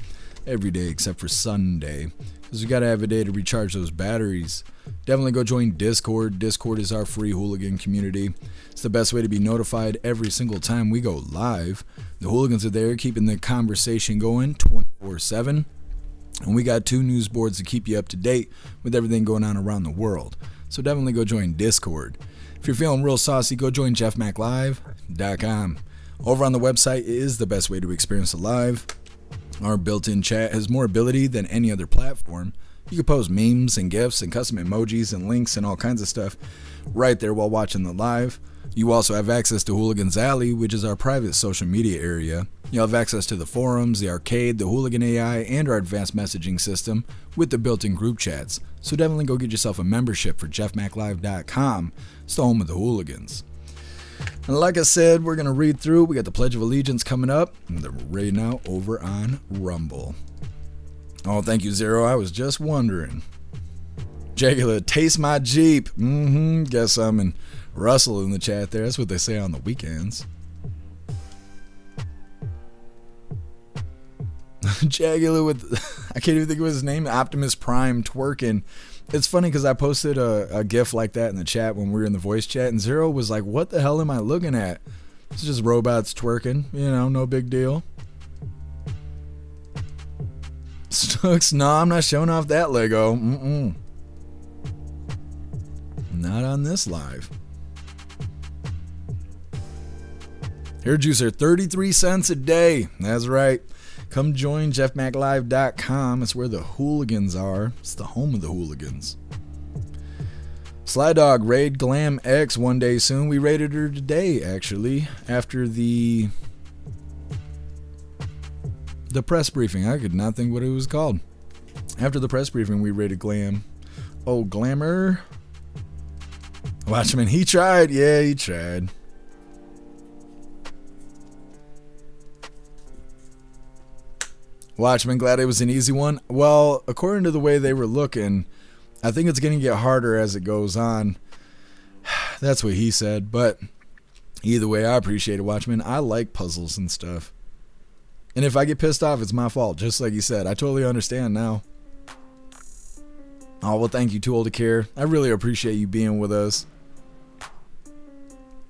Speaker 1: every day except for Sunday, because we got to have a day to recharge those batteries. Definitely go join Discord. Discord is our free hooligan community. It's the best way to be notified every single time we go live. The hooligans are there keeping the conversation going 24/7. And we got 2 news boards to keep you up to date with everything going on around the world. So definitely go join Discord. If you're feeling real saucy, go join jeffmaclive.com. Over on the website is the best way to experience the live. Our built-in chat has more ability than any other platform. You can post memes and GIFs and custom emojis and links and all kinds of stuff right there while watching the live. You also have access to Hooligans Alley, which is our private social media area. You'll have access to the forums, the arcade, the Hooligan AI, and our advanced messaging system with the built-in group chats. So definitely go get yourself a membership for jeffmaclive.com. It's the home of the hooligans. And like I said, we're going to read through. We got the Pledge of Allegiance coming up, and they're right now over on Rumble. Oh, thank you, Zero. I was just wondering. Jagula, taste my Jeep. Guess I'm in Russell in the chat there. That's what they say on the weekends. Jagula with, I can't even think of his name, Optimus Prime twerking. It's funny because I posted a GIF like that in the chat when we were in the voice chat, and Zero was like, what the hell am I looking at? It's just robots twerking, you know, no big deal. Stooks, no, I'm not showing off that Lego. Not on this live. Hair juicer, 33 cents a day. That's right. Come join jeffmaclive.com. It's where the hooligans are. It's the home of the hooligans. Sly Dog, raid Glam X one day soon. We raided her today, actually, after the press briefing. I could not think what it was called. After the press briefing, we raided Glam. Oh, Glamour. Watchman, he tried. Yeah, he tried. Watchman, glad it was an easy one. Well, according to the way they were looking, I think it's going to get harder as it goes on. That's what he said. But either way, I appreciate it, Watchman. I like puzzles and stuff. And if I get pissed off, it's my fault. Just like you said. I totally understand now. Oh, well, thank you, Too Old to Care. I really appreciate you being with us.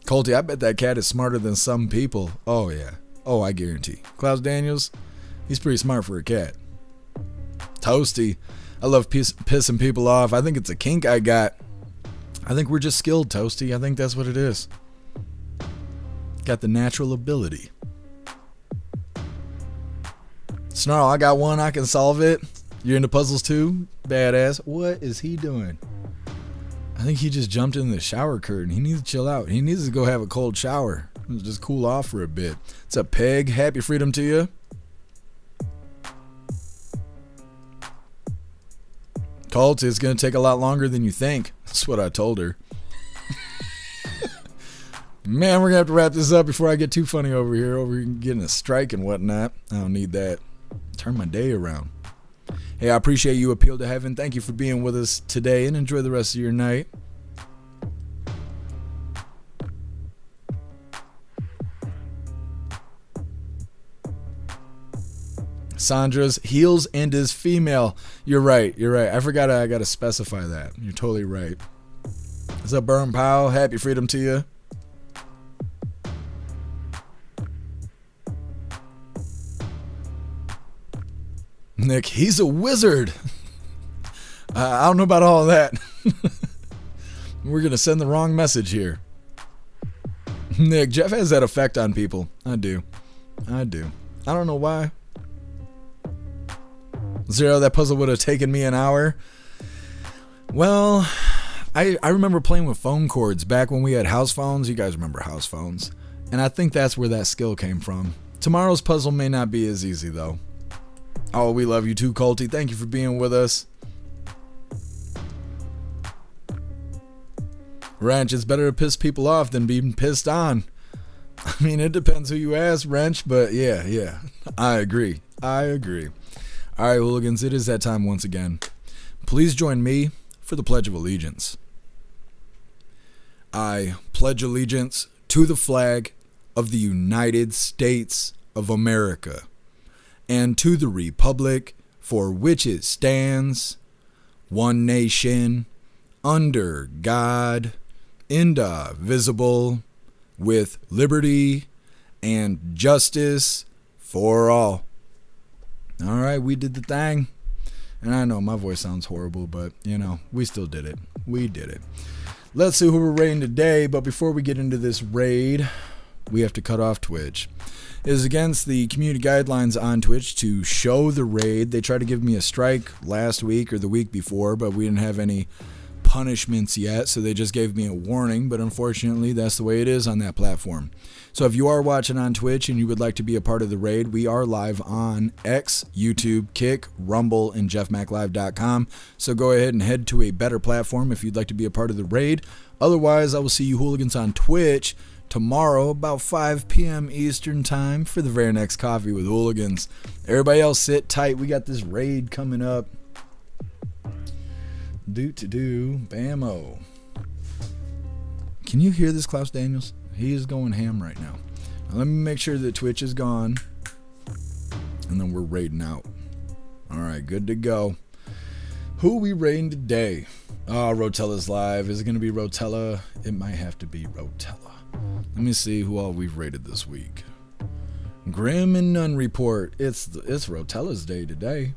Speaker 1: Colty, I bet that cat is smarter than some people. Oh, yeah. Oh, I guarantee. Klaus Daniels, he's pretty smart for a cat. Toasty, I love pissing people off. I think it's a kink I got. I think we're just skilled, Toasty. I think that's what it is. Got the natural ability. Snarl, I got one. I can solve it. You're into puzzles too? Badass. What is he doing? I think he just jumped in the shower curtain. He needs to chill out. He needs to go have a cold shower. Just cool off for a bit. What's up, Peg? Happy freedom to you. Colt, it's going to take a lot longer than you think. That's what I told her. Man, we're going to have to wrap this up before I get too funny over here. Over getting a strike and whatnot. I don't need that. Turn my day around. Hey, I appreciate you, Appeal to Heaven. Thank you for being with us today, and enjoy the rest of your night. Sandra's heels and is female. You're right. You're right. I forgot I got to specify that. You're totally right. What's up, Burn Powell? Happy freedom to you. Nick, he's a wizard. I don't know about all of that. We're going to send the wrong message here. Nick, Jeff has that effect on people. I do. I don't know why. Zero, that puzzle would have taken me an hour. Well, I remember playing with phone cords back when we had house phones. You guys remember house phones. And I think that's where that skill came from. Tomorrow's puzzle may not be as easy, though. Oh, we love you too, Colty. Thank you for being with us. Wrench, it's better to piss people off than being pissed on. I mean, it depends who you ask, Wrench, but yeah. I agree. All right, hooligans, it is that time once again. Please join me for the Pledge of Allegiance. I pledge allegiance to the flag of the United States of America and to the republic for which it stands, one nation, under God, indivisible, with liberty and justice for all. All right, we did the thing. And I know my voice sounds horrible, but, we still did it. We did it. Let's see who we're raiding today, but before we get into this raid, we have to cut off Twitch. It is against the community guidelines on Twitch to show the raid. They tried to give me a strike last week or the week before, but we didn't have any punishments yet, so they just gave me a warning, but unfortunately that's the way it is on that platform. So if you are watching on Twitch and you would like to be a part of the raid, we are live on X, YouTube, Kick, Rumble, and jeffmaclive.com. So go ahead and head to a better platform if you'd like to be a part of the raid. Otherwise, I will see you hooligans on Twitch tomorrow about 5 p.m. Eastern time for the very next Coffee with Hooligans. Everybody else sit tight. We got this raid coming up. Bammo. Can you hear this, Klaus Daniels? He is going ham right now. Now let me make sure that Twitch is gone, and then we're raiding out. All right, good to go. Who are we raiding today? Oh, Rotella's live. Is it going to be Rotella? It might have to be Rotella. Let me see who all we've raided this week. Grim and Nunn report. It's Rotella's day today.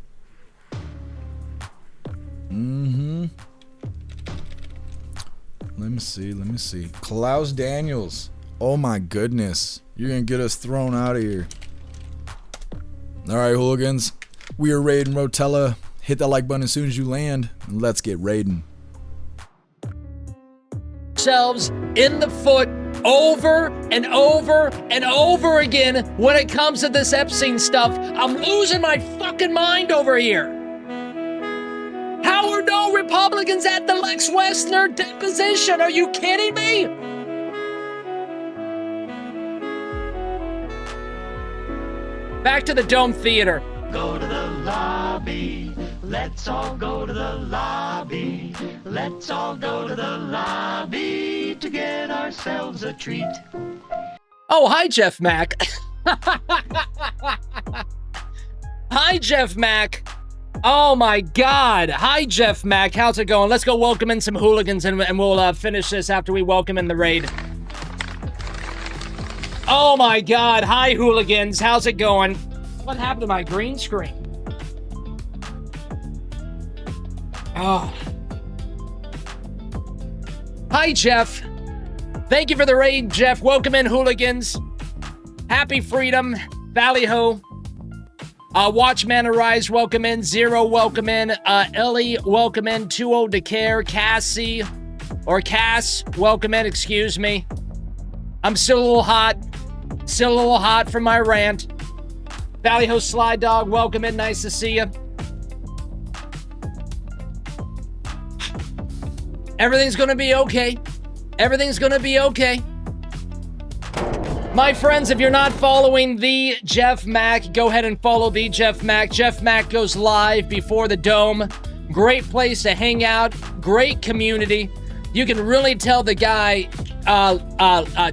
Speaker 1: Let me see. Klaus Daniels. Oh my goodness. You're going to get us thrown out of here. All right, hooligans. We are raiding Rotella. Hit that like button as soon as you land. And let's get raiding.
Speaker 7: Ourselves in the foot over and over and over again when it comes to this Epstein stuff. I'm losing my fucking mind over here. How are no Republicans hooligans at the Lex Wessner deposition. Are you kidding me? Back to the Dome Theater.
Speaker 8: Go to the lobby. Let's all go to the lobby. Let's all go to the lobby to get ourselves a treat.
Speaker 7: Oh, hi, Jeff Mack. Hi, Jeff Mack. Oh, my God. Hi, Jeff Mack. How's it going? Let's go welcome in some hooligans, and we'll finish this after we welcome in the raid. Oh, my God. Hi, hooligans. How's it going? What happened to my green screen? Oh. Hi, Jeff. Thank you for the raid, Jeff. Welcome in, hooligans. Happy freedom. Valley Ho. Watchman Arise, welcome in. Zero, welcome in. Ellie, welcome in. 2-0 Decare. Cassie, or Cass, welcome in. Excuse me. I'm still a little hot. Still a little hot from my rant. Valley Ho Sly Dog, welcome in. Nice to see you. Everything's gonna be okay. Everything's gonna be okay. My friends, if you're not following the Jeff Mack, go ahead and follow the Jeff Mack. Jeff Mack goes live before the Dome. Great place to hang out. Great community. You can really tell the guy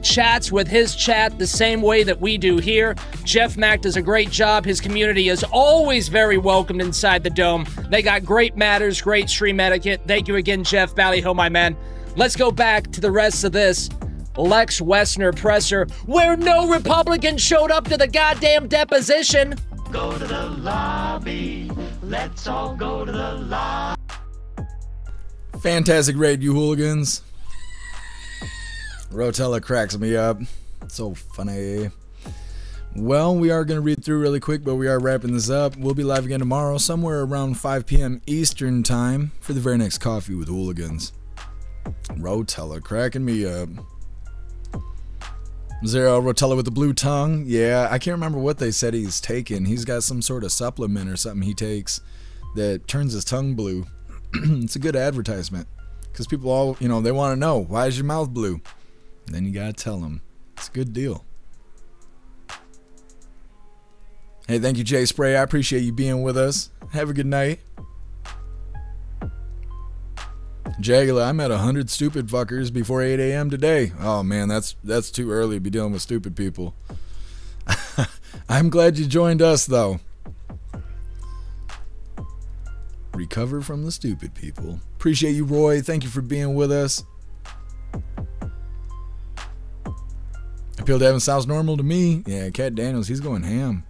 Speaker 7: chats with his chat the same way that we do here. Jeff Mack does a great job. His community is always very welcomed inside the Dome. They got great matters, great stream etiquette. Thank you again, Jeff. Valley Ho, my man. Let's go back to the rest of this Lex Wessner presser, where no Republican showed up to the goddamn deposition.
Speaker 8: Go to the lobby. Let's all go to the lobby.
Speaker 1: Fantastic raid, you hooligans. Rotella cracks me up. So funny. Well, we are going to read through really quick, but we are wrapping this up. We'll be live again tomorrow, somewhere around 5 p.m. Eastern time, for the very next Coffee with Hooligans. Rotella cracking me up. Zero, Rotella with the blue tongue. Yeah, I can't remember what they said he's taking. He's got some sort of supplement or something he takes that turns his tongue blue. It's a good advertisement, because people all, they want to know, why is your mouth blue? And then you gotta tell them. It's a good deal. Hey, thank you, Jay Spray. I appreciate you being with us. Have a good night. Jagula, I met 100 stupid fuckers before 8 a.m. today. Oh man, that's too early to be dealing with stupid people. I'm glad you joined us though. Recover from the stupid people. Appreciate you, Roy. Thank you for being with us. Appeal to Heaven sounds normal to me. Yeah, Cat Daniels, he's going ham.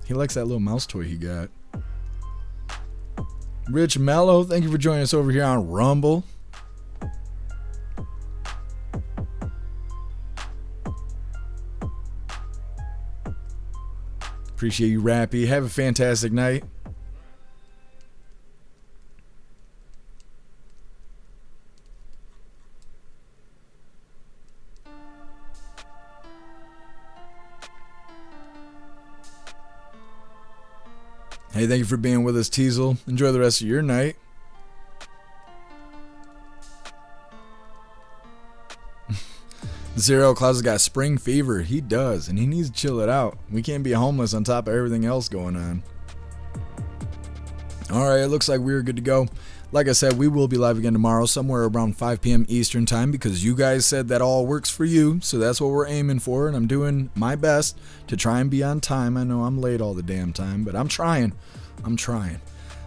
Speaker 1: He likes that little mouse toy he got. Rich Mello, thank you for joining us over here on Rumble. Appreciate you, Rappy. Have a fantastic night. Hey, thank you for being with us, Teasel. Enjoy the rest of your night. Zero Clouds got spring fever. He does, and he needs to chill it out. We can't be homeless on top of everything else going on. Alright, it looks like we're good to go. Like I said, we will be live again tomorrow, somewhere around 5 p.m. Eastern time, because you guys said that all works for you, so that's what we're aiming for, and I'm doing my best to try and be on time. I know I'm late all the damn time, but I'm trying.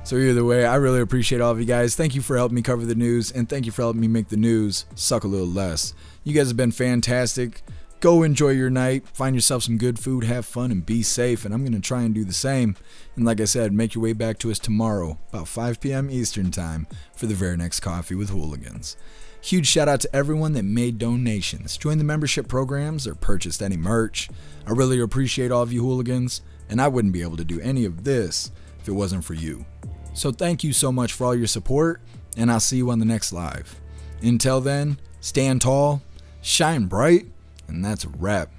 Speaker 1: So either way, I really appreciate all of you guys. Thank you for helping me cover the news, and thank you for helping me make the news suck a little less. You guys have been fantastic. Go enjoy your night, find yourself some good food, have fun, and be safe, and I'm going to try and do the same. And like I said, make your way back to us tomorrow, about 5 p.m. Eastern time, for the very next Coffee with Hooligans. Huge shout out to everyone that made donations, joined the membership programs, or purchased any merch. I really appreciate all of you hooligans, and I wouldn't be able to do any of this if it wasn't for you. So thank you so much for all your support, and I'll see you on the next live. Until then, stand tall, shine bright, and that's a wrap.